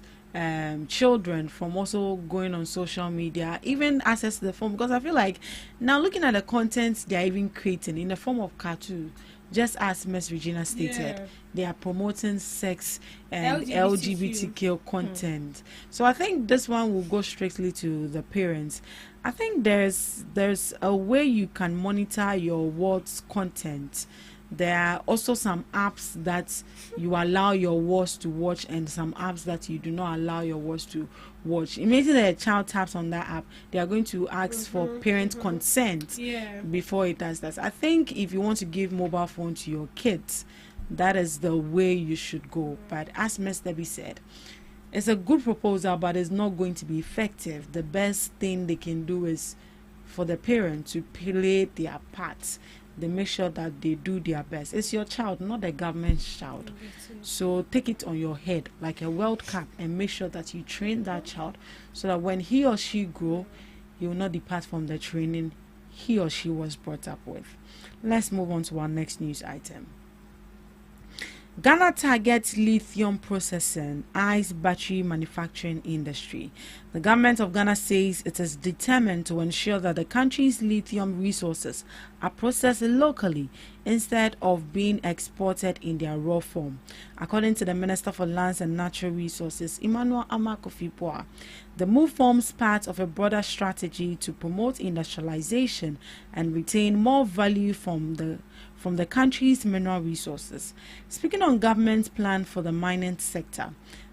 children from also going on social media, even access to the phone. Because I feel like now looking at the content they're even creating in the form of cartoon, just as Miss Regina stated, they are promoting sex and LGBTQ content. So I think this one will go strictly to the parents. I think there's a way you can monitor your words content. There are also some apps that you allow your words to watch and some apps that you do not allow your words to watch. Immediately a child taps on that app, they are going to ask for parent consent before it does that. I think if you want to give mobile phone to your kids, that is the way you should go. But as Ms. Debbie said, it's a good proposal, but it's not going to be effective. The best thing they can do is for the parent to play their part. They make sure that they do their best. It's your child, not the government's child. So take it on your head like a World Cup and make sure that you train that child so that when he or she grow, he will not depart from the training he or she was brought up with. Let's move on to our next news item. Ghana targets lithium processing, eyes battery manufacturing industry. The government of Ghana says it is determined to ensure that the country's lithium resources are processed locally instead of being exported in their raw form. According to the Minister for Lands and Natural Resources, Emmanuel Amakofi-Poa, the move forms part of a broader strategy to promote industrialization and retain more value from the country's mineral resources. Speaking on government's plan for the mining sector,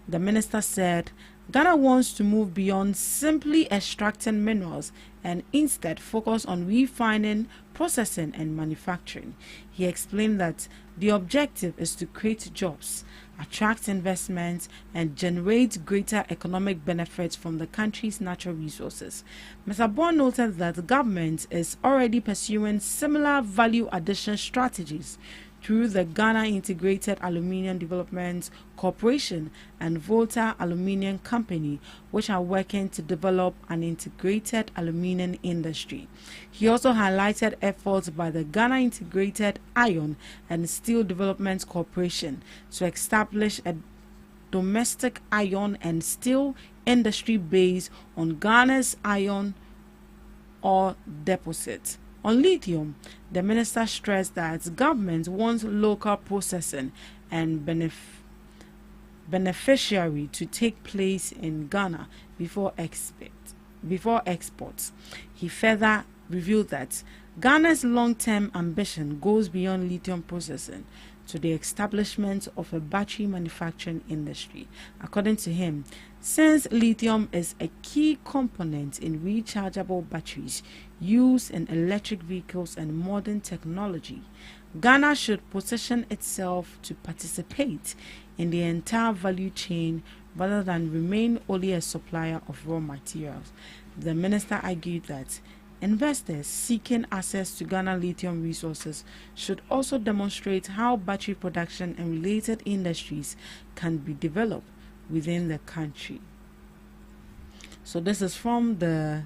the minister said Ghana wants to move beyond simply extracting minerals and instead focus on refining, processing and manufacturing. He explained that the objective is to create jobs, attract investments and generate greater economic benefits from the country's natural resources. Mr. Bond noted that the government is already pursuing similar value addition strategies through the Ghana Integrated Aluminium Development Corporation and Volta Aluminium Company, which are working to develop an integrated aluminium industry. He also highlighted efforts by the Ghana Integrated Iron and Steel Development Corporation to establish a domestic iron and steel industry based on Ghana's iron ore deposit. On lithium, the minister stressed that government wants local processing and beneficiary to take place in Ghana before exports. He further revealed that Ghana's long-term ambition goes beyond lithium processing to the establishment of a battery manufacturing industry. According to him, since lithium is a key component in rechargeable batteries used in electric vehicles and modern technology, Ghana should position itself to participate in the entire value chain rather than remain only a supplier of raw materials. The minister argued that investors seeking access to Ghana lithium resources should also demonstrate how battery production and related industries can be developed within the country. So this is from the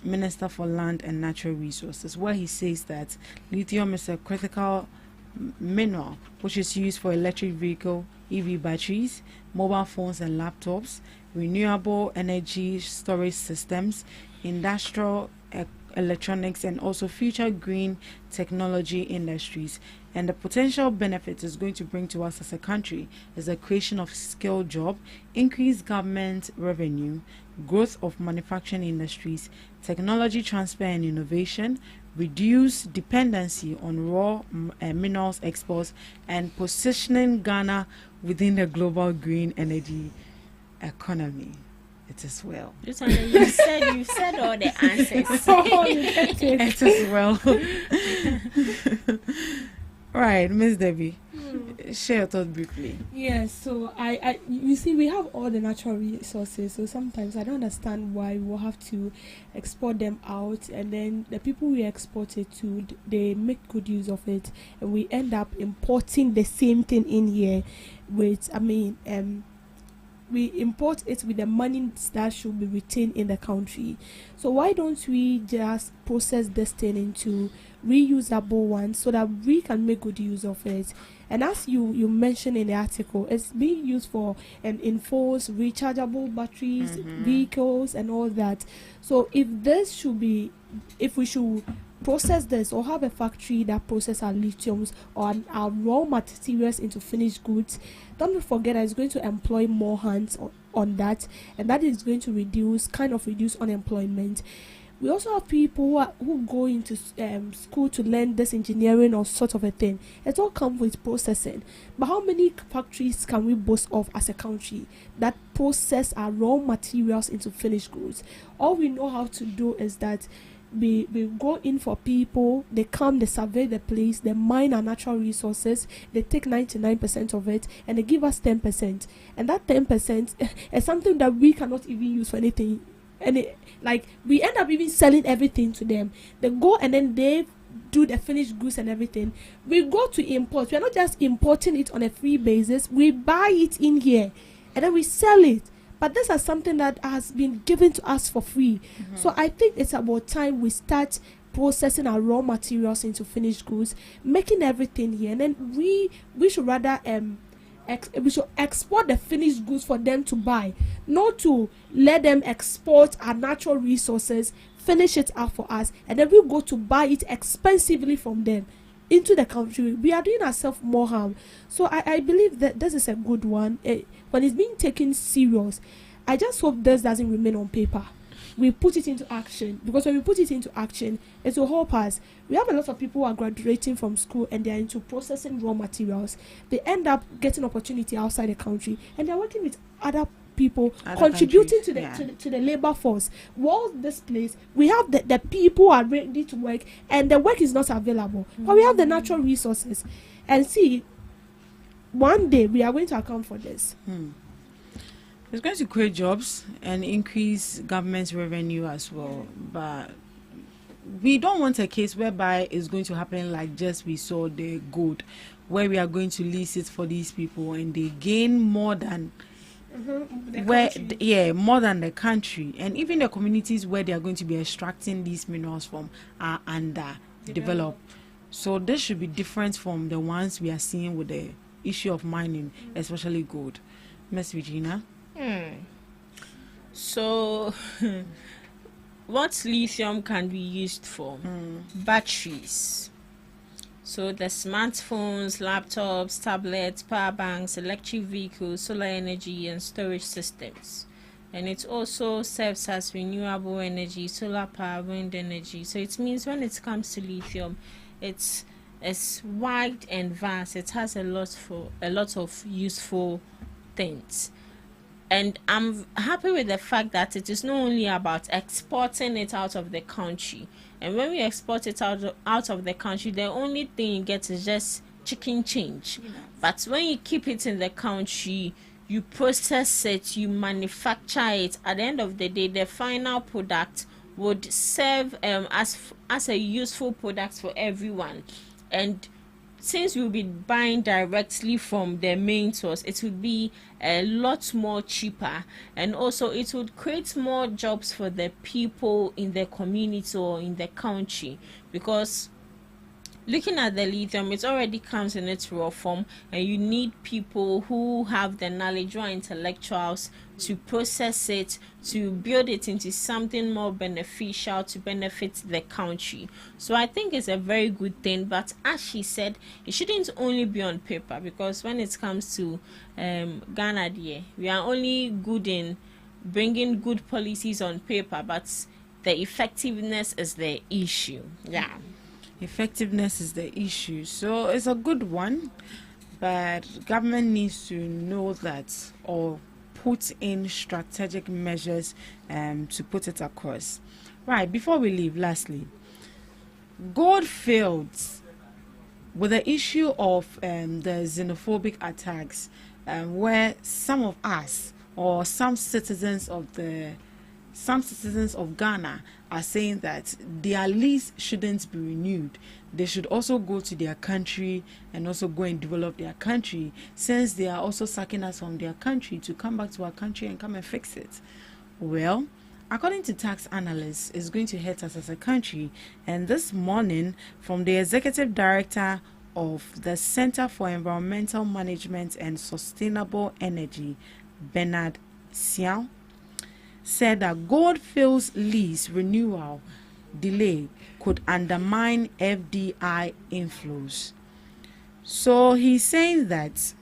Minister for Land and Natural Resources, where he says that lithium is a critical mineral which is used for electric vehicle, EV batteries, mobile phones and laptops, renewable energy storage systems, industrial electronics, and also future green technology industries. And the potential benefit is going to bring to us as a country is the creation of skilled job, increased government revenue, growth of manufacturing industries, technology transfer and innovation, reduce dependency on raw minerals exports, and positioning Ghana within the global green energy economy. It is well. You said all the answers. It is well. Right, Miss Debbie, share your thought briefly. Yes, so you see, we have all the natural resources, so sometimes I don't understand why we'll have to export them out, and then the people we export it to, they make good use of it, and we end up importing the same thing in here with, we import it with the money that should be retained in the country. So why don't we just process this thing into reusable ones so that we can make good use of it? And as you mentioned in the article, it's being used for infos, rechargeable batteries, vehicles, and all that. So if we should process this or have a factory that processes our lithiums or our raw materials into finished goods, don't forget that it's going to employ more hands on that, and that is going to reduce unemployment. We also have people who go into school to learn this engineering or sort of a thing. It all comes with processing. But how many factories can we boast of as a country that process our raw materials into finished goods? All we know how to do is that we go in for people, they come, they survey the place, they mine our natural resources, they take 99% of it, and they give us 10%. And that 10% is something that we cannot even use for anything. And we end up even selling everything to them. They go and then they do the finished goods and everything. We go to import. We are not just importing it on a free basis. We buy it in here and then we sell it. But this is something that has been given to us for free. So I think it's about time we start processing our raw materials into finished goods, making everything here, and then we should rather we should export the finished goods for them to buy, not to let them export our natural resources, finish it up for us, and then we go to buy it expensively from them into the country. We are doing ourselves more harm. So I believe that this is a good one. When it's being taken serious, I just hope this doesn't remain on paper. We put it into action, because when we put it into action, it will help us. We have a lot of people who are graduating from school and they are into processing raw materials. They end up getting opportunity outside the country, and they're working with other people, contributing to the labor force. While this place, we have the people who are ready to work, and the work is not available. But we have the natural resources, and see, one day we are going to account for this. It's going to create jobs and increase government's revenue as well. But we don't want a case whereby it's going to happen like just we saw the gold, where we are going to lease it for these people and they gain more than more than the country, and even the communities where they are going to be extracting these minerals from are underdeveloped. So this should be different from the ones we are seeing with the issue of mining, especially gold. Miss Regina. So what lithium can be used for? Batteries. So the smartphones, laptops, tablets, power banks, electric vehicles, solar energy, and storage systems. And it also serves as renewable energy, solar power, wind energy. So it means when it comes to lithium, it's wide and vast. It has a lot of useful things. And I'm happy with the fact that it is not only about exporting it out of the country. And when we export it out of the country, the only thing you get is just chicken change. Yes. But when you keep it in the country, you process it, you manufacture it. At the end of the day, the final product would serve as a useful product for everyone. And since we'll be buying directly from the main source, it would be a lot more cheaper, and also it would create more jobs for the people in the community or in the country, because looking at the lithium, it already comes in its raw form, and you need people who have the knowledge, who are intellectuals, to process it, to build it into something more beneficial to benefit the country. So I think it's a very good thing, but as she said, it shouldn't only be on paper, because when it comes to Ghana, we are only good in bringing good policies on paper, but the effectiveness is the issue. Effectiveness is the issue. So it's a good one, but government needs to know that, or put in strategic measures to put it across. Right, before we leave, lastly, gold fields, with the issue of the xenophobic attacks, where some of us or some citizens of Ghana are saying that their lease shouldn't be renewed. They should also go to their country and also go and develop their country, since they are also sucking us from their country to come back to our country and come and fix it. Well, according to tax analysts, it's going to hurt us as a country. And this morning, from the executive director of the Center for Environmental Management and Sustainable Energy, Bernard Siao, said that Goldfields lease renewal delay could undermine FDI inflows. So he's saying that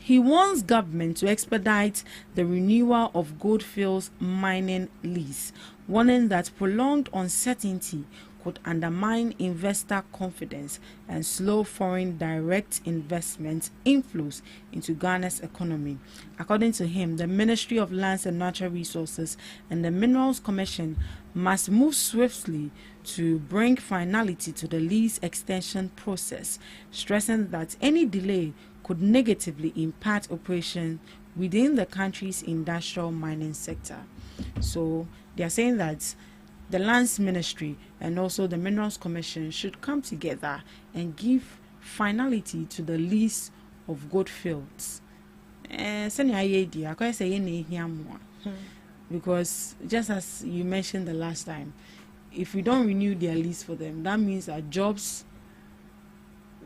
he wants government to expedite the renewal of Goldfields mining lease, warning that prolonged uncertainty could undermine investor confidence and slow foreign direct investment inflows into Ghana's economy. According to him, the Ministry of Lands and Natural Resources and the Minerals Commission must move swiftly to bring finality to the lease extension process, stressing that any delay could negatively impact operation within the country's industrial mining sector. So they are saying that the Lands Ministry and also the Minerals Commission should come together and give finality to the lease of gold fields. Because just as you mentioned the last time, if we don't renew their lease for them, that means that jobs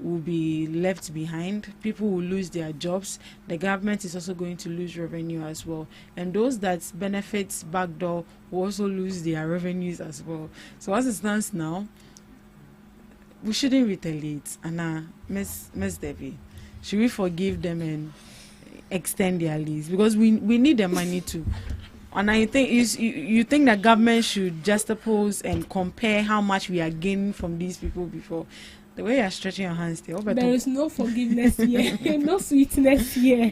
will be left behind. People will lose their jobs. The government is also going to lose revenue as well, and those that benefit backdoor will also lose their revenues as well. So as it stands now, we shouldn't retaliate. And Miss Debbie, should we forgive them and extend their lease, because we need the money too? And I think you think that government should juxtapose and compare how much we are gaining from these people before. The way you are stretching your hands there. There is no forgiveness here. No sweetness here.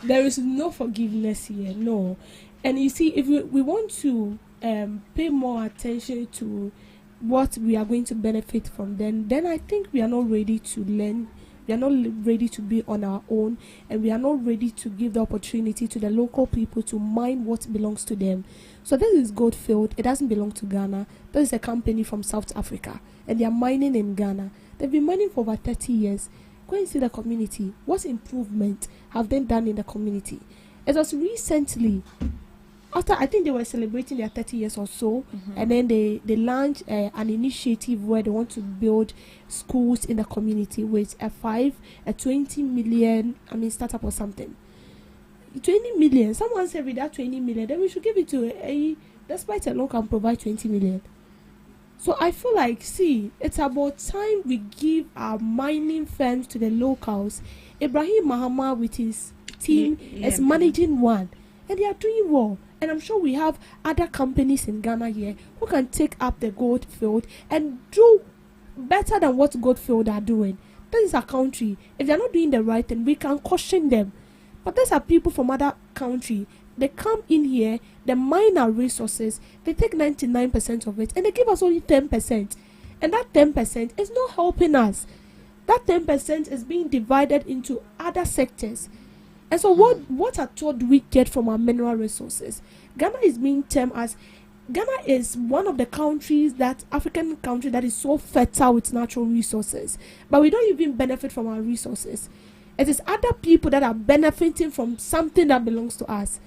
There is no forgiveness here. No. And you see, if we want to pay more attention to what we are going to benefit from, then I think we are not ready to learn We are not ready to be on our own, and we are not ready to give the opportunity to the local people to mine what belongs to them. So this is Goldfield. It doesn't belong to Ghana. This is a company from South Africa, and they are mining in Ghana. They've been mining for over 30 years. Go and see the community. What improvement have they done in the community? It was recently, after I think they were celebrating their 30 years or so, and then they launched an initiative where they want to build schools in the community with a 20 million, startup or something. 20 million. Someone said with that 20 million, then we should give it to despite a loan can provide 20 million. So I feel like, it's about time we give our mining firms to the locals. Ibrahim Mahama with his team is managing one, and they are doing well. And I'm sure we have other companies in Ghana here who can take up the Goldfield and do better than what Goldfield are doing. This is our country. If they're not doing the right thing, we can caution them. But these are people from other country. They come in here, they mine our resources, they take 99% of it, and they give us only 10%. And that 10% is not helping us. That 10% is being divided into other sectors. And so what at all do we get from our mineral resources? Ghana is being termed as, Ghana is one of the countries, that African country that is so fertile with natural resources. But we don't even benefit from our resources. It is other people that are benefiting from something that belongs to us.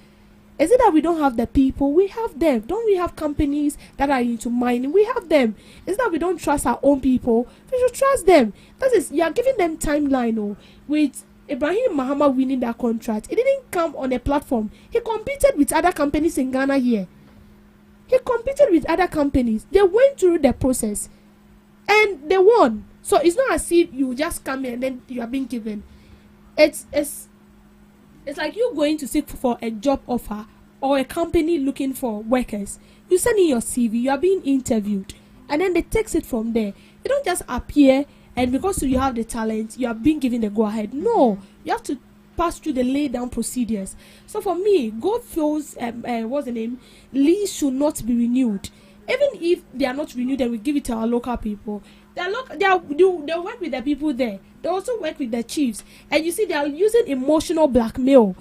Is it that we don't have the people? We have them. Don't we have companies that are into mining? We have them. Is it that we don't trust our own people? We should trust them. That is, you are giving them timeline. With Ibrahim Mahama winning that contract, it didn't come on a platform. He competed with other companies in Ghana here. He competed with other companies. They went through the process and they won. So it's not as if you just come in and then you are being given. It's like you going to seek for a job offer or a company looking for workers. You send in your CV, you are being interviewed, and then they take it from there. You don't just appear and because you have the talent, you are being given the go-ahead. No, you have to pass through the lay-down procedures. So for me, Goldfield's what's the name? Lease should not be renewed. Even if they are not renewed, then we give it to our local people. They work with the people there. They also work with the chiefs, and you see they are using emotional blackmail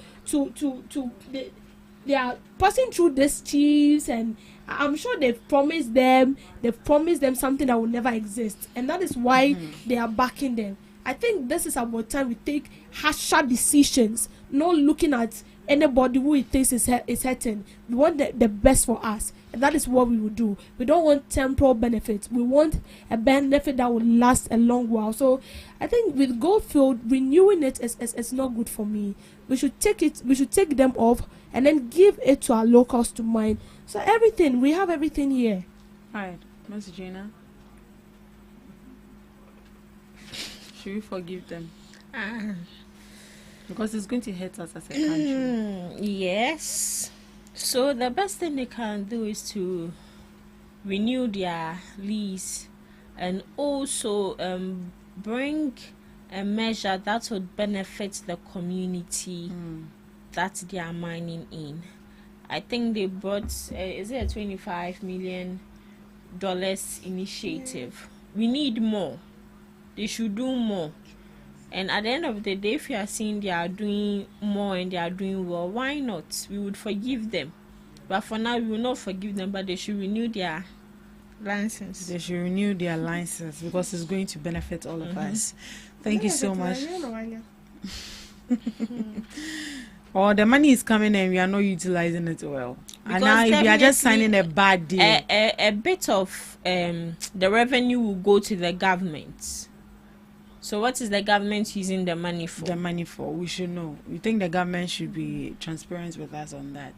they are passing through these chiefs, and I'm sure they've promised them something that will never exist, and that is why they are backing them. I think this is about time we take harsher decisions, not looking at anybody who it thinks is hurting. We want the best for us, and that is what we will do. We don't want temporal benefits. We want a benefit that will last a long while. So I think with Goldfield, renewing it is not good for me. We should take them off and then give it to our locals to mine. So we have everything here. All right, Ms. Gina. Should we forgive them? Because it's going to hurt us as a country. Yes. So the best thing they can do is to renew their lease and also bring a measure that would benefit the community that they are mining in. I think they brought, is it a $25 million initiative? We need more. They should do more. And at the end of the day, if you are seeing they are doing more and they are doing well, why not? We would forgive them. But for now, we will not forgive them, but they should renew their license. They should renew their license because it's going to benefit all of us. Thank you so much. Or the money is coming and we are not utilizing it well. Because and now if we are just signing a bad deal. A bit of the revenue will go to the government. So what is the government using the money for? The money for, we should know. We think the government should be transparent with us on that.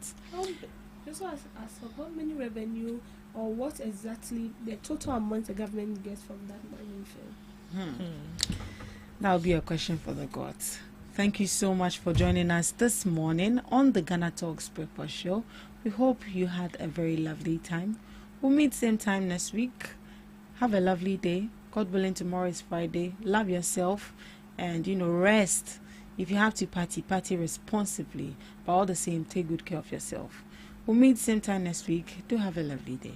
So as for how many revenue or what exactly the total amount the government gets from that money? That will be a question for the gods. Thank you so much for joining us this morning on the Ghana Talks Breakfast Show. We hope you had a very lovely time. We'll meet same time next week. Have a lovely day. God willing, tomorrow is Friday. Love yourself and, rest. If you have to party responsibly. But all the same, take good care of yourself. We'll meet same time next week. Do have a lovely day.